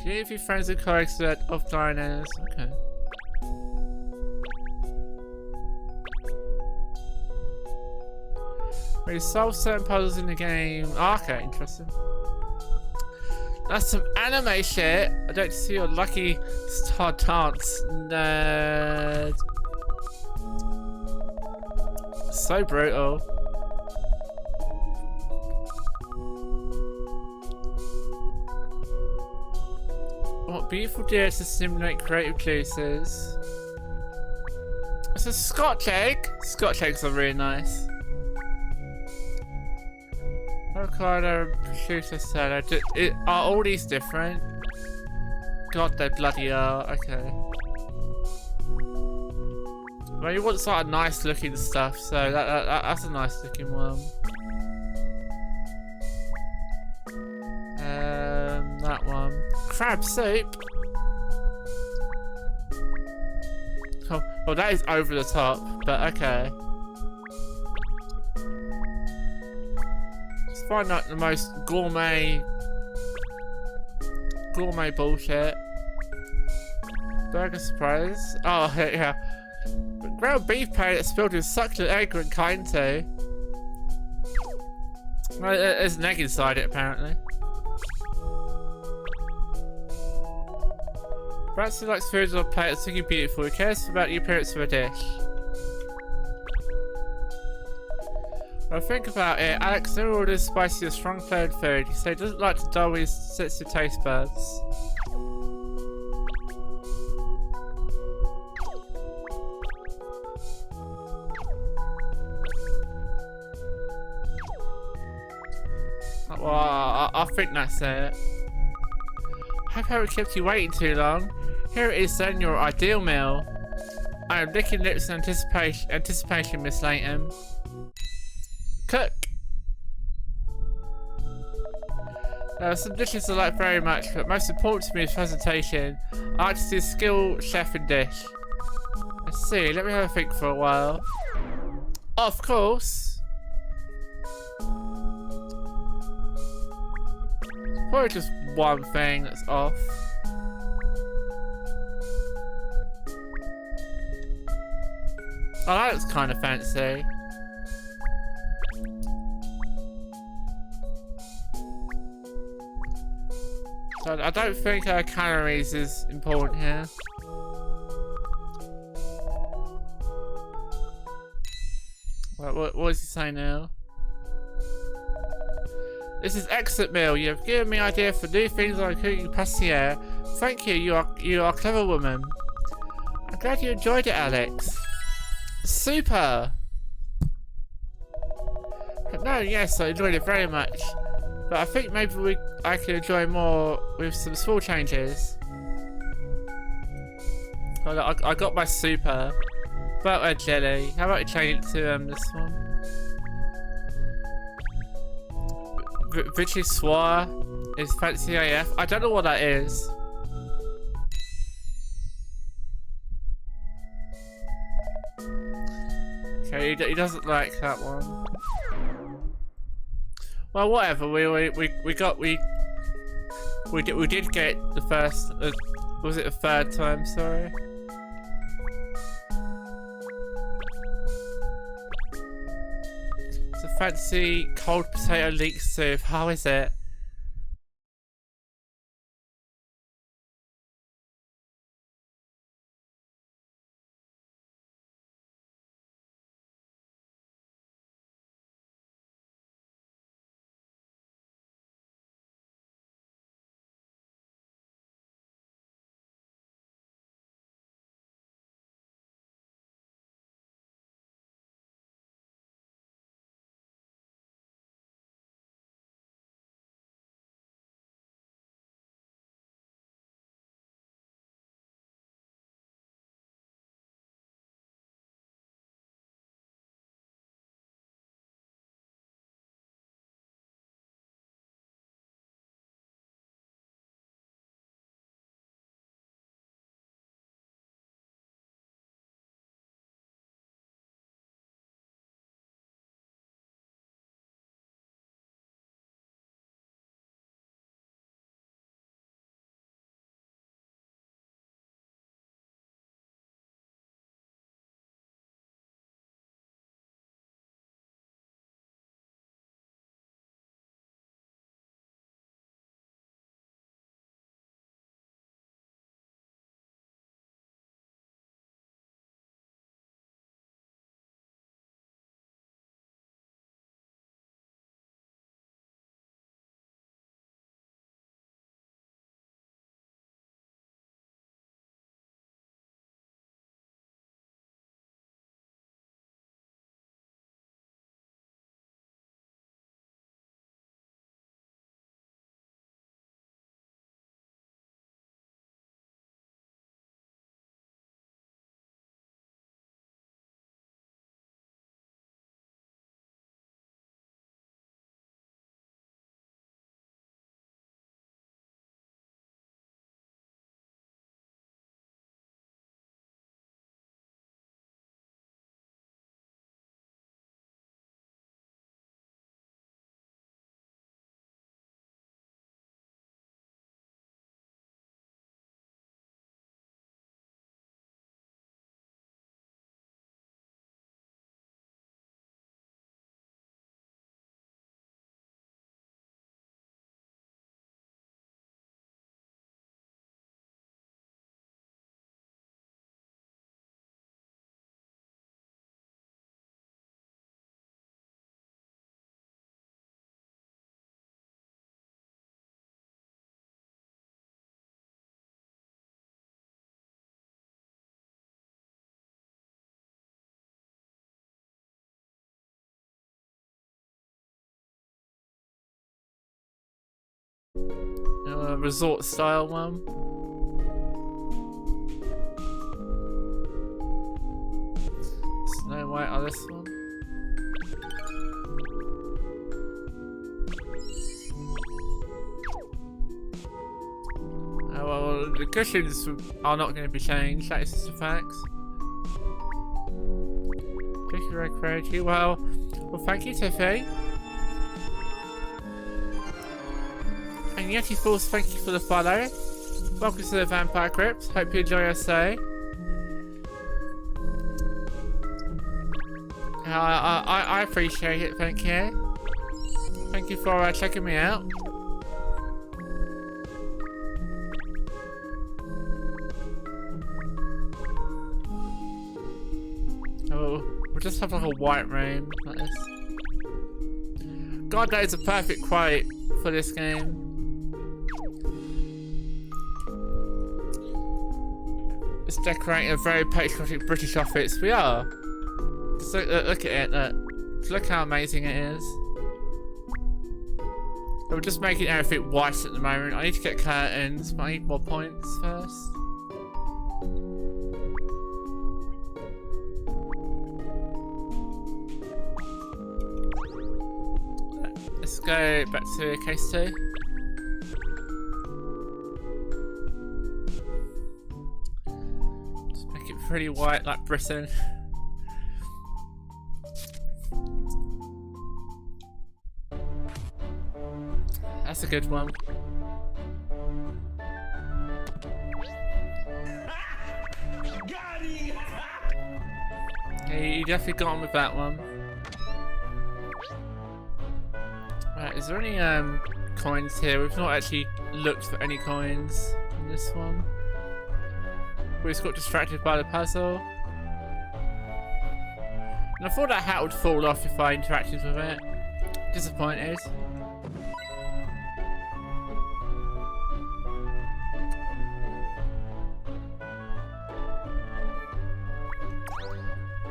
Clear if your friends and colleagues of diners. Okay. We solve certain puzzles in the game. Oh, okay, interesting. That's some anime shit. I don't see your lucky star dance, nerd. So brutal. What beautiful deer to simulate creative juices. It's a Scotch egg. Scotch eggs are really nice. Avocado prosciutto salad. Are all these different? God, they bloody are. Okay. Well, you want sort of nice looking stuff, so that's a nice looking one. That one. Crab soup. Oh, well, that is over the top, but okay. find out the most gourmet bullshit. Burger surprise. Oh yeah. Ground beef patty that's filled with succulent egg and kind too. Well, there's an egg inside it apparently. Perhaps he likes food on a plate that's looking beautiful. He cares about the appearance of a dish. When I think about it, Alex never orders spicy or strong flavored food. He said he doesn't like to dull his sensitive taste buds. Well, I think that's it. Hope I haven't kept you waiting too long. Here it is then, your ideal meal. I am licking lips in anticipation, Miss Layton. Cook! There are some dishes I like very much, but most important to me is presentation. I like to see a skilled chef and dish. Let's see, let me have a think for a while. Of course! Probably just one thing that's off. Oh, that looks kind of fancy. So I don't think calories is important here. What does he say now? This is excellent meal. You have given me idea for new things like cooking pastier. Thank you. You are a clever woman. I'm glad you enjoyed it, Alex. Super. No, yes, I enjoyed it very much. But I think maybe I could enjoy more with some small changes. I got my super. Butter jelly. How about you change it to this one? Vichyssoise is fancy AF. I don't know what that is. Okay, he doesn't like that one. Well, whatever. We did get the first. Was it the third time? Sorry. It's a fancy cold potato leek soup. How is it? Resort style one. Snow White on this one. Oh well, the cushions are not going to be changed, that is just a fact. Well, thank you, Tiffy. And Yeti Falls, thank you for the follow. Welcome to the Vampire Crypt. Hope you enjoy your stay. I appreciate it, thank you. Thank you for checking me out. Oh, we'll just have like a white room like this. God, that is a perfect quote for this game. It's decorating a very patriotic British office. We are. Just look at it. Look how amazing it is. We're just making everything white at the moment. I need to get curtains, but I need more points first. Let's go back to case 2. Just make it pretty white like Britain. That's a good one. Yeah, you definitely got on with that one. Right, is there any coins here? We've not actually looked for any coins in this one. We just got distracted by the puzzle. And I thought that hat would fall off if I interacted with it. Disappointed.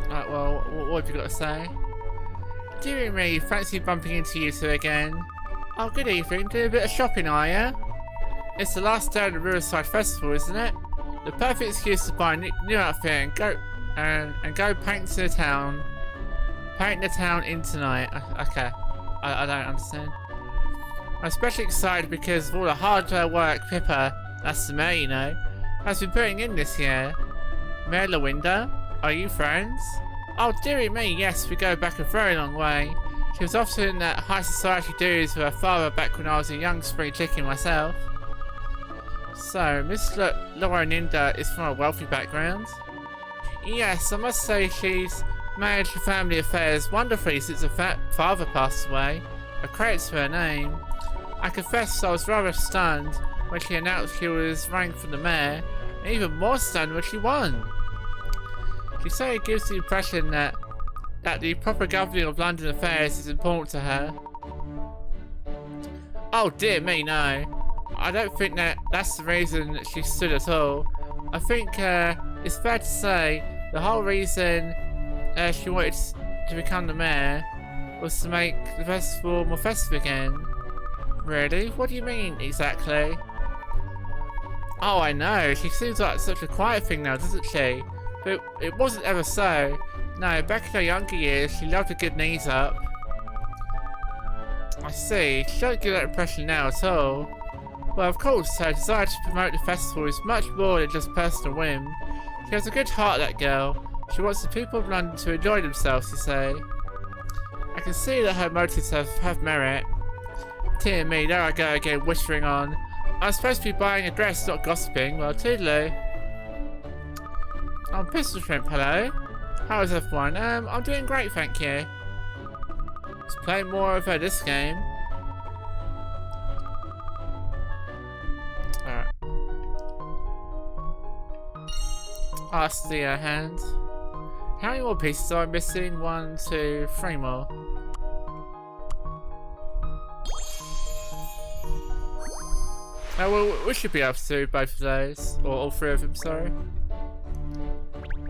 Right, well, what have you got to say? Dearie me, fancy bumping into you two again. Oh, good evening. Doing a bit of shopping, are ya? It's the last day of the Riverside Festival, isn't it? The perfect excuse to buy a new outfit and go paint the town in tonight. Okay, I don't understand. I'm especially excited because of all the hard work Pippa, that's the mayor, you know, has been putting in this year. Mayor Lawinda, are you friends? Oh, dearie me, yes, we go back a very long way. She was often at high society dues with her father back when I was a young spring chicken myself. So, Miss Lawinda is from a wealthy background? Yes, I must say she's managed her family affairs wonderfully since her father passed away. A credit to her name. I confess I was rather stunned when she announced she was running for the mayor, and even more stunned when she won. She certainly gives the impression that the proper governing of London affairs is important to her. Oh dear me, no. I don't think that's the reason she stood at all. I think it's fair to say the whole reason she wanted to become the mayor was to make the festival more festive again. Really? What do you mean, exactly? Oh, I know. She seems like such a quiet thing now, doesn't she? But it wasn't ever so. No, back in her younger years, she loved a good knees up. I see. She don't give that impression now at all. Well, of course, her desire to promote the festival is much more than just personal whim. She has a good heart, that girl. She wants the people of London to enjoy themselves, you say. I can see that her motives have merit. Dear me, there I go again, whispering on. I'm supposed to be buying a dress, not gossiping. Well, toodaloo. I'm Pistol Shrimp, hello. How is everyone? I'm doing great, thank you. Let's play more of this game. Alright. Ask the hand. How many more pieces are I missing? 1, 2, 3 more. Oh, well, we should be able to do both of those. Or all 3 of them, sorry.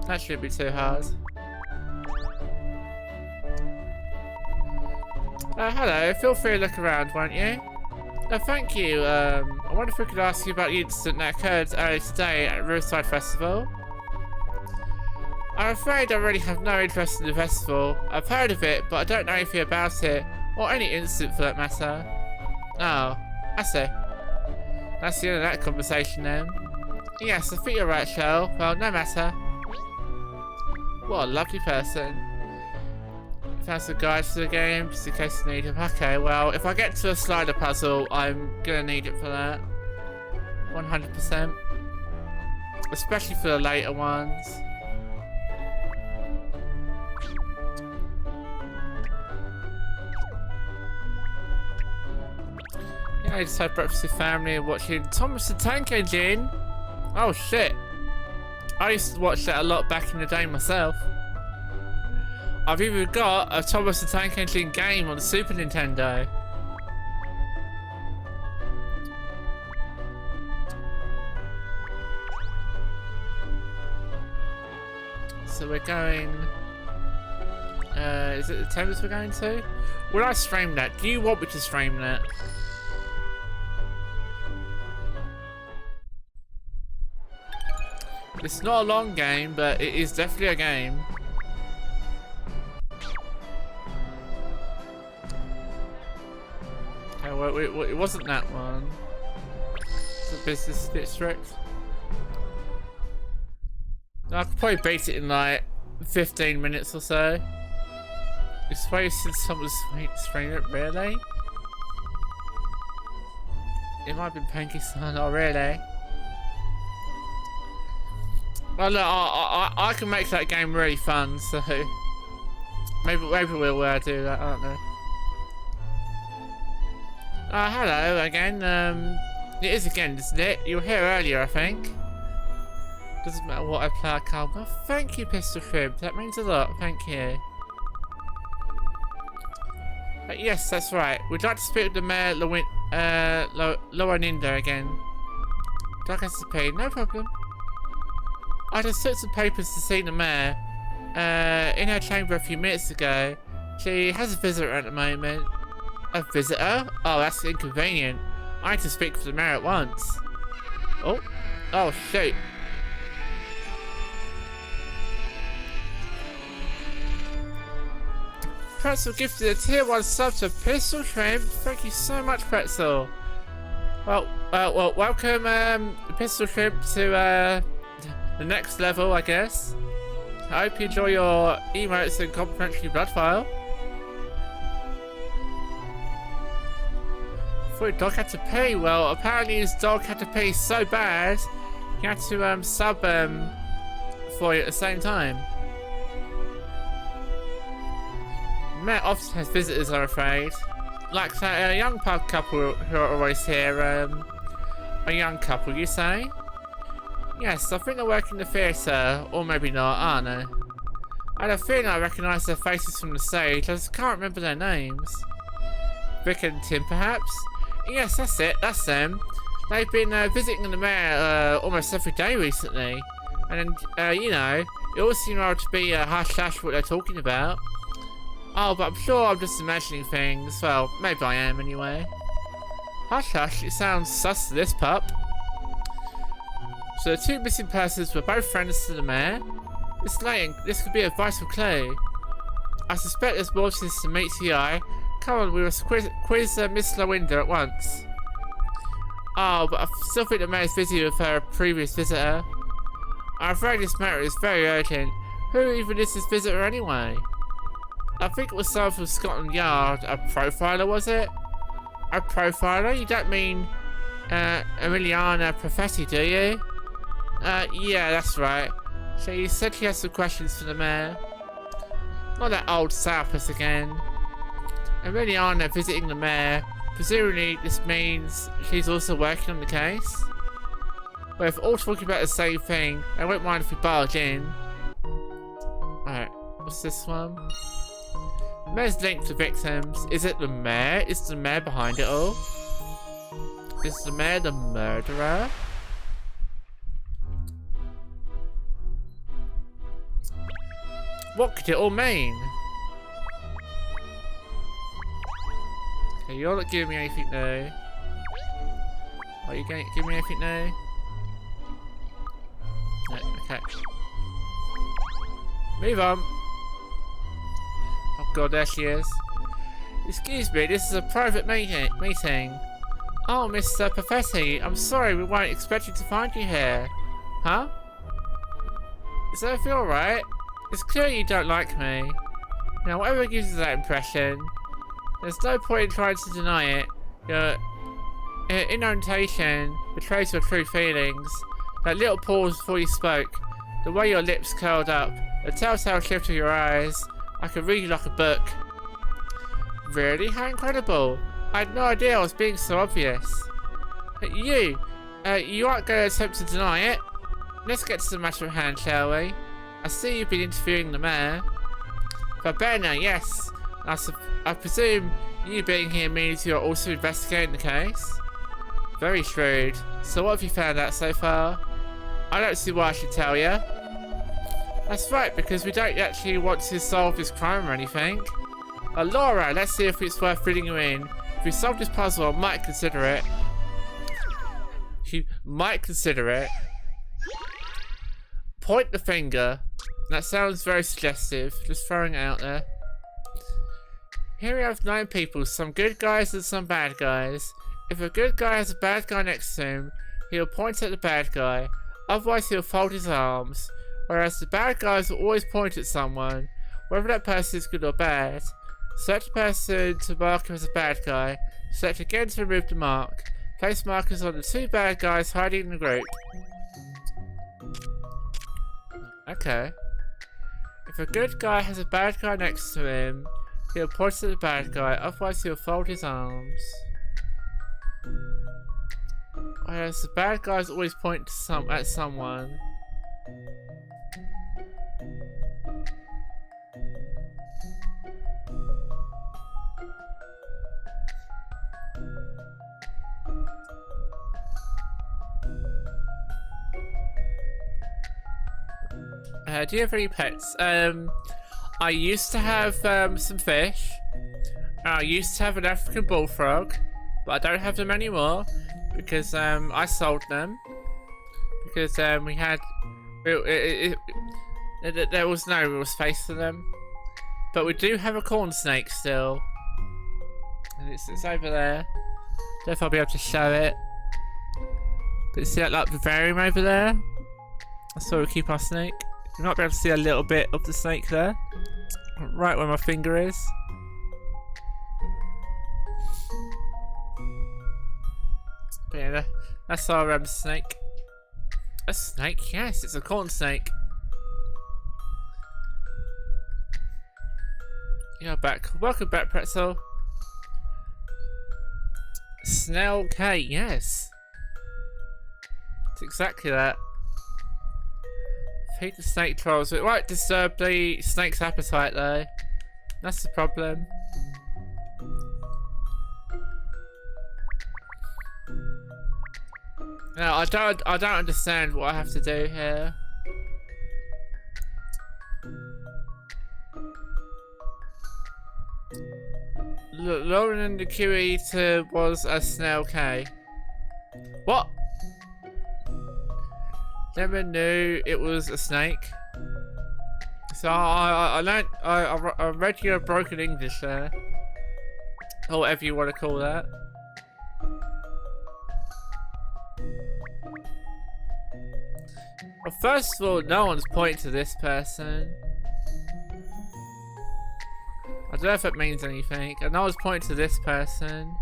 That shouldn't be too hard. Hello, feel free to look around, won't you? Thank you. I wonder if we could ask you about the incident that occurred earlier today at Riverside Festival. I'm afraid I really have no interest in the festival. I've heard of it, but I don't know anything about it, or any incident for that matter. Oh, I see. That's the end of that conversation then. Yes, I think you're right, Cheryl. Well, no matter. What a lovely person. Found some guides for the game, just in case you need them. Okay, well, if I get to a slider puzzle, I'm gonna need it for that. 100%. Especially for the later ones. Yeah, I just had breakfast with family and watching Thomas the Tank Engine. Oh shit. I used to watch that a lot back in the day myself. I've even got a Thomas the Tank Engine game on the Super Nintendo. So we're going... is it the Thames we're going to? Will I stream that? Do you want me to stream that? It's not a long game, but it is definitely a game. Okay, well, it wasn't that one. It's a business district. I could probably beat it in like 15 minutes or so. It's wasted someone's stream it, really? It might have been Panky-san, oh really? Well look, I can make that game really fun, so... Maybe we'll do that, I don't know. Hello again, it is again, isn't it? You were here earlier, I think. Doesn't matter what I play, I can't. Well, thank you, Pistol Shrimp, that means a lot, thank you. Yes, that's right. We'd like to speak with the Mayor, Lowaninda again. Dark SCP, no problem. I just took some papers to see the Mayor. In her chamber a few minutes ago. She has a visitor at the moment. A visitor? Oh, that's inconvenient. I need to speak to the Mayor at once. Oh. Oh, shoot. Pretzel gifted a tier 1 sub to Pistol Shrimp. Thank you so much, Pretzel. Well, welcome, Pistol Shrimp to, the next level, I guess. I hope you enjoy your emotes and complimentary blood file. Thought your dog had to pee. Well, apparently his dog had to pee so bad, he had to sub for you at the same time. Matt often has visitors, I'm afraid. Like that young pub couple who are always here. A young couple, you say? Yes, I think they work in the theatre, or maybe not, I don't know. I had a feeling I recognised their faces from the stage, I just can't remember their names. Vic and Tim, perhaps? Yes, that's it, that's them. They've been visiting the Mayor almost every day recently. And, you know, it all seems to be hush-hush what they're talking about. Oh, but I'm sure I'm just imagining things. Well, maybe I am anyway. Hush-hush, it sounds sus to this pup. So the two missing persons were both friends to the Mayor. Miss Layton, this could be a vital clue. I suspect there's more to this than meets the eye. Come on, we must quiz Miss Lowaninda at once. Oh, but I still think the Mayor's busy with her previous visitor. I'm afraid this matter is very urgent. Who even is this visitor anyway? I think it was someone from Scotland Yard. A profiler, was it? A profiler? You don't mean Emiliana Profetti, do you? Yeah, that's right. She said she has some questions for the Mayor. Not that old Southpass again. Emiliana visiting the Mayor. Presumably this means she's also working on the case. But if all talking about the same thing, I won't mind if we barge in. Alright, what's this one? Mayor's linked to victims. Is it the Mayor? Is the Mayor behind it all? Is the Mayor the murderer? What could it all mean? Okay, you're not giving me anything new. Are you going to give me anything new? No, okay. Move on. Oh god, there she is. Excuse me, this is a private meeting. Oh, Mr. Professor, I'm sorry we weren't expecting to find you here. Huh? Is everything alright? It's clear you don't like me. Now, whatever gives you that impression, there's no point in trying to deny it. Your intonation betrays your true feelings. That little pause before you spoke, the way your lips curled up, the telltale shift of your eyes. I could read you like a book. Really? How incredible. I had no idea I was being so obvious. You aren't going to attempt to deny it. Let's get to the matter at hand, shall we? I see you've been interviewing the mayor. Verbena, yes. I presume you being here means you're also investigating the case? Very shrewd. So what have you found out so far? I don't see why I should tell you. That's right, because we don't actually want to solve this crime or anything. Laura, let's see if it's worth fitting you in. If we solve this puzzle, I might consider it. She might consider it. Point the finger. That sounds very suggestive. Just throwing it out there. Here we have 9 people, some good guys and some bad guys. If a good guy has a bad guy next to him, he'll point at the bad guy. Otherwise he'll fold his arms. Whereas the bad guys will always point at someone, whether that person is good or bad. Select a person to mark him as a bad guy. Select again to remove the mark. Place markers on the 2 bad guys hiding in the group. Okay. If a good guy has a bad guy next to him, he'll point at the bad guy, otherwise he'll fold his arms. Whereas the bad guys always point to at someone. Do you have any pets? I used to have some fish. I used to have an African bullfrog, but I don't have them anymore because I sold them because we had there was no real space for them. But we do have a corn snake still, and it's over there. Don't know if I'll be able to show it. But see that like vivarium over there? That's where we keep our snake. You might be able to see a little bit of the snake there. Right where my finger is. But yeah, that's our snake. A snake? Yes, it's a corn snake. You're back. Welcome back, Pretzel. Snell K, yes. It's exactly that. Feed the snake trolls. It won't disturb the snake's appetite though. That's the problem. No, I don't understand what I have to do here. Lauren and the Q eater was a snail K. What? Never knew it was a snake. So I learned, I read your broken English there. Or whatever you want to call that. Well, first of all, no one's pointing to this person. I don't know if it means anything. And no one's pointing to this person.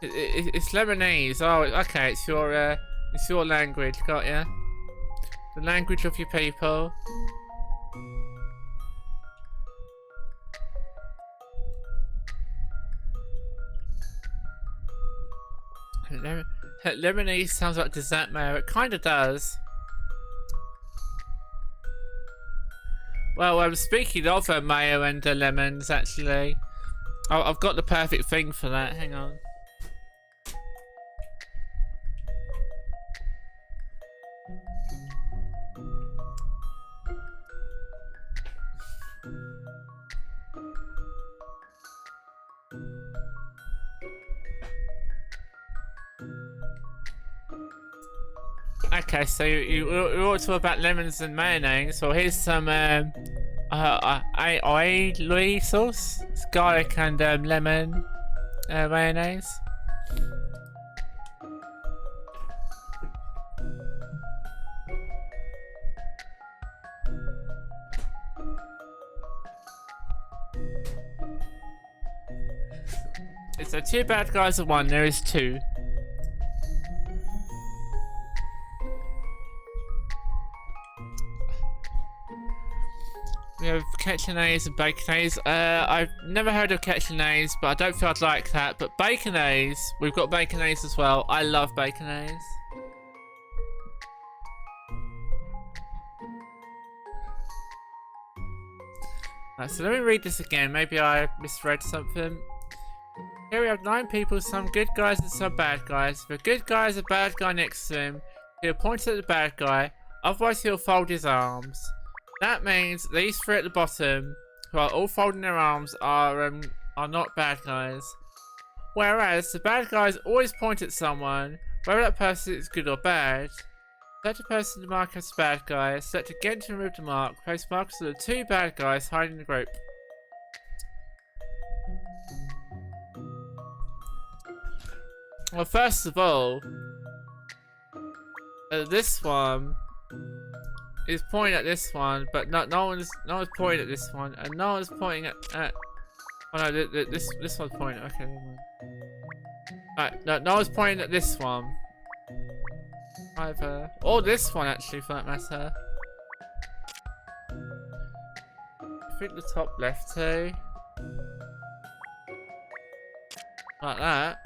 It's Lebanese. Oh, okay. It's your language. Got ya? The language of your people. Lebanese sounds like dessert mayo. It kind of does. Well, speaking of mayo and lemons, actually, I've got the perfect thing for that. Hang on. Okay, so you all talk about lemons and mayonnaise. Well, here's some oil sauce. It's garlic and lemon mayonnaise. Is there two bad guys or one? There is two. We have ketchup and baconaise. I've never heard of ketchup, but I don't feel I'd like that. But baconaise, we've got baconaise as well. I love baconaise. Right, so let me read this again. Maybe I misread something. Here we have 9 people, some good guys and some bad guys. The good guy is a bad guy next to him. He'll point at the bad guy, otherwise he'll fold his arms. That means these 3 at the bottom, who are all folding their arms, are not bad guys. Whereas the bad guys always point at someone, whether that person is good or bad. Select a person to mark as a bad guy. Select again to remove the mark. Place markers of the 2 bad guys hiding the group. Well, first of all, this one is pointing at this one, but no one's pointing at this one, and no one's pointing at oh no, this one's pointing. Okay, never mind. Alright, no one's pointing at this one either, or this one actually, for that matter. I think the top left too, like that.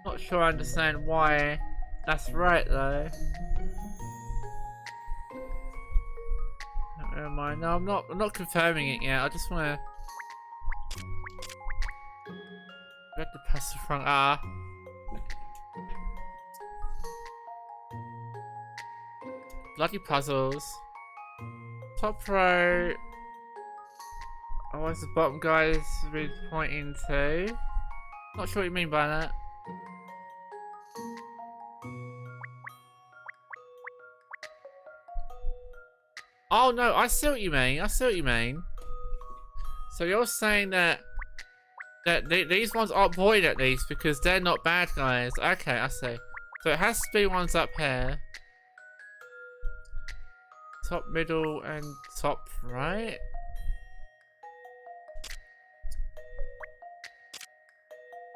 Not sure I understand why that's right though. Never mind. No, I'm not confirming it yet. I just wanna get the pass the front. Bloody puzzles. Top row. Oh, what's the bottom guys really pointing to? Not sure what you mean by that. Oh no, I see what you mean. I see what you mean. So you're saying that these ones aren't pointing at these because they're not bad guys. Okay, I see. So it has to be ones up here. Top, middle, and top right.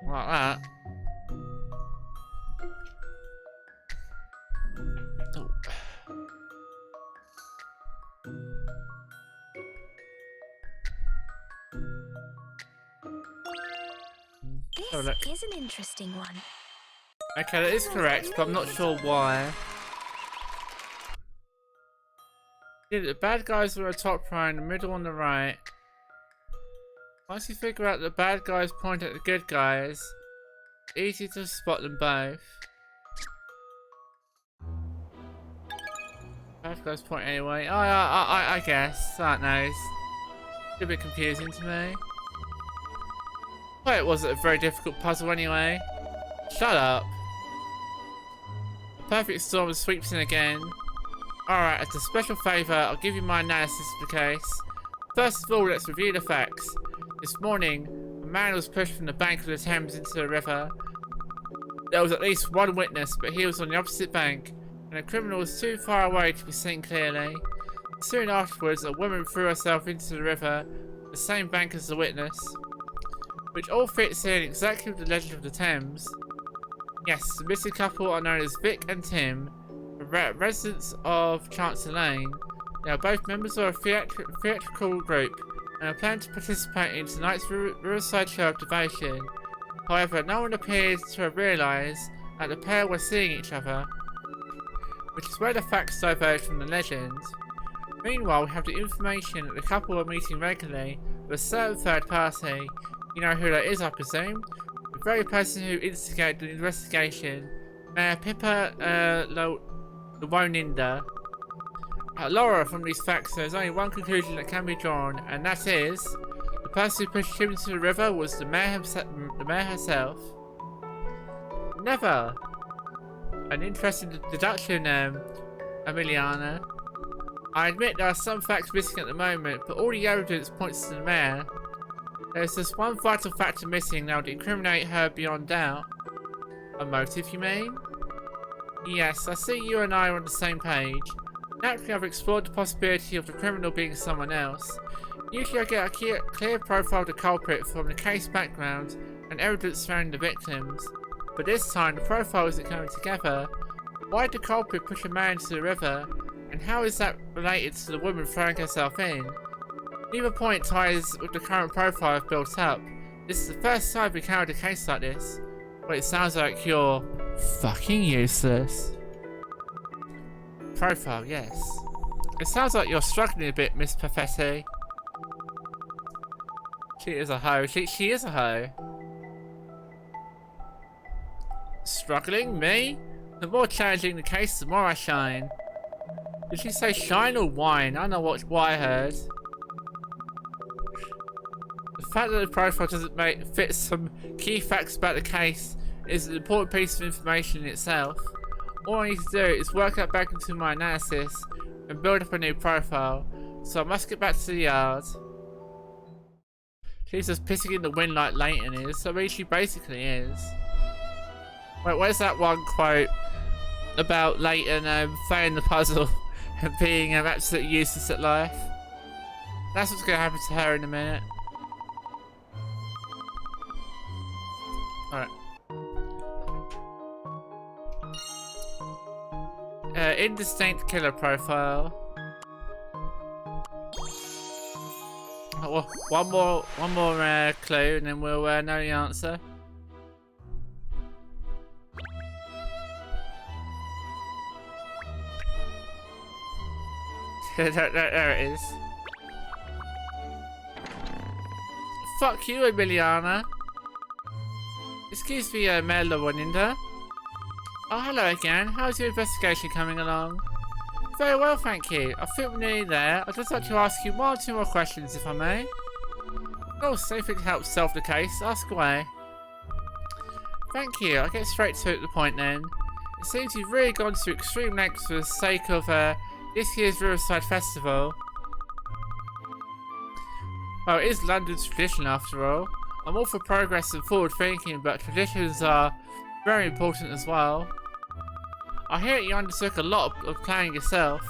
Like that. Oh. This is an interesting one. Okay, that is correct, but I'm not sure why. Yeah, the bad guys are on the top right, the middle on the right. Once you figure out the bad guys point at the good guys, easy to spot them both. Bad guys point anyway. Oh, I guess. That knows. A bit confusing to me. But it wasn't a very difficult puzzle anyway. Shut up. The perfect storm sweeps in again. Alright, as a special favour, I'll give you my analysis of the case. First of all, let's review the facts. This morning, a man was pushed from the bank of the Thames into the river. There was at least one witness, but he was on the opposite bank, and the criminal was too far away to be seen clearly. Soon afterwards, a woman threw herself into the river, the same bank as the witness, which all fits in exactly with the legend of the Thames. Yes, the missing couple are known as Vic and Tim, residents of Chancellor Lane. They are both members of a theatrical group and are planning to participate in tonight's Riverside Show of Devotion. However, no one appears to have realised that the pair were seeing each other, which is where the facts diverge from the legend. Meanwhile, we have the information that the couple are meeting regularly with a certain third party. You know who that is, I presume? The very person who instigated the investigation, Mayor Pippa Lowoninda. Laura, from these facts, there's only one conclusion that can be drawn, and that is the person who pushed him into the river was the mayor herself. Never. An interesting deduction, Emiliana. I admit there are some facts missing at the moment, but all the evidence points to the mayor. There's just one vital factor missing that would incriminate her beyond doubt. A motive, you mean? Yes, I see you and I are on the same page. Naturally, I've explored the possibility of the criminal being someone else. Usually I get a clear profile of the culprit from the case background and evidence surrounding the victims. But this time, the profile isn't coming together. Why did the culprit push a man into the river? And how is that related to the woman throwing herself in? Neither point ties with the current profile I've built up. This is the first time we've encountered a case like this. But it sounds like you're fucking useless. Profile, yes. It sounds like you're struggling a bit, Miss Perfetti. She is a hoe. She is a hoe. Struggling? Me? The more challenging the case, the more I shine. Did she say shine or whine? I don't know what I heard. The fact that the profile doesn't fit some key facts about the case is an important piece of information in itself. All I need to do is work that back into my analysis and build up a new profile. So I must get back to the yard. She's just pissing in the wind like Layton is, so I mean she basically is. Wait, where's that one quote about Layton failing the puzzle and being absolutely useless at life? That's what's going to happen to her in a minute. Alright. Indistinct killer profile. Oh, one more clue, and then we'll know the answer. there it is. Fuck you, Emiliana. Excuse me, Mela Waninda. Oh, hello again. How's your investigation coming along? Very well, thank you. I think we're nearly there. I'd just like to ask you one or two more questions, if I may. Oh, so if it helps solve the case, ask away. Thank you. I'll get straight to the point then. It seems you've really gone to extreme lengths for the sake of this year's Riverside Festival. Well, it is London's tradition after all. I'm all for progress and forward thinking, but traditions are very important as well. I hear you undertook a lot of planning yourself.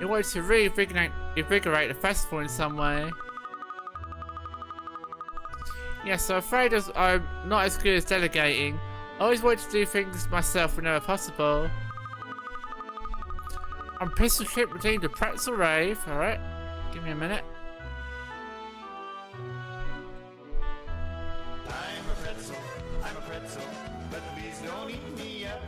You wanted to reinvigorate the festival in some way. Yes, I'm afraid I'm not as good as delegating. I always wanted to do things myself whenever possible. I'm Pistol Ship redeemed a pretzel rave. Alright, give me a minute. I'm a pretzel, but please don't eat me up.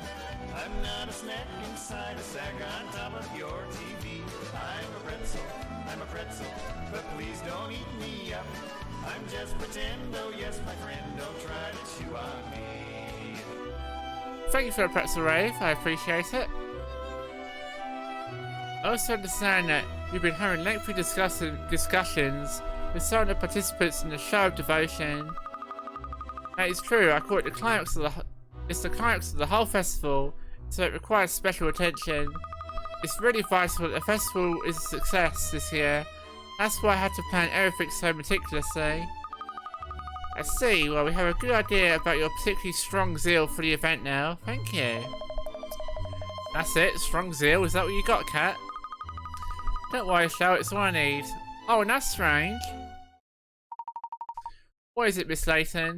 I'm not a snack inside a sack on top of your TV. I'm a pretzel, but please don't eat me up. I'm just pretend, oh yes, my friend, don't try to chew on me. Thank you for the pretzel rave, I appreciate it. I also understand that you've been having lengthy discussions with some of the participants in the show of devotion. That is true. I call it the climax of the whole festival, so it requires special attention. It's really vital that the festival is a success this year. That's why I had to plan everything so meticulously. I see. Well, we have a good idea about your particularly strong zeal for the event now. Thank you. That's it. Strong zeal. Is that what you got, Cat? Don't worry, Shell. It's all I need. Oh, and that's strange. What is it, Miss Layton?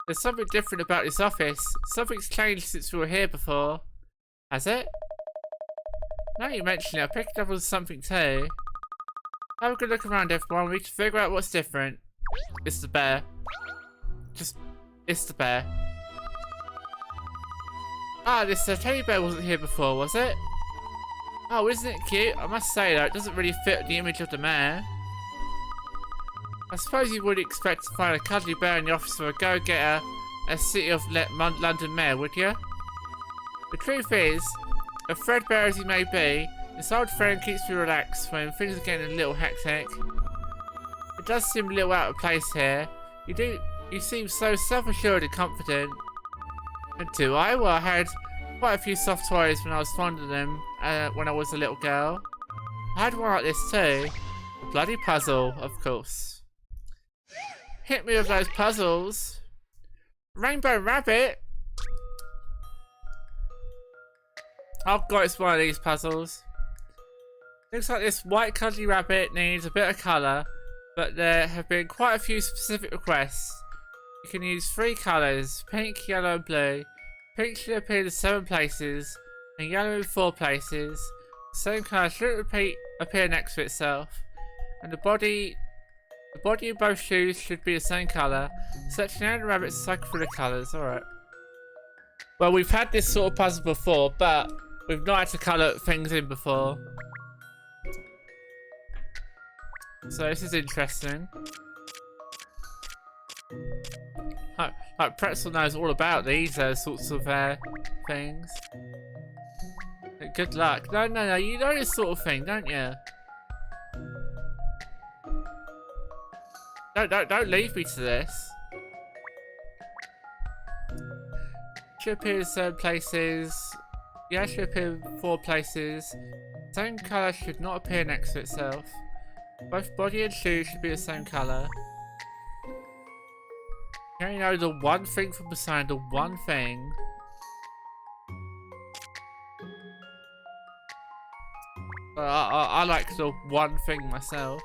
There's something different about this office. Something's changed since we were here before. Has it? Now you mention it, I picked up on something too. Have a good look around, everyone. We need to figure out what's different. It's the bear. It's the bear. Ah, this teddy bear wasn't here before, was it? Oh, isn't it cute? I must say though, it doesn't really fit the image of the man. I suppose you would expect to find a cuddly bear in the office of a go-getter, a City of London mayor, would you? The truth is, as threadbare as he may be, This old friend keeps me relaxed when things are getting a little hectic. It does seem a little out of place here. You seem so self-assured and confident. And do I? Well, I had quite a few soft toys when I was fond of them when I was a little girl. I had one like this too. A bloody puzzle, of course. Hit me with those puzzles. Rainbow Rabbit? I've got it's one of these puzzles. Looks like this white cuddly rabbit needs a bit of colour, but there have been quite a few specific requests. You can use 3 colours, pink, yellow and blue. Pink should appear in 7 places, and yellow in 4 places. The same colour shouldn't appear next to itself. And the body of both shoes should be the same colour. Selecting out the rabbits to cycle through the colours, alright. Well, we've had this sort of puzzle before, but we've not had to colour things in before. So this is interesting. Like Pretzel knows all about these sorts of things. Good luck. No, you know this sort of thing, don't you? Don't leave me to this. Should appear in certain places. Yeah, should appear in 4 places. Same colour should not appear next to itself. Both body and shoes should be the same colour. You only know the one thing from beside the one thing. I like the one thing myself.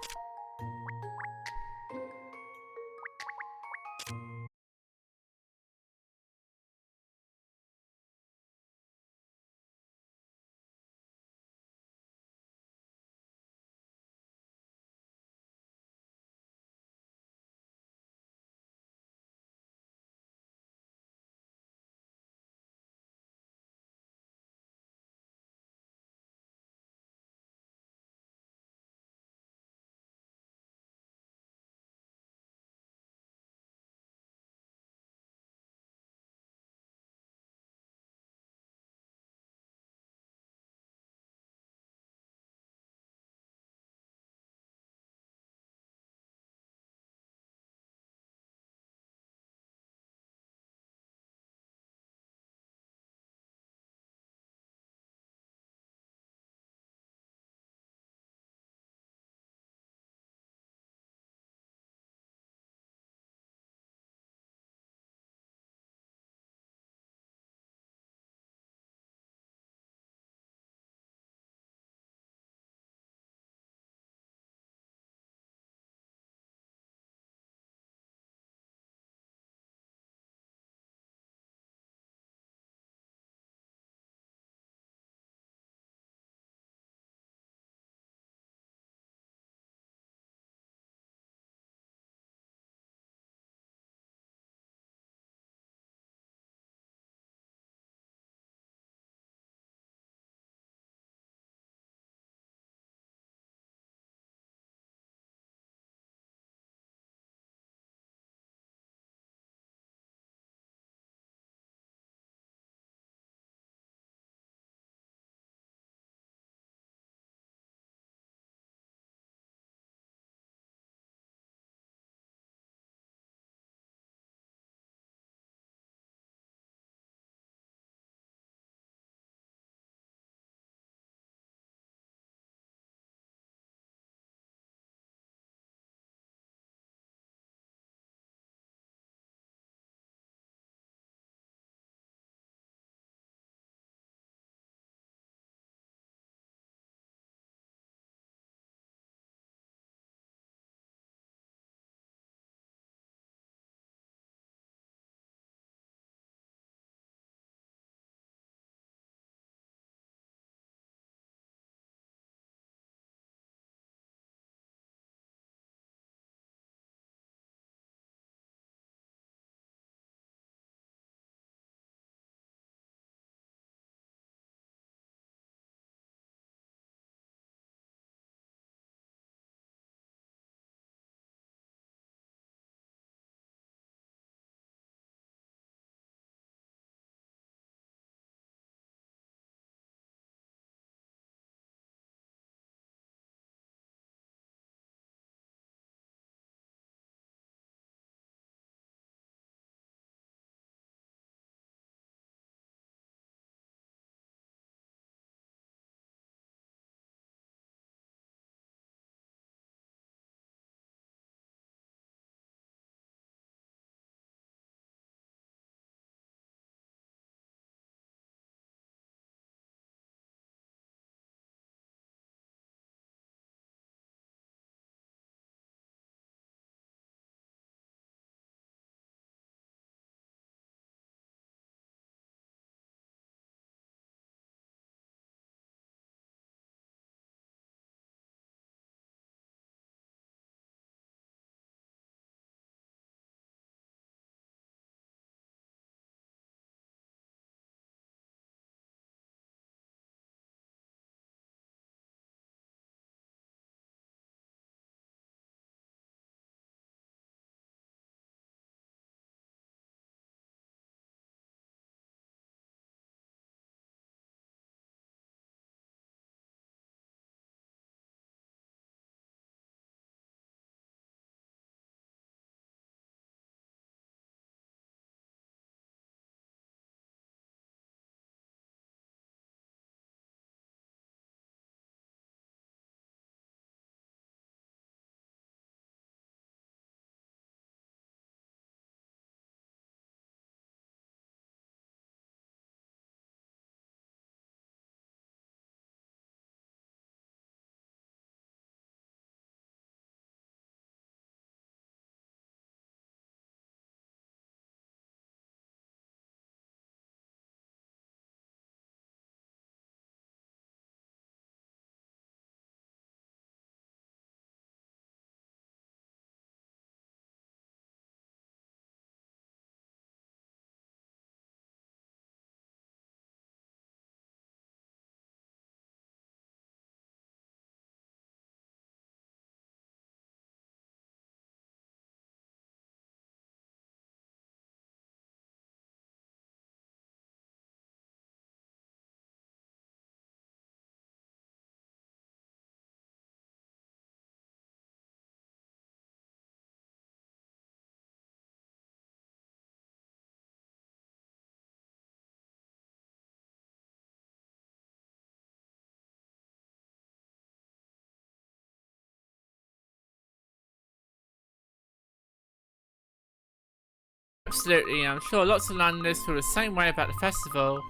Absolutely, I'm sure lots of Londoners feel the same way about the festival.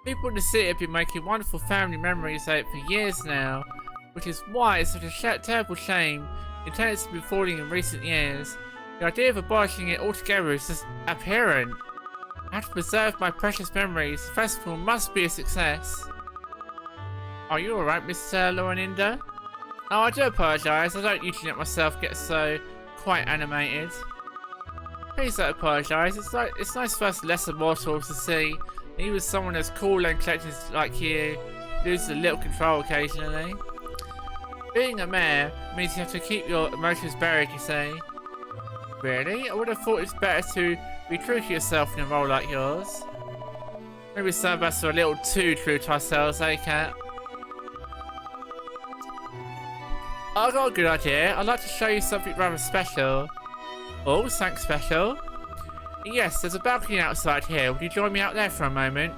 People in the city have been making wonderful family memories out for years now, which is why it's such a terrible shame the attendance has been falling in recent years. The idea of abolishing it altogether is just abhorrent. I have to preserve my precious memories. The festival must be a success. Are you alright, Mr. Laureninda? Oh, I do apologise. I don't usually let myself get so quite animated. Please don't apologise. It's nice for us lesser mortals to see that even someone as cool and collected like you loses a little control occasionally. Being a mayor means you have to keep your emotions buried, you say. Really? I would have thought it's better to be true to yourself in a role like yours. Maybe some of us are a little too true to ourselves, eh, Cat? I got a good idea. I'd like to show you something rather special. Oh, something special? Yes, there's a balcony outside here. Would you join me out there for a moment?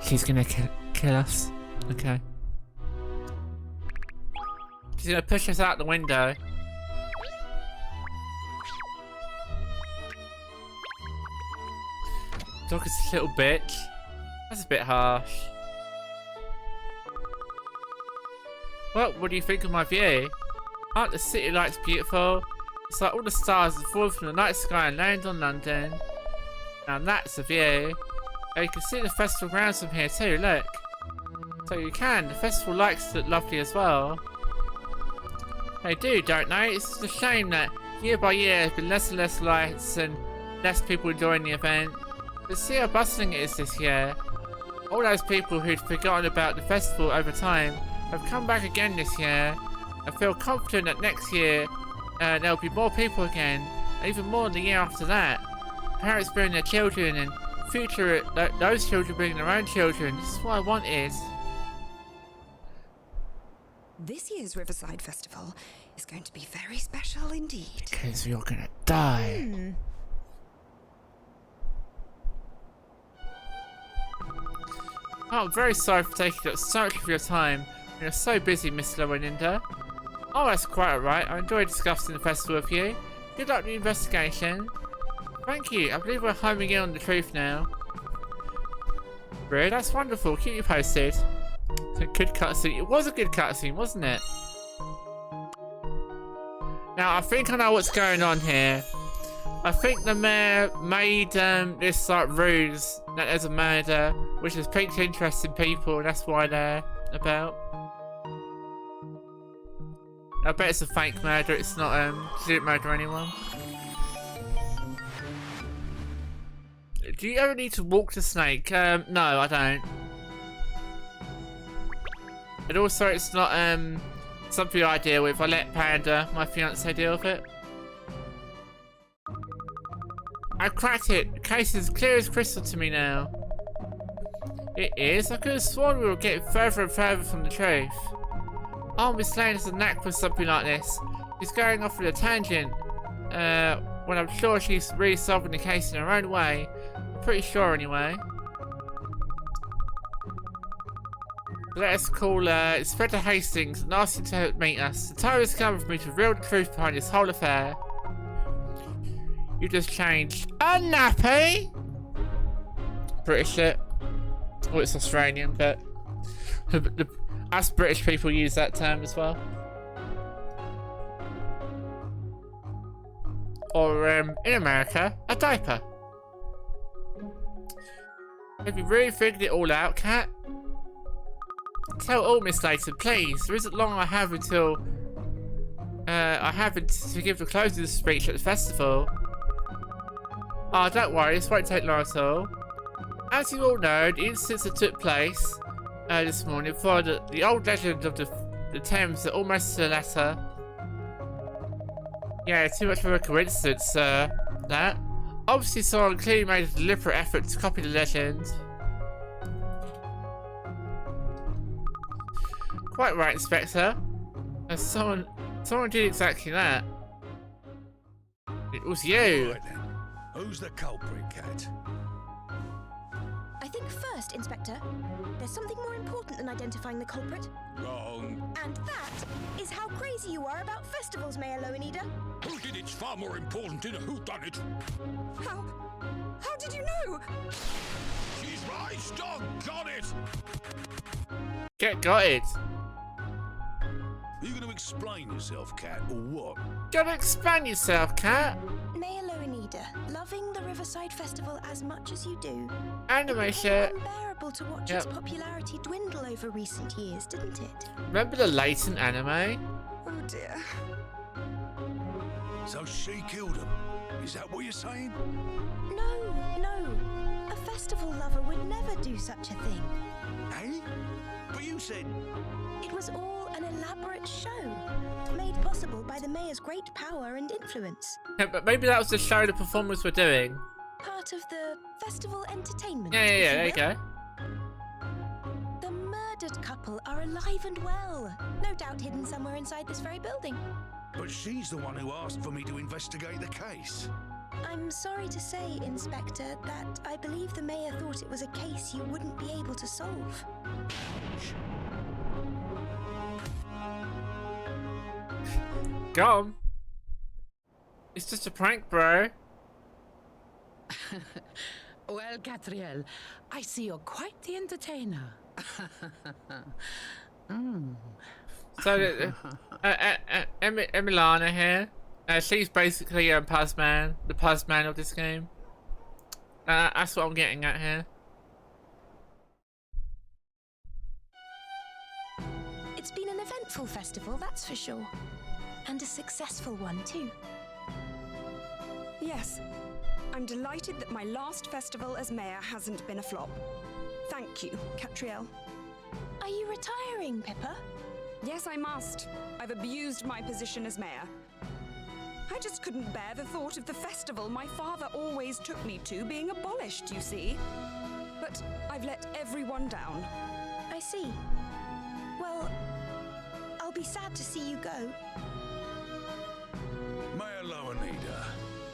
She's gonna kill us. Okay. She's gonna push us out the window. Dog is a little bitch. That's a bit harsh. Well, what do you think of my view? Aren't the city lights beautiful? It's like all the stars that fall from the night sky and land on London. Now that's a view. Oh, you can see the festival grounds from here too, look. So you can, the festival lights look lovely as well. They do, don't they? It's just a shame that year by year there's been less and less lights and less people enjoying the event. But see how bustling it is this year. All those people who'd forgotten about the festival over time have come back again this year. I feel confident that next year there'll be more people again, and even more the year after that. Parents bring their children, and future those children bring their own children. This is what I wanted. This year's Riverside Festival is going to be very special indeed. Because you're gonna die. Oh, I'm very sorry for taking up so much of your time. You're so busy, Miss Laureninda. Oh, that's quite alright. I enjoyed discussing the festival with you. Good luck with the investigation. Thank you. I believe we're homing in on the truth now. Really? That's wonderful. Keep you posted. It's a good cutscene. It was a good cutscene, wasn't it? Now, I think I know what's going on here. I think the mayor made this like ruse that there's a murder, which has piqued interest in people, and that's why they're about. I bet it's a fake murder. It's not she didn't murder anyone. Do you ever need to walk the snake? No, I don't. And also, it's not something I deal with. I let Panda, my fiance, deal with it. I cracked it. The case is clear as crystal to me now. It is? I could have sworn we were getting further and further from the truth. Oh, Miss Lane has a knack for something like this. She's going off on a tangent. When I'm sure she's really solving the case in her own way. I'm pretty sure anyway. Let us call Inspector Hastings and ask him to meet us. The time has come for me to reveal the truth behind this whole affair. You just changed. A nappy? British shit. Well, it's Australian, but us British people use that term as well. Or, in America, a diaper. Have you really figured it all out, Cat? Tell all, Miss Layton, please. There isn't long I have until I have to give the closing speech at the festival. Oh, don't worry, this won't take long at all. As you all know, the incidents that took place this morning followed the old legend of the Thames almost to the letter. Yeah, too much of a coincidence, that. Obviously, someone clearly made a deliberate effort to copy the legend. Quite right, Inspector. Someone did exactly that. It was you. Right then. Who's the culprit, Cat? I think first, Inspector, there's something more important than identifying the culprit. Wrong. And that is how crazy you are about festivals, Mayor Lowenida. Who did it's far more important in a whodunit. How did you know? She's right, Dog got it! Got it. Are you going to explain yourself, Cat, or what? Gotta expand yourself, Cat. Mayor Loanida, loving the Riverside Festival as much as you do, Anime it shit. became unbearable to watch its popularity dwindle over recent years, didn't it? Remember the Layton anime? Oh dear. So she killed him. Is that what you're saying? No. A festival lover would never do such a thing. Eh? But you said... It was all an elaborate show, made possible by the mayor's great power and influence. Yeah, but maybe that was the show the performers were doing. Part of the festival entertainment. Yeah, there you go. The murdered couple are alive and well, no doubt hidden somewhere inside this very building. But she's the one who asked for me to investigate the case. I'm sorry to say, Inspector, that I believe the mayor thought it was a case you wouldn't be able to solve. Go on. It's just a prank, bro. Well, Catriel, I see you're quite the entertainer. So, Emiliana here. She's basically Puzzman, the Puzzman of this game. That's what I'm getting at here. It's been an eventful festival, that's for sure. And a successful one, too. Yes. I'm delighted that my last festival as mayor hasn't been a flop. Thank you, Catriel. Are you retiring, Pippa? Yes, I must. I've abused my position as mayor. I just couldn't bear the thought of the festival my father always took me to being abolished, you see. But I've let everyone down. I see. Well, I'll be sad to see you go. Mayor Loanida,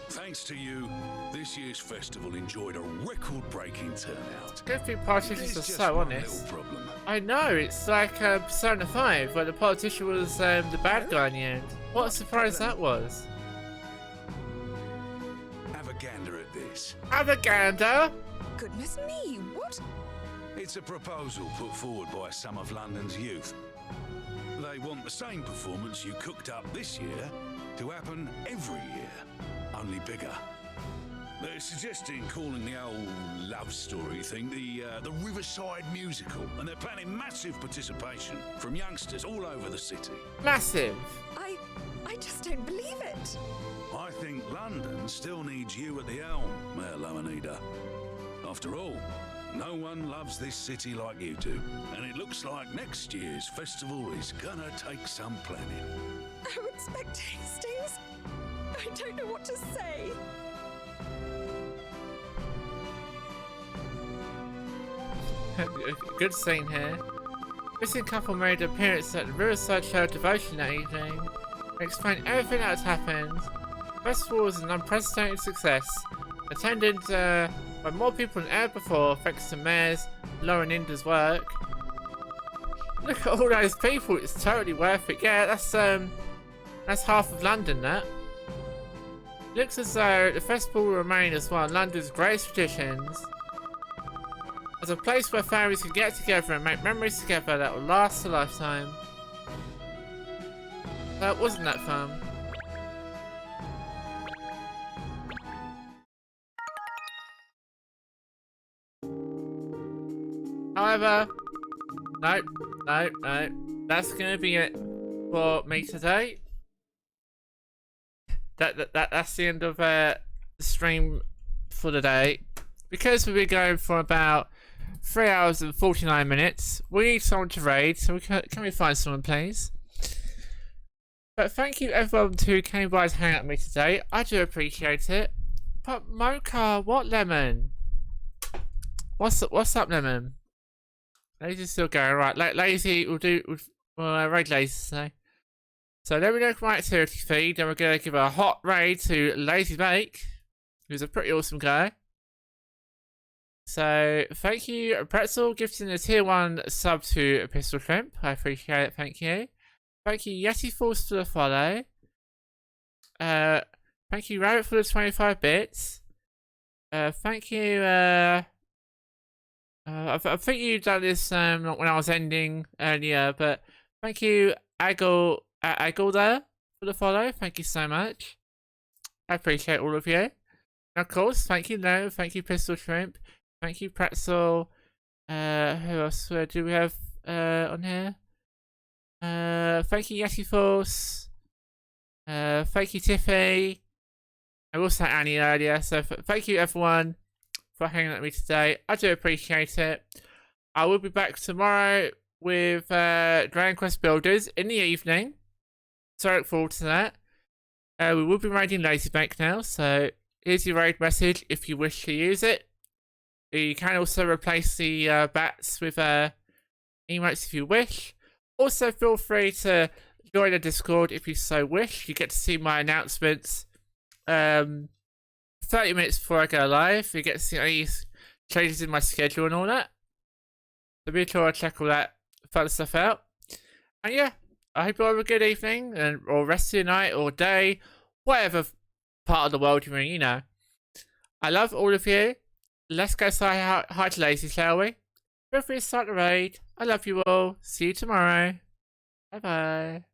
thanks to you, this year's festival enjoyed a record-breaking turnout. Good thing politicians are There's just so one honest. little problem. I know, it's like Persona 5, where the politician was the bad guy in the end. What a surprise that was. Have a gander at this. Have a gander! Goodness me, what? It's a proposal put forward by some of London's youth. They want the same performance you cooked up this year to happen every year, only bigger. They're suggesting calling the old love story thing the Riverside Musical, and they're planning massive participation from youngsters all over the city. Massive! I just don't believe it. I think London still needs you at the helm, Mayor Loanida. After all, no one loves this city like you do, and it looks like next year's festival is gonna take some planning. Oh, Inspector Hastings, I don't know what to say. Good scene here. Missing couple made an appearance at the Riverside Show Devotion that evening. They explained everything that has happened. The festival was an unprecedented success, attended by more people than ever before thanks to Mayor's Loaninda's work. Look at all those people, it's totally worth it. Yeah, that's half of London, that. Looks as though the festival will remain as one of London's greatest traditions. As a place where families can get together and make memories together that will last a lifetime. That wasn't that fun. However, no. That's gonna be it for me today. That's the end of the stream for the day. Because we've been going for about 3 hours and 49 minutes, we need someone to raid, so can we find someone, please? But thank you everyone who came by to hang out with me today. I do appreciate it. But Mocha, what Lemon? What's up, Lemon? Lazy's still going, right? Lazy, we'll raid Lazy today. So let me know my activity feed, and we're gonna give a hot raid to Lazy Bake, who's a pretty awesome guy. So, thank you, Pretzel, gifting a tier 1 sub to Pistol Shrimp. I appreciate it, thank you. Thank you, Yeti Force, for the follow. Thank you, Rabbit, for the 25 bits. Thank you, I think you done this, when I was ending earlier, but thank you, Aggle there, for the follow. Thank you so much. I appreciate all of you. And of course, thank you, No, thank you, Pistol Shrimp, thank you, Pretzel. Who else do we have, on here? Thank you, Yeti Force. Thank you, Tiffy. I also had Annie earlier, so thank you everyone for hanging out with me today. I do appreciate it. I will be back tomorrow with Dragon Quest Builders in the evening, so I look forward to that. We will be raiding Lazy Bank now, so here's your raid message if you wish to use it. You can also replace the bats with emotes if you wish. Also, feel free to join the Discord if you so wish. You get to see my announcements 30 minutes before I go live. You get to see any changes in my schedule and all that. So be sure to check all that fun stuff out. And yeah, I hope you all have a good evening or rest of your night or day, whatever part of the world you're in, you know. I love all of you. Let's go say hi to Lazy, shall we? Feel free to start the raid. I love you all. See you tomorrow. Bye bye.